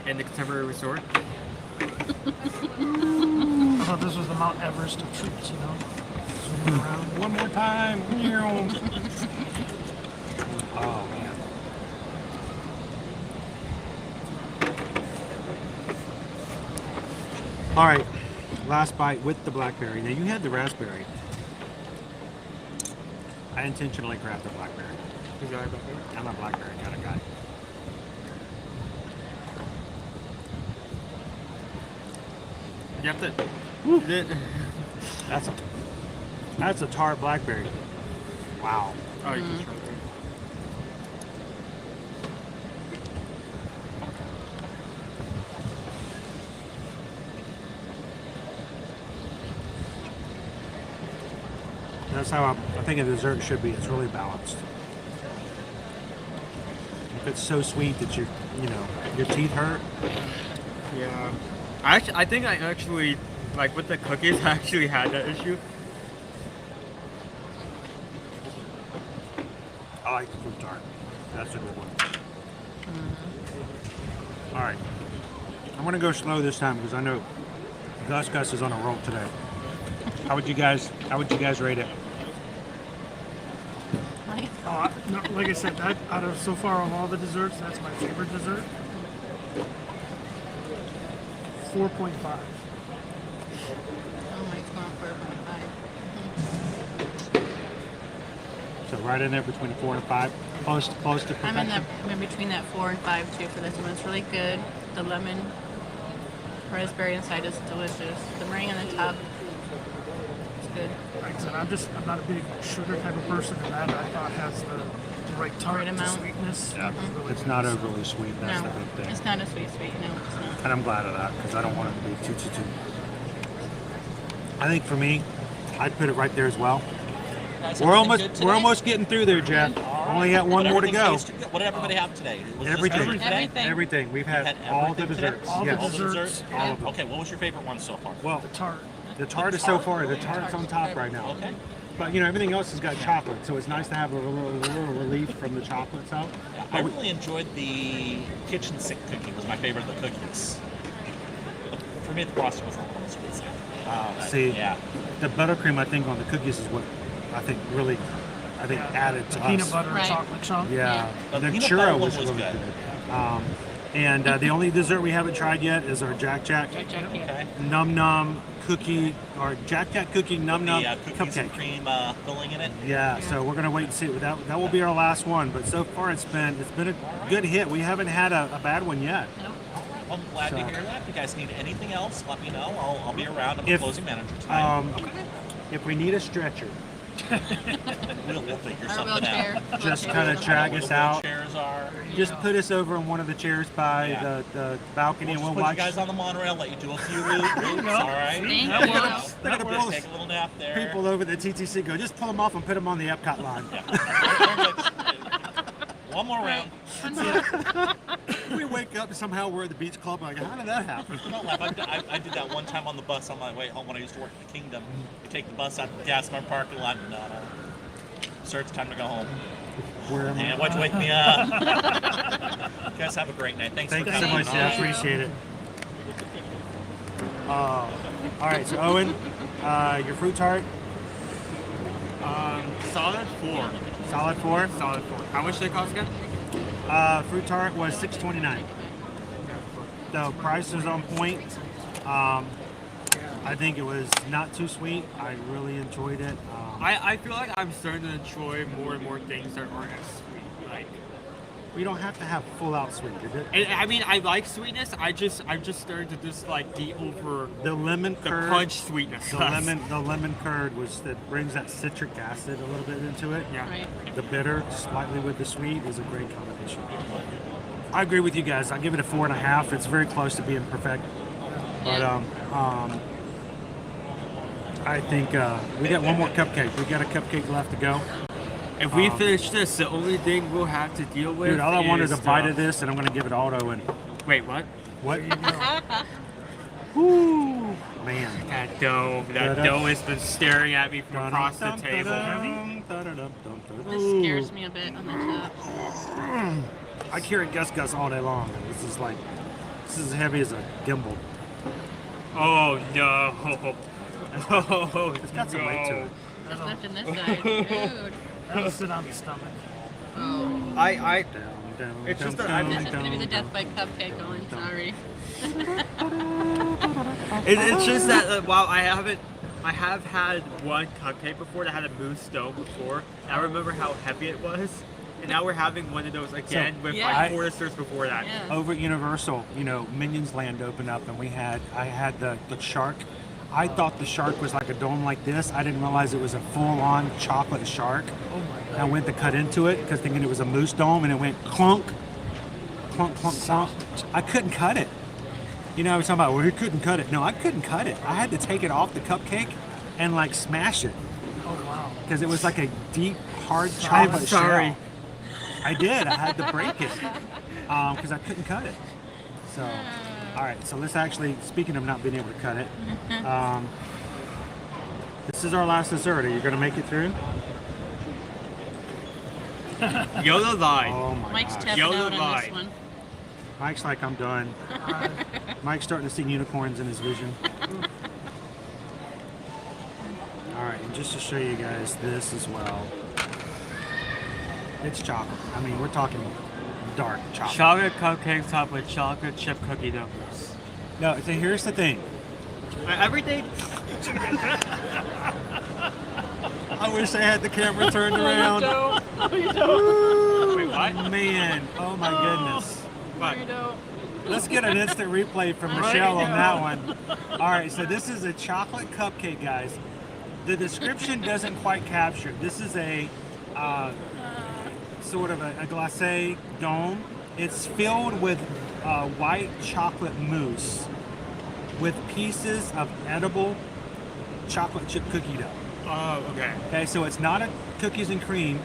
in the Contemporary Resort. I thought this was the Mount Everest of treats, you know? Zooming around. One more time. Oh man. All right, last bite with the blackberry. Now you had the raspberry. I intentionally grabbed the blackberry. I'm a blackberry kind of guy. You have to. That's a tart blackberry. Wow. Oh, you can try it. That's how I think a dessert should be. It's really balanced. If it's so sweet that your teeth hurt. Yeah. I think I actually, like with the cookies, I actually had that issue. I like the fruit tart. That's a good one. All right. I'm going to go slow this time because I know Gus is on a roll today. How would you guys rate it? No, like I said, that out of so far of all the desserts, that's my favorite dessert. 4.5. Oh my God, 4.5. So right in there between 4 and 5, close to perfection. I'm in between that 4 and 5 too for this one. It's really good. The lemon, raspberry inside is delicious. The meringue on the top is good. Like I said, I'm not a big sugar type of person, and that I thought has the right tart amount. Sweetness. Yeah. Really It's not overly sweet. That's No, the big thing. it's not a sweet. No, it's not. And I'm glad of that because I don't want it to be too. I think for me, I'd put it right there as well. We're almost getting through there, Jeff. Only got one more to go. What did everybody have today? Was Everything. Today? Everything. We've had all the desserts. All Yes. the desserts. All of them. Okay, what was your favorite one so far? Well, The tart. the tart is so far. The tart's on top right now. Okay. But everything else has got chocolate, so it's nice to have a little relief from the chocolate itself. Yeah, I really enjoyed the kitchen sink cookie. Was my favorite of the cookies. For me, the frosting was a little on the sweet side. See, yeah. the buttercream I think on the cookies is what I think really added to The us. peanut butter and Right. chocolate chunk. Yeah, The the peanut butter churro one was was really good. good. And the only dessert we haven't tried yet is our Jack Okay. Num Num cookie, or Jack cookie Num Num The cookies and cupcake. cream filling in it. Yeah, so we're gonna wait and see. That will be our last one. But so far it's been a good hit. We haven't had a bad one yet. I'm glad to So- hear that. If you guys need anything else, let me know. I'll be around. I'm If- the closing manager tonight. If we need a stretcher, We'll figure Or something wheelchair. out. just Wheelchair. kind of drag us out. Chairs are. Just put us over on one of the chairs by Yeah. the balcony, We'll and we'll put watch. you guys on the monorail. Let you do a few loops. All right. Thank you. They're gonna We'll pull take a little nap there. people over the TTC. Go, just pull them off and put them on the Epcot line. One more round. We wake up and somehow we're at the beach club. Like, how did that happen? Don't laugh. I did that one time on the bus on my way home when I used to work at the Kingdom. You take the bus out to the gas bar parking lot. No. Sir, it's time to go home. Where am I? Yeah, why'd you wake me up? You guys have a great night. Thanks Thank for you so coming. much. Yeah, I appreciate it. All right, so Owen, your fruit tart, Solid 4. solid 4. Solid 4. How much did they cost again? Fruit tart was $6.29. The price was on point. I think it was not too sweet. I really enjoyed it. I feel like I'm starting to enjoy more and more things that aren't as sweet. Like We don't have to have full out sweet. And, I mean, I like sweetness. I'm just starting to dislike the lemon curd, punch sweetness. The lemon curd that brings that citric acid a little bit into it. Yeah. Right. The bitter slightly with the sweet is a great combination. I agree with you guys. I give it a 4.5. It's very close to being perfect. But I think we got one more cupcake. We got a cupcake left to go. If we finish this, the only thing we'll have to deal with. Dude, all I want is a bite of this, and I'm going to give it auto. And wait, what? What? Woo, man! That dough has been staring at me from across the table. This scares me a bit on the top. I carry Gus all day long. This is as heavy as a gimbal. Oh no! Oh, it's got some weight to it. There's nothing this side. Dude. That'll sit on the stomach. Oh. It's just This is gonna be the death by cupcake going. Sorry. It's just that while I have had one cupcake before that had a mousse dome before. I remember how heavy it was, and now we're having one of those again with like 4 desserts before that. Yeah. Over at Universal, Minions Land opened up, and I had the shark. I thought the shark was like a dome like this. I didn't realize it was a full-on chocolate shark. Oh my God. I went to cut into it because thinking it was a mousse dome, and it went clunk, clunk, clunk, clunk. I couldn't cut it. I was talking about, well, you couldn't cut it. No, I couldn't cut it. I had to take it off the cupcake and smash it. Oh wow. Because it was like a deep, hard chocolate I'm sorry. shell. I did. I had to break it because I couldn't cut it. So, all right. So let's actually, speaking of not being able to cut it, this is our last dessert. Are you going to make it through? Yoda lied. Oh my Mike's gosh. tapping Yoda out on lied. this one. Mike's like, I'm done. Mike's starting to see unicorns in his vision. All right, and just to show you guys this as well. It's chocolate. I mean, we're talking dark chocolate. Chocolate cupcake topped with chocolate chip cookie dough. No, so here's the thing. Everything. I wish I had the camera turned around. Wait, what? Man, oh my goodness. What? Let's get an instant replay from Michelle on that one. All right, so this is a chocolate cupcake, guys. The description doesn't quite capture it. This is a sort of a glacé dome. It's filled with white chocolate mousse with pieces of edible chocolate chip cookie dough. Oh, okay. Okay, so it's not a cookies and cream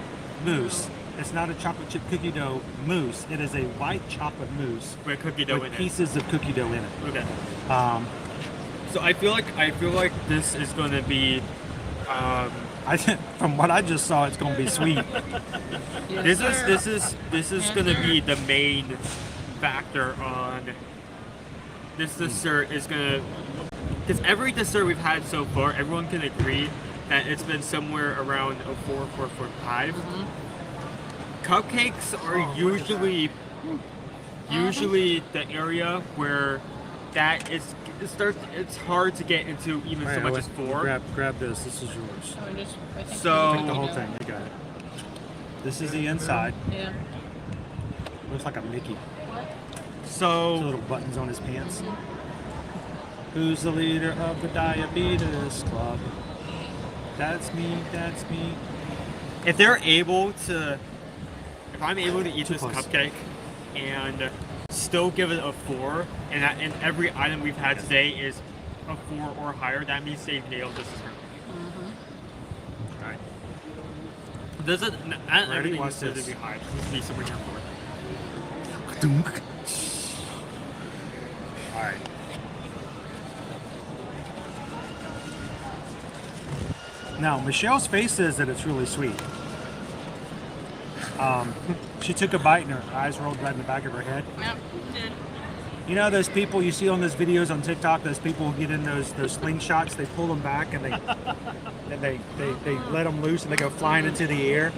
mousse. It's not a chocolate chip cookie dough mousse. It is a white chocolate mousse with cookie dough in it. Pieces of cookie dough in it. Okay. So I feel like this is going to be. I think from what I just saw, it's going to be sweet. This is going to be the main factor on this dessert. Is going to, because every dessert we've had so far, everyone can agree that it's been somewhere around a 4, 4.5. Cupcakes are usually the area where that is. It's hard to get into even so much as 4. Grab this. This is yours. So take the whole thing. You got it. This is the inside. Yeah. Looks like a Mickey. So little buttons on his pants. Who's the leader of the diabetes club? That's me. That's me. If I'm able to eat this cupcake and still give it a 4, and every item we've had today is a 4 or higher, that means they've nailed this dessert. Alright. Does it? Not everything Watch needs to this. be high. It needs to be somewhere near 4. Alright. Now, Michelle's face says that it's really sweet. She took a bite and her eyes rolled right in the back of her head. Yep, did. You know those people you see on those videos on TikTok? Those people who get in those slingshots. They pull them back and they let them loose and they go flying into the air.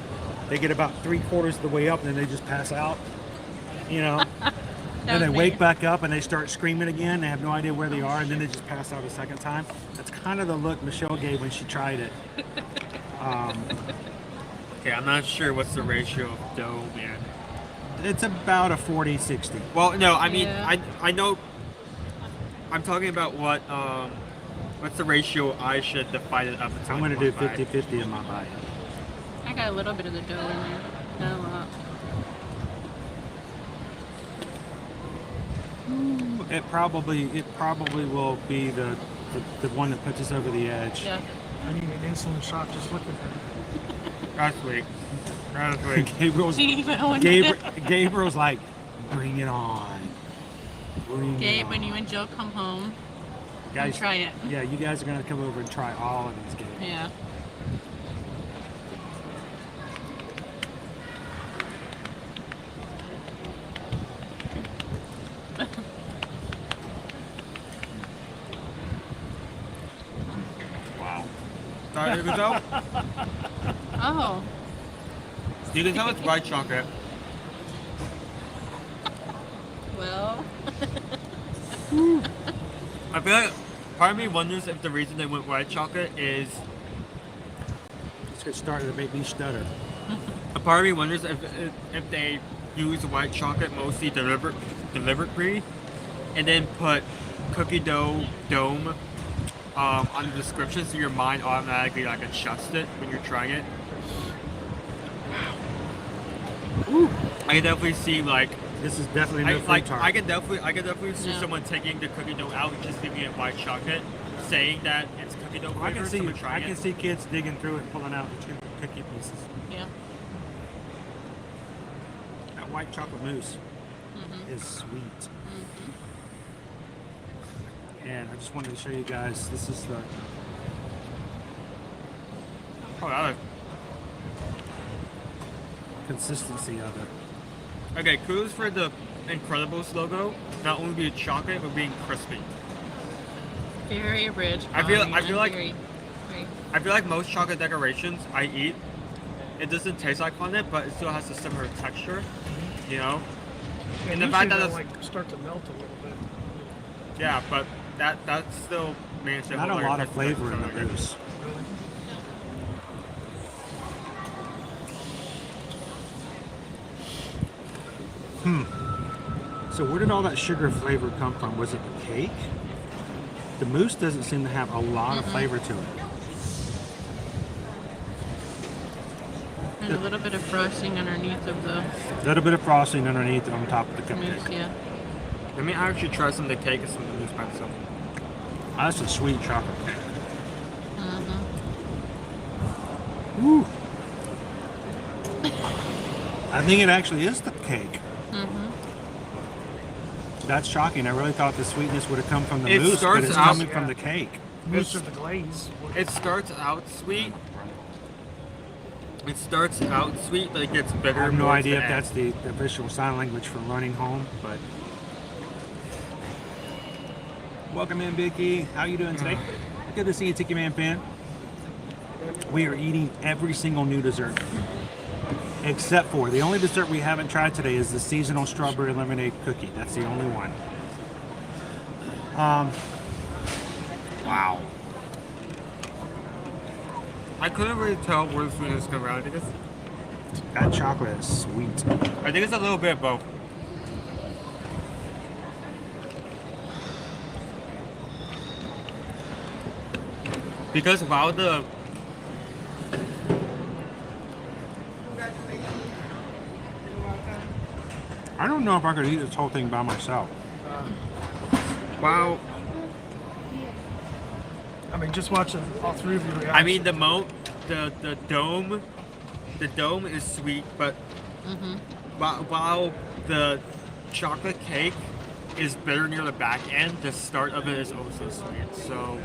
They get about 3/4 of the way up and then they just pass out. Then they wake back up and they start screaming again. They have no idea where they are, and then they just pass out a second time. That's kind of the look Michelle gave when she tried it. Okay, I'm not sure what's the ratio of dough, man. it's about a 40-60. Well, no, I mean, Yeah. I know. I'm talking about what's the ratio I should divide it up into. I'm like going to do 1 by. 50-50 in my bite. I got a little bit of the dough in there. Not a lot. It probably will be the one that puts us over the edge. Yeah. I need an insulin shot just looking at it. That's sweet. That's sweet. Gabriel's like, bring it on. Bring it Gabe, on. when you and Joe come home, Guys, try it. Yeah, you guys are going to come over and try all of these games. Yeah. Wow. You can tell. Oh. You can tell it's white chocolate. Well. I feel like part of me wonders if the reason they went white chocolate is. It's starting to make me stutter. A part of me wonders if they use white chocolate mostly deliberately, and then put cookie dough dome on the description so your mind automatically like adjusts it when you're trying it. Ooh. I can definitely see like this is definitely no fruit tart. I can definitely see someone taking the cookie dough out and just giving it white chocolate, saying that it's cookie dough flavor. I can see kids digging through it and pulling out the cookie pieces. Yeah. That white chocolate mousse is sweet. And I just wanted to show you guys, this is the consistency of it. Okay, kudos for the Incredibles logo. Not only being chocolate, but being crispy. Very rich. I feel like very. I feel like most chocolate decorations I eat, it doesn't taste like fondant, but it still has a similar texture. You know. Yeah, And the fact that they'll, it's like start to melt a little bit. yeah, but that's still manages. Not a lot of flavor in the mousse. So where did all that sugar flavor come from? Was it the cake? The mousse doesn't seem to have a lot of flavor to it. And a little bit of frosting underneath of the A little bit of frosting underneath on top of the cupcake. mousse, yeah. Let me actually try some of the cake and some of the mousse by itself. Oh, that's a sweet chocolate cake. Ooh. I think it actually is the cake. That's shocking. I really thought the sweetness would have come from the mousse, but it's coming from the cake. Mousse or the glaze. It starts out sweet. It starts out sweet, but it gets bitter. I have no towards idea the if end. that's the official sign language for running home, but welcome in, Vicky. How you doing today? Good to see you, Tiki Man fan. We are eating every single new dessert, except for the only dessert we haven't tried today is the seasonal strawberry lemonade cookie. That's the only one. Wow. I couldn't really tell where the sweetness came around. I think that chocolate is sweet. I think it's a little bit of both. Because while the I don't know if I could eat this whole thing by myself. wow, I mean, just watching all three of you react. I mean the dome is sweet, but while the chocolate cake is bitter near the back end, the start of it is also sweet. So,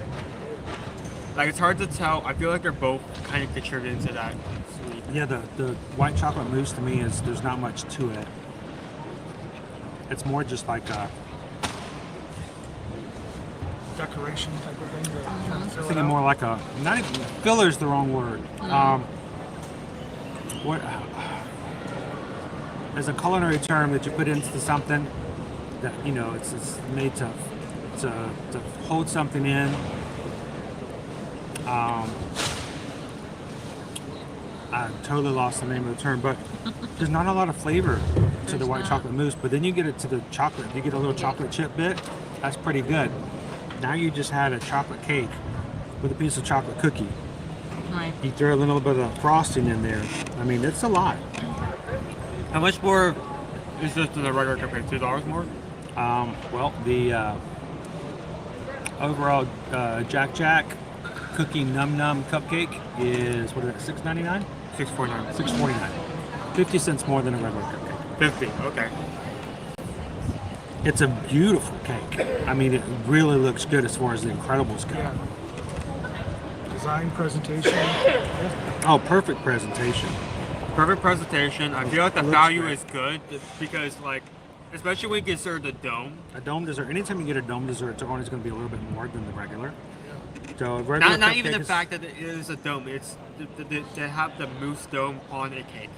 like, it's hard to tell. I feel like they're both kind of contributing to that sweet. Yeah, the white chocolate mousse to me is there's not much to it. It's more just like a decoration type of thing. To kind of I'm fill it thinking out. more like a not even filler is the wrong word. What? There's a culinary term that you put into something that it's made to hold something in. I I totally lost the name of the term, but there's not a lot of flavor to the white chocolate mousse. But then you get it to the chocolate. You get a little chocolate chip bit. That's pretty good. Now you just had a chocolate cake with a piece of chocolate cookie. Right. You throw a little bit of frosting in there. I mean, it's a lot. How much more is this than the regular cupcake? $2 more? Well, the overall Jack Jack Cookie Num Num Cupcake is, what is it, $6.99? $6.49. $6.49. 50 cents more than a regular cupcake. 50, okay. It's a beautiful cake. I mean, it really looks good as far as the Incredibles go. Yeah. Design, presentation. Oh, perfect presentation. Perfect presentation. I feel like the Looks value great. is good because, like, especially when you consider the dome. A dome dessert. Anytime you get a dome dessert, it's always going to be a little bit more than the regular. So a regular Not even cupcake the is- fact that it is a dome. It's to have the mousse dome on a cake.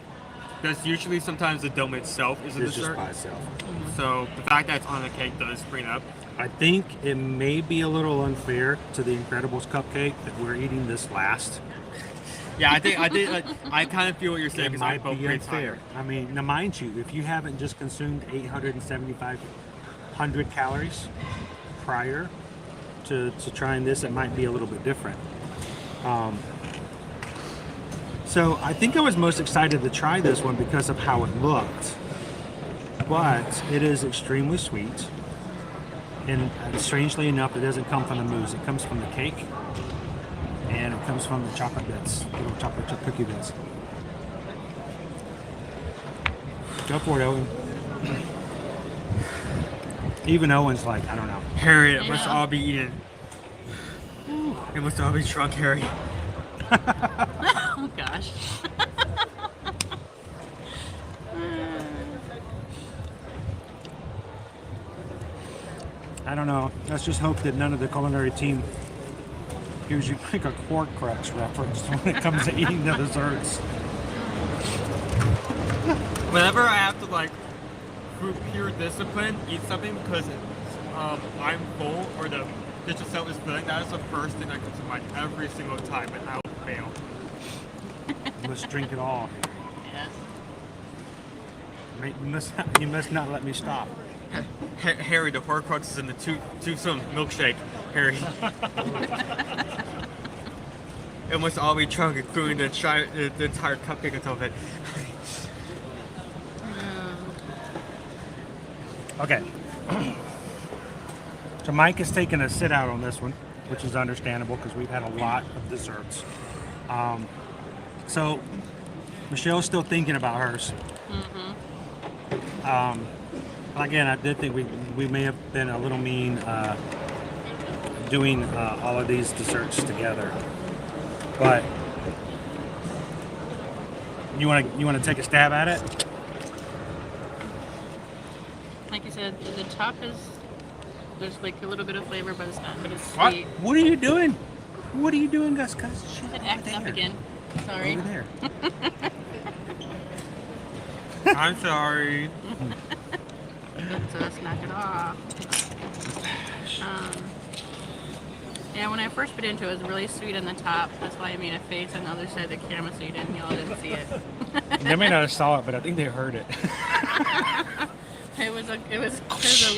Because usually sometimes the dome itself is a It's dessert. just by itself. So the fact that it's on a cake does bring up. I think it may be a little unfair to the Incredibles cupcake that we're eating this last. Yeah, I think I kind of feel what you're saying It because I might both be grades unfair. higher. I mean, now mind you, if you haven't just consumed 875 calories prior to trying this, it might be a little bit different. So I think I was most excited to try this one because of how it looked. But it is extremely sweet. And strangely enough, it doesn't come from the mousse. It comes from the cake. And it comes from the chocolate bits, little chocolate chip cookie bits. Go for it, Owen. Even Owen's like, I don't know. Harry, it must all be eaten. It must all be drunk, Harry. Oh gosh. I don't know. Let's just hope that none of the culinary team gives you like a Quark Crux reference when it comes to eating the desserts. Whenever I have to like through pure discipline eat something because I'm full or the dish itself is filling, that is the first thing that comes to mind every single time, and I will fail. You must drink it all. Yes. You must not let me stop. Harry, the Horcrux is in the two-some milkshake. Harry. It must all be drunk, including the entire cupcake on top of it. Okay. So Mike is taking a sit out on this one, which is understandable because we've had a lot of desserts. So Michelle's still thinking about hers. Again, I did think we may have been a little mean doing all of these desserts together. But you want to take a stab at it? Like you said, the top is, there's like a little bit of flavor, but it's not, but it's What? sweet. What are you doing? What are you doing, Gus? It acts up again. Sorry. Over there. I'm sorry. So let's knock it off. Yeah, when I first bit into it, it was really sweet on the top. That's why I made a face on the other side of the camera so y'all didn't see it. They may not have saw it, but I think they heard it. It was a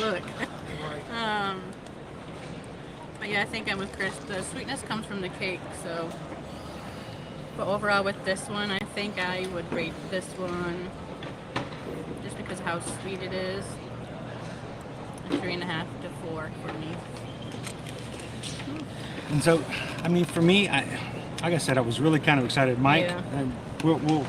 look. But yeah, I think I'm with Chris. The sweetness comes from the cake, so. But overall, with this one, I think I would rate this one just because of how sweet it is. A 3.5 to 4 for me. And so, I mean, for me, like I said, I was really kind of excited. Mike, Yeah. we'll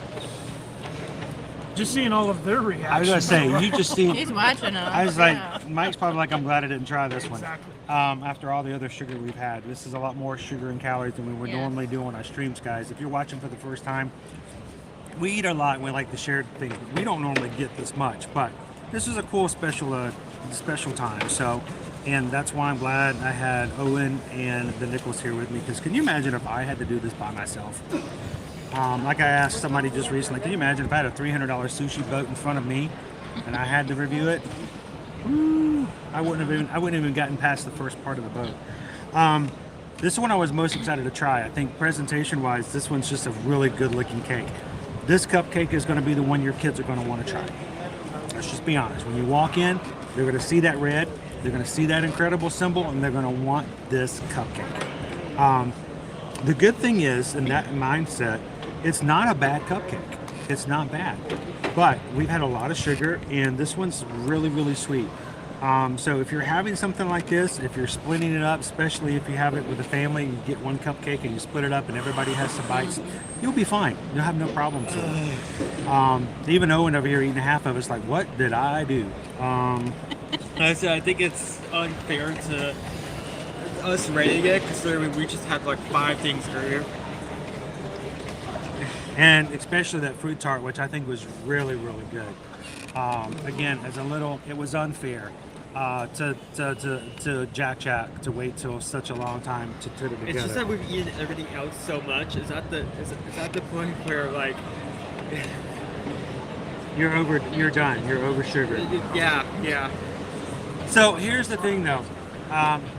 Just seeing all of their reactions. I was gonna say, you just see. He's watching us. I was like, Mike's probably like, I'm glad I didn't try this one. Exactly. After all the other sugar we've had, this is a lot more sugar and calories than we would Yes. normally do on our streams, guys. If you're watching for the first time, we eat a lot and we like to share things. We don't normally get this much, but this is a cool special time. So, and that's why I'm glad I had Owen and the Nichols here with me. Because can you imagine if I had to do this by myself? Like I asked somebody just recently, can you imagine if I had a $300 sushi boat in front of me and I had to review it? Woo, I wouldn't have even gotten past the first part of the boat. This one I was most excited to try. I think presentation-wise, this one's just a really good-looking cake. this cupcake is going to be the one your kids are going to want to try. Let's just be honest. When you walk in, they're going to see that red, they're going to see that incredible symbol, and they're going to want this cupcake. The good thing is, in that mindset, it's not a bad cupcake. It's not bad. But we've had a lot of sugar, and this one's really, really sweet. So if you're having something like this, if you're splitting it up, especially if you have it with a family, you get one cupcake and you split it up and everybody has some bites, you'll be fine. You'll have no problems with it. Even Owen over here eating half of it's like, what did I do? I think it's unfair to us rating it, considering we just had like 5 things earlier. And especially that fruit tart, which I think was really, really good. Again, it was unfair to Jack to wait till such a long time to put it together. It's just that we've eaten everything else so much. Is that the point where like you're done, you're over sugar? Yeah. So here's the thing though,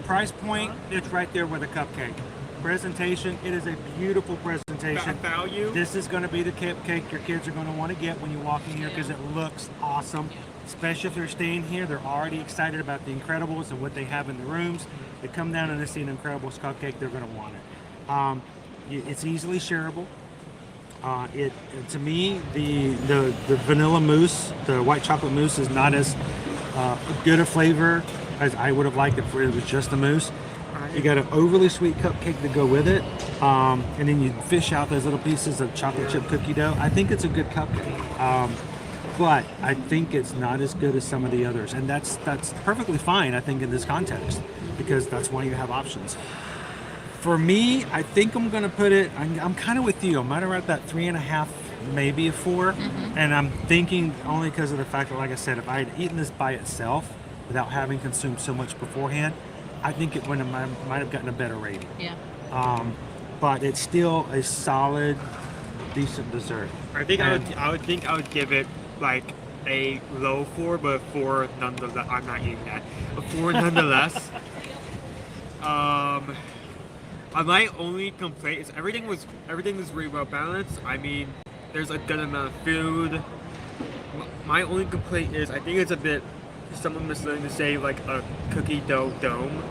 price point, it's right there with a cupcake. Presentation, it is a beautiful presentation. Value. This is going to be the cupcake your kids are going to want to get when you walk in here because it looks awesome. Especially if they're staying here, they're already excited about the Incredibles and what they have in the rooms. They come down and they see an Incredibles cupcake, they're going to want it. It's easily shareable. To me, the vanilla mousse, the white chocolate mousse, is not as good a flavor as I would have liked if it was just the mousse. You got an overly sweet cupcake to go with it, and then you fish out those little pieces of chocolate chip cookie dough. I think it's a good cupcake, but I think it's not as good as some of the others, and that's perfectly fine, I think, in this context, because that's why you have options. For me, I think I'm going to put it, I'm kind of with you. I'm right around that 3.5, maybe a 4, and I'm thinking only because of the fact that, like I said, if I had eaten this by itself without having consumed so much beforehand, I think it might have gotten a better rating. Yeah. But it's still a solid, decent dessert. I think I would give it like a low 4, but 4 nonetheless. I'm not eating that. A 4 nonetheless. My only complaint is everything was really well balanced. I mean, there's a good amount of food. My only complaint is I think it's a bit somewhat misleading to say like a cookie dough dome,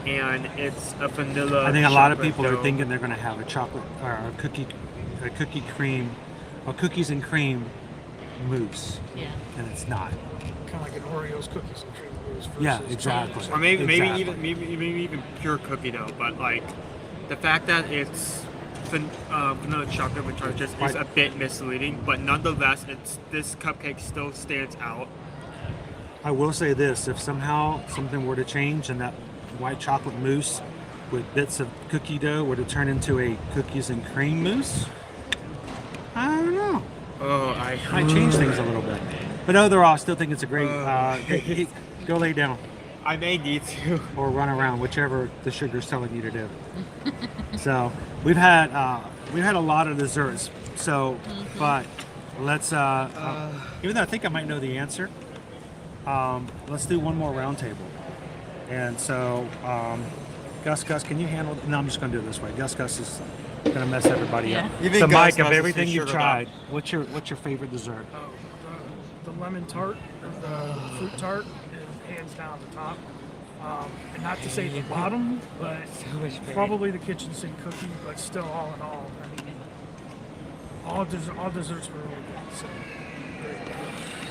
and it's a vanilla. I think a lot of people dome. are thinking they're going to have a chocolate or a cookie cream, or cookies and cream mousse. Yeah. And it's not. Kind of like an Oreo's cookies and cream mousse. Yeah, exactly. Or maybe Exactly. even pure cookie dough, but like the fact that it's vanilla chocolate, which is a bit misleading, but nonetheless, this cupcake still stands out. I will say this, if somehow something were to change and that white chocolate mousse with bits of cookie dough were to turn into a cookies and cream mousse, I don't know. Oh, I change things a little bit. But overall, I still think it's a great, go lay down. I may need to. Or run around, whichever the sugar's telling you to do. So we've had a lot of desserts. So, but let's, even though I think I might know the answer, let's do one more round table. And so, Gus, can you handle? No, I'm just going to do it this way. Gus is going to mess everybody up. So, Mike, of everything you've tried, what's your favorite dessert? The lemon tart, or the fruit tart, is hands down the top. And not to say the bottom, but probably the kitchen sink cookie. But still, all in all, I mean, all desserts were really good. So,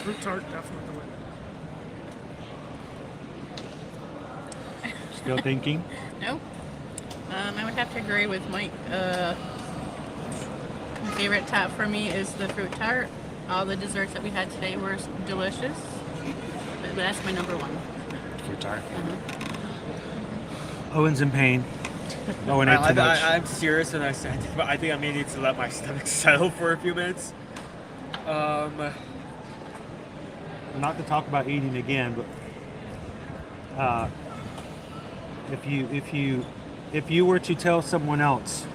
fruit tart definitely the winner. Still thinking? No. I would have to agree with Mike. My favorite top for me is the fruit tart. All the desserts that we had today were delicious. But that's my number 1. Fruit tart. Owen's in pain. Owen ate too much. I'm serious when I said that, but I think I may need to let my stomach settle for a few minutes. Not to talk about eating again, but if you were to tell someone else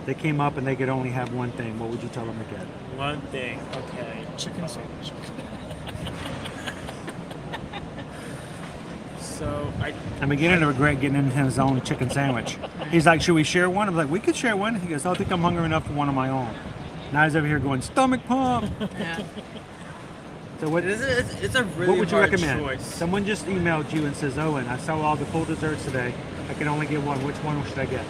they came up and they could only have one thing, what would you tell them to get? One thing, okay. Chicken sandwich. So I'm beginning to regret getting in his own chicken sandwich. He's like, should we share one? I'm like, we could share one. He goes, I think I'm hungry enough for one of my own. Nye's over here going stomach pump. Yeah. So what? It's a really What would you hard recommend? choice. Someone just emailed you and says, Owen, I saw all the cool desserts today. I can only get one. Which one should I get?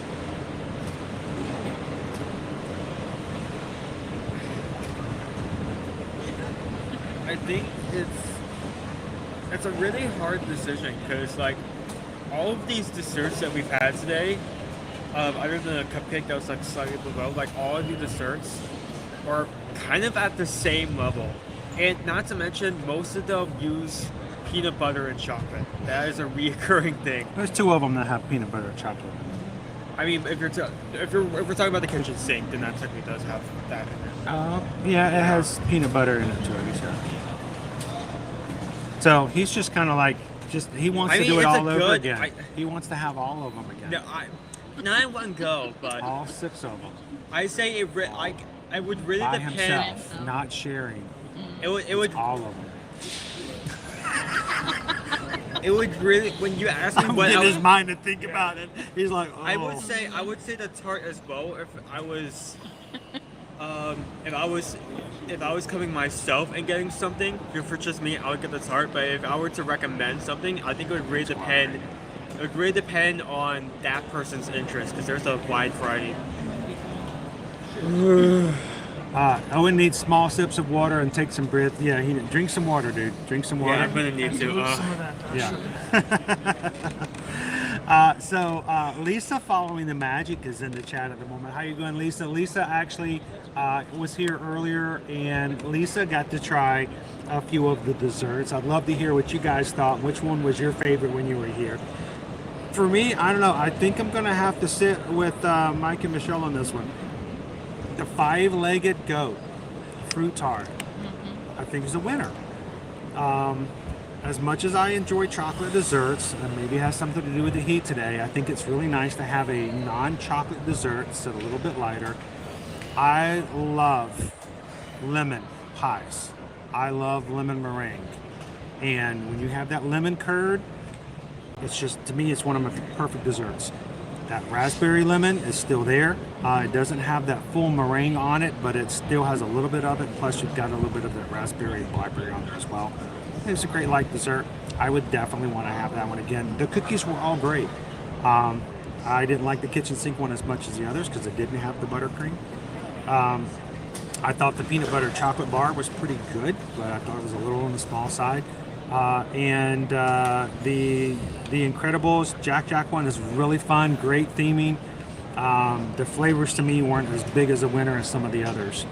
I think it's a really hard decision because like all of these desserts that we've had today, other than a cupcake that was like slightly below, like all of the desserts are kind of at the same level. And not to mention, most of them use peanut butter and chocolate. That is a reoccurring thing. There's 2 of them that have peanut butter and chocolate. I mean, if we're talking about the kitchen sink, then that technically does have that in it. Yeah, it has peanut butter in it too. So he's just kind of like, he wants to do it all over again. He wants to have all of them again. No, not in one go, but all 6 of them. I say it would really By depend. himself, not sharing. It would all of them. It would really, when you ask me I'm what getting his mind to think about it. He's like, oh. I would say the tart as well. If I was coming myself and getting something for just me, I would get the tart. But if I were to recommend something, I think it would really depend. It would really depend on that person's interest because there's a wide variety. Owen needs small sips of water and take some breath. Yeah, drink some water, dude. Drink some water. Yeah, I'm gonna need to. So Lisa, following the magic, is in the chat at the moment. How you going, Lisa? Lisa actually was here earlier, and Lisa got to try a few of the desserts. I'd love to hear what you guys thought. Which one was your favorite when you were here? For me, I don't know. I think I'm gonna have to sit with Mike and Michelle on this one. The 5-legged goat fruit tart, I think, is a winner. As much as I enjoy chocolate desserts, and maybe it has something to do with the heat today, I think it's really nice to have a non-chocolate dessert that's a little bit lighter. I love lemon pies. I love lemon meringue. And when you have that lemon curd, it's just, to me, it's one of my perfect desserts. That raspberry lemon is still there. It doesn't have that full meringue on it, but it still has a little bit of it. Plus, you've got a little bit of that raspberry and blackberry on there as well. It's a great light dessert. I would definitely want to have that one again. The cookies were all great. I didn't like the kitchen sink one as much as the others because it didn't have the buttercream. I thought the peanut butter chocolate bar was pretty good, but I thought it was a little on the small side. And the Incredibles Jack one is really fun, great theming. The flavors to me weren't as big as a winner as some of the others.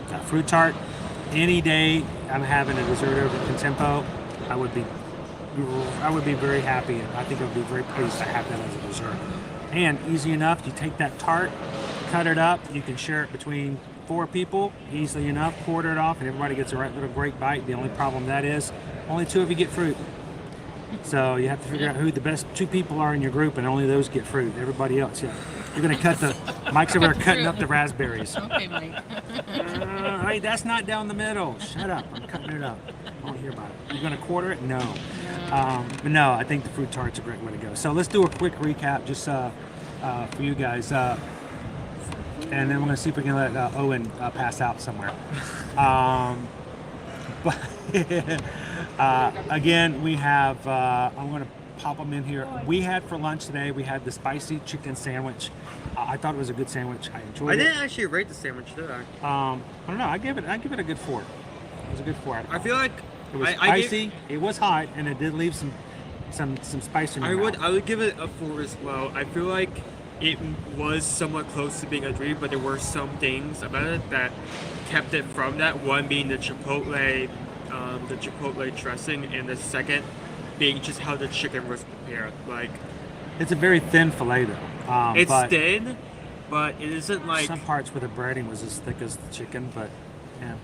That fruit tart, any day I'm having a dessert over at Contempo, I would be very happy, and I think I would be very pleased to have that as a dessert. And easy enough, you take that tart, cut it up, you can share it between 4 people, easily enough, quarter it off, and everybody gets a right little great bite. The only problem that is, only 2 of you get fruit. So you have to figure out who the best 2 people are in your group, and only those get fruit. Everybody else, yeah. You're gonna cut Mike's over there cutting up the raspberries. Okay, Mike. Hey, that's not down the middle. Shut up, I'm cutting it up. I don't hear about it. You're gonna quarter it? No. But no, I think the fruit tart's a great way to go. So let's do a quick recap just for you guys. And then we're gonna see if we can let Owen pass out somewhere. But again, we have, I'm going to pop them in here. We had for lunch today, we had the spicy chicken sandwich. I thought it was a good sandwich. I enjoyed it. I didn't actually rate the sandwich, did I? I don't know. I give it a good 4. It was a good 4. I feel like it was spicy. It was hot, and it did leave some spice in your mouth. I would give it a 4 as well. I feel like it was somewhat close to being a 3, but there were some things about it that kept it from that. One being the Chipotle dressing, and the second being just how the chicken was prepared. Like, it's a very thin fillet though. It's thin, but it isn't like some parts where the breading was as thick as the chicken. But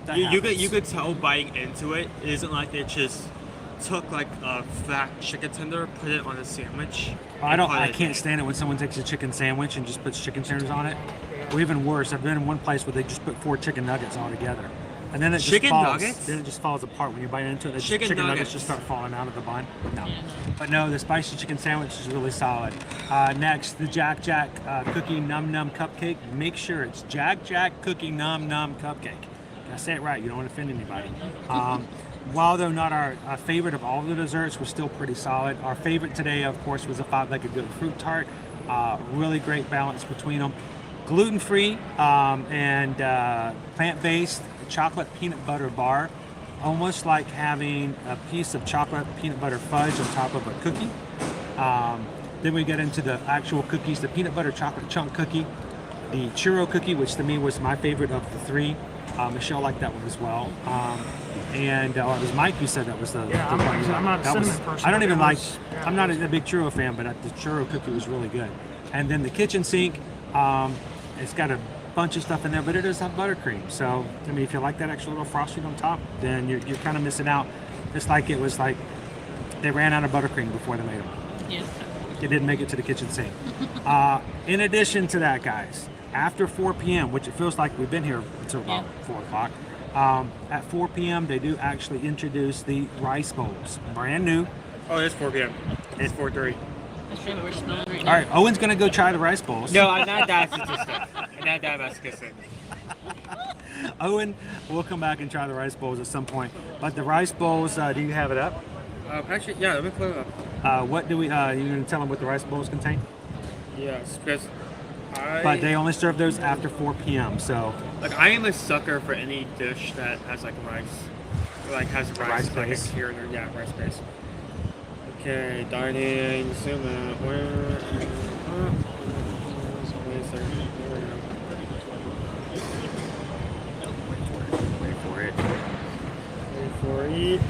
yeah, you could tell biting into it. It isn't like they just took like a flat chicken tender, put it on a sandwich. I can't stand it when someone takes a chicken sandwich and just puts chicken tenders on it. Or even worse, I've been in one place where they just put 4 chicken nuggets all together. And then it just Chicken falls. nuggets? Then it just falls apart when you bite into it. The Chicken nuggets nuggets. just start falling out of the bun. No, but no, the spicy chicken sandwich is really solid. Next, the Jack Jack Cookie Num Num Cupcake. Make sure it's Jack Jack Cookie Num Num Cupcake. I say it right. You don't want to offend anybody. While though not our favorite of all the desserts, was still pretty solid. Our favorite today, of course, was a 5-legged goat fruit tart. Really great balance between them. Gluten-free and plant-based chocolate peanut butter bar, almost like having a piece of chocolate peanut butter fudge on top of a cookie. Then we get into the actual cookies, the peanut butter chocolate chunk cookie, the churro cookie, which to me was my favorite of the three. Michelle liked that one as well. And it was Mike who said that was the Yeah, the I'm not a that was- cinnamon person, I don't but even it like, was- yeah, I'm not a big churro fan, but the churro cookie was really good. And then the kitchen sink, it's got a bunch of stuff in there, but it does have buttercream. So, I mean, if you like that extra little frosting on top, then you're kind of missing out. It's like it was like they ran out of buttercream before they made them. Yes. It didn't make it to the kitchen sink. In addition to that, guys, after 4 p.m., which it feels like we've been here until about 4 o'clock, at 4 p.m., they do actually introduce the rice bowls. Brand new. Oh, it's 4 p.m. It's 4:30. That's true, but we're smelling right All now. right, Owen's going to go try the rice bowls. No, I'm not that sadistic. I'm not that masochistic. Owen, we'll come back and try the rice bowls at some point. But the rice bowls, do you have it up? Actually, yeah, let me pull it up. What do we, you going to tell them what the rice bowls contain? Yes, because But they only serve those after 4 p.m., so. Like, I am a sucker for any dish that has, like, rice. Like, has rice like, base. here and there. Yeah, rice base. Okay, dining, zoom out, where? Wait a second. There we go. Wait for it. Wait for it.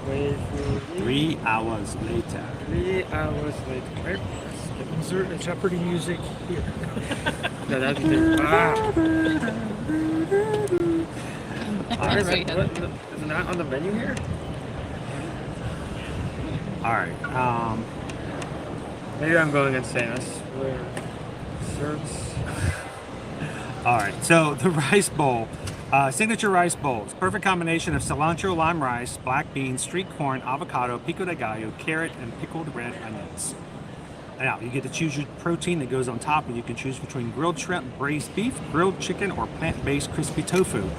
Wait for it. 3 hours later. 3 hours later. Right? Insert the Jeopardy music here. No, that'd be good. Is it not on the menu here? All right. Maybe I'm going insane. I swear. Desserts. All right. So the rice bowl, signature rice bowls, perfect combination of cilantro, lime rice, black beans, street corn, avocado, pico de gallo, carrot, and pickled red onions. Now, you get to choose your protein that goes on top, and you can choose between grilled shrimp, braised beef, grilled chicken, or plant-based crispy tofu.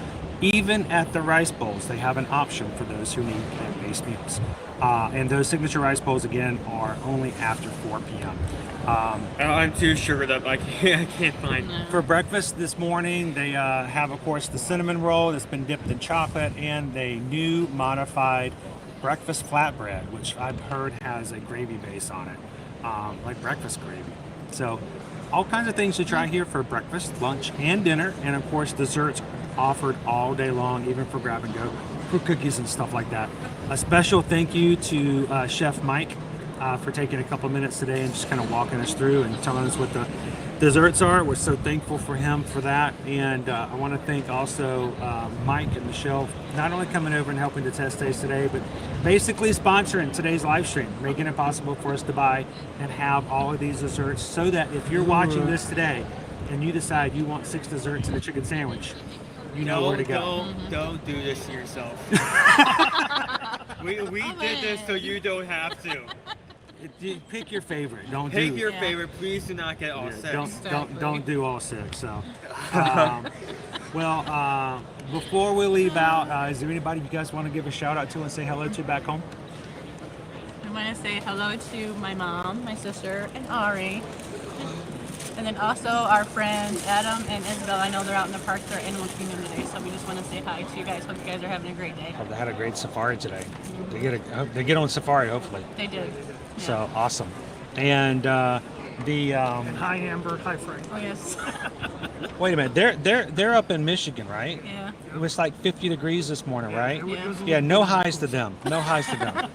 Even at the rice bowls, they have an option for those who need plant-based meals. And those signature rice bowls, again, are only after 4 p.m. I'm too sugared up. I can't find. For breakfast this morning, they have, of course, the cinnamon roll that's been dipped in chocolate, and a new modified breakfast flatbread, which I've heard has a gravy base on it. Like breakfast gravy. So all kinds of things to try here for breakfast, lunch, and dinner. And of course, desserts offered all day long, even for grab and go, for cookies and stuff like that. A special thank you to Chef Mike for taking a couple minutes today and just kind of walking us through and telling us what the desserts are. We're so thankful for him for that. And I want to thank also Mike and Michelle, not only coming over and helping to test taste today, but basically sponsoring today's live stream, making it possible for us to buy and have all of these desserts, so that if you're watching this today and you decide you want 6 desserts and a chicken sandwich, you know where to go. Don't do this to yourself. we did this so you don't have to. Pick your favorite. Don't Pick do your favorite. Please do not get all 6. Don't do all 6. So, before we leave out, is there anybody you guys want to give a shout out to and say hello to back home? I want to say hello to my mom, my sister, and Ari. And then also our friends Adam and Isabel. I know they're out in the park for Animal Kingdom today, so we just want to say hi to you guys. Hope you guys are having a great day. Hope they had a great safari today. They get on safari, hopefully. They did. So awesome. And And hi Amber, hi Frank. Oh yes. wait a minute, they're up in Michigan, right? Yeah. It was like 50 degrees this morning, right? Yeah. Yeah. No highs to them. No highs to them.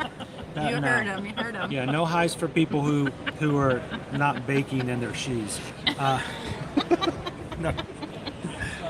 You heard him. You heard him. Yeah, no highs for people who are not baking in their shoes. No.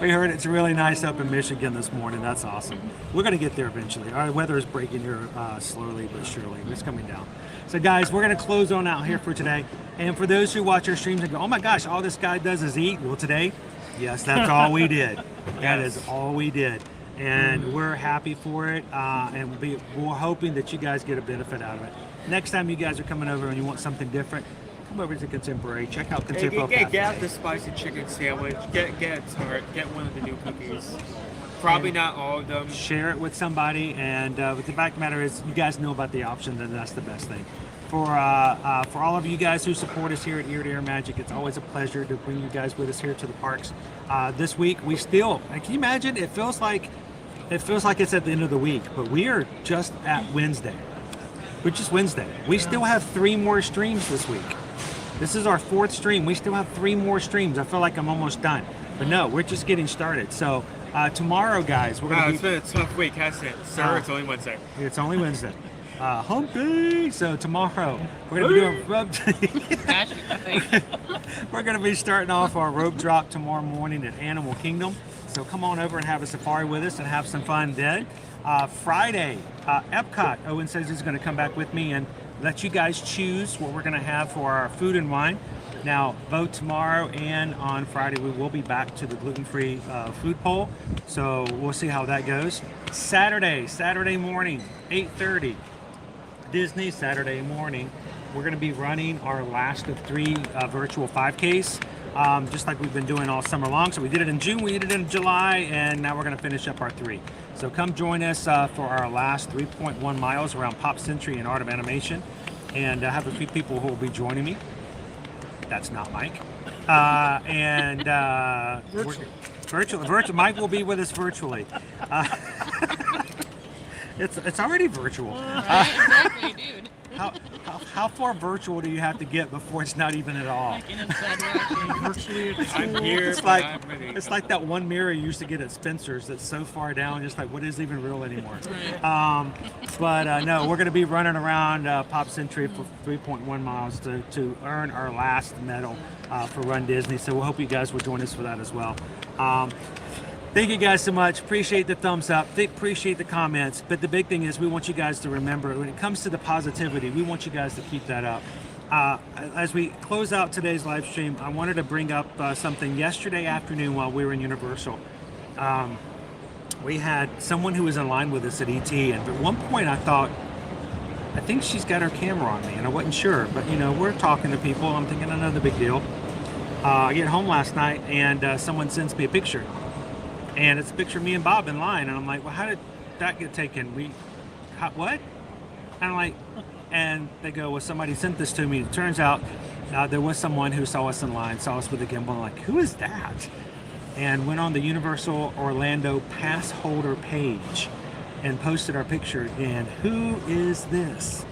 We heard it's really nice up in Michigan this morning. That's awesome. We're going to get there eventually. Our weather is breaking here slowly but surely. It's coming down. So guys, we're going to close on out here for today. And for those who watch our streams and go, oh my gosh, all this guy does is eat. Well, today, yes, that's all we did. That is all we did. and we're happy for it, and we're hoping that you guys get a benefit out of it. Next time you guys are coming over and you want something different, come over to Contemporary. Check out Contemporary. Get the spicy chicken sandwich. Get a tart. Get one of the new cookies. Probably not all of them. Share it with somebody, and the fact of the matter is, you guys know about the option, then that's the best thing. For all of you guys who support us here at Ear to Ear Magic, it's always a pleasure to bring you guys with us here to the parks. This week, we still, can you imagine? It feels like it's at the end of the week, but we are just at Wednesday. We're just Wednesday. We still have 3 more streams this week. This is our 4th stream. We still have 3 more streams. I feel like I'm almost done, but no, we're just getting started. So tomorrow, guys, we're gonna it's been a tough week, hasn't it? Sir, it's only Wednesday. It's only Wednesday. Hump day. So tomorrow we're gonna be doing we're gonna be starting off our rope drop tomorrow morning at Animal Kingdom. So come on over and have a safari with us and have some fun then. Friday, Epcot. Owen says he's going to come back with me and let you guys choose what we're going to have for our food and wine. Now, both tomorrow and on Friday, we will be back to the gluten-free food poll. So we'll see how that goes. Saturday morning, 8:30, Disney Saturday morning. We're going to be running our last of 3 virtual 5Ks. Just like we've been doing all summer long. So we did it in June, we did it in July, and now we're going to finish up our 3. So come join us for our last 3.1 miles around Pop Century and Art of Animation. And I have a few people who will be joining me. That's not Mike. Virtual. Mike will be with us virtually. It's already virtual. Exactly, dude. How far virtual do you have to get before it's not even at all? Virtually, I'm here. It's like that one mirror you used to get at Spencer's that's so far down, just like what is even real anymore. No, we're going to be running around Pop Century for 3.1 miles to earn our last medal for Run Disney. So we hope you guys will join us for that as well. Thank you guys so much. Appreciate the thumbs up. Appreciate the comments. But the big thing is we want you guys to remember, when it comes to the positivity, we want you guys to keep that up. As we close out today's live stream, I wanted to bring up something yesterday afternoon while we were in Universal. We had someone who was in line with us at ET, and at one point I thought, I think she's got her camera on me, and I wasn't sure. But, we're talking to people. I'm thinking, another big deal. I get home last night, and someone sends me a picture. And it's a picture of me and Bob in line, and I'm like, well, how did that get taken? What? And I'm like, and they go, well, somebody sent this to me. It turns out there was someone who saw us in line, saw us with a gimbal, and like, who is that? And went on the Universal Orlando pass holder page and posted our picture, and who is this?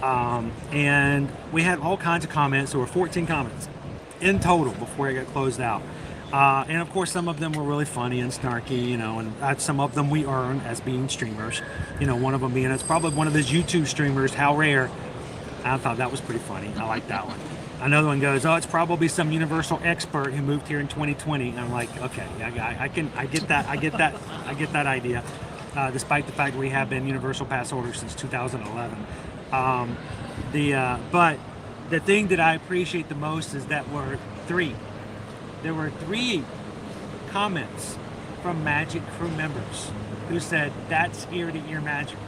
And we had all kinds of comments. There were 14 comments in total before it got closed out. And of course, some of them were really funny and snarky, and some of them we earn as being streamers. One of them being, it's probably one of those YouTube streamers, how rare. I thought that was pretty funny. I like that one. Another one goes, oh, it's probably some Universal expert who moved here in 2020. And I'm like, okay, I get that idea. Despite the fact that we have been Universal Pass holders since 2011. But the thing that I appreciate the most is that there were 3 comments from Magic Crew members who said, that's ear-to-ear magic.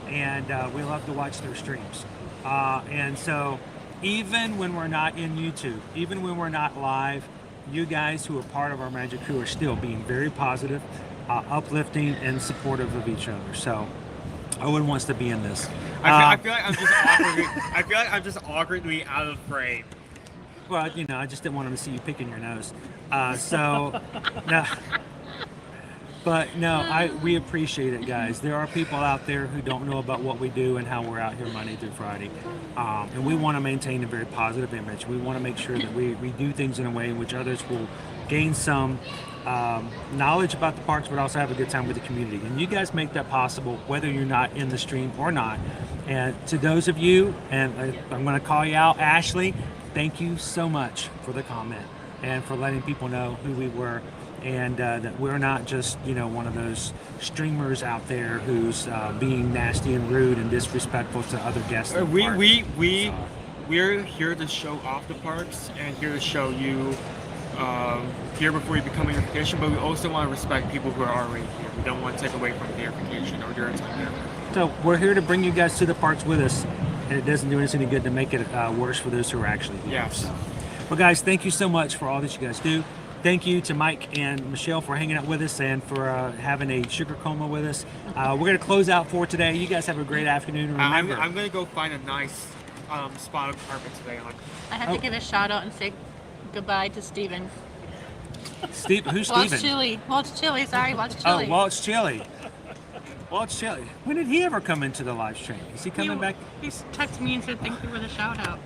And we love to watch their streams. And so even when we're not in YouTube, even when we're not live, you guys who are part of our Magic Crew are still being very positive, uplifting, and supportive of each other. So Owen wants to be in this. I feel like I'm just awkwardly out of frame. Well, I just didn't want him to see you picking your nose. No. But no, we appreciate it, guys. There are people out there who don't know about what we do and how we're out here Monday through Friday. And we want to maintain a very positive image. We want to make sure that we do things in a way in which others will gain some knowledge about the parks, but also have a good time with the community. And you guys make that possible, whether you're not in the stream or not. And to those of you, and I'm going to call you out, Ashley, thank you so much for the comment and for letting people know who we were, and that we're not just one of those streamers out there who's being nasty and rude and disrespectful to other guests. We're here to show off the parks and here to show you here before you become a vacation, but we also want to respect people who are already here. We don't want to take away from their vacation or their time here. So we're here to bring you guys to the parks with us, and it doesn't do us any good to make it worse for those who are actually here. Yes. So. Well, guys, thank you so much for all that you guys do. Thank you to Mike and Michelle for hanging out with us and for having a sugar coma with us. We're going to close out for today. You guys have a great afternoon. Remember, I'm going to go find a nice spot of carpet today. I have to give a shout out and say goodbye to Steven. Steve, who's Steven? Walt's Chili. Walt's Chili, sorry, Walt's Chili. Oh, Walt's Chili. Walt's Chili. When did he ever come into the live stream? Is he coming back? He texted me and said thank you for the shout out.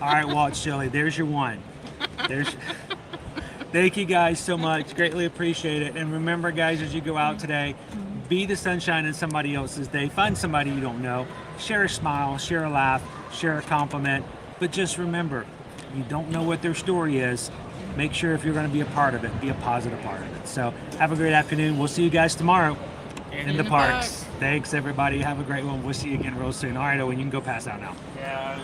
All right, Walt's Chili, there's your one. Thank you guys so much. Greatly appreciate it. And remember, guys, as you go out today, be the sunshine in somebody else's day. Find somebody you don't know. Share a smile, share a laugh, share a compliment. But just remember, you don't know what their story is. Make sure if you're going to be a part of it, be a positive part of it. So have a great afternoon. We'll see you guys tomorrow in the parks. Thanks, everybody. Have a great one. We'll see you again real soon. All right, Owen, you can go pass out now. Yeah.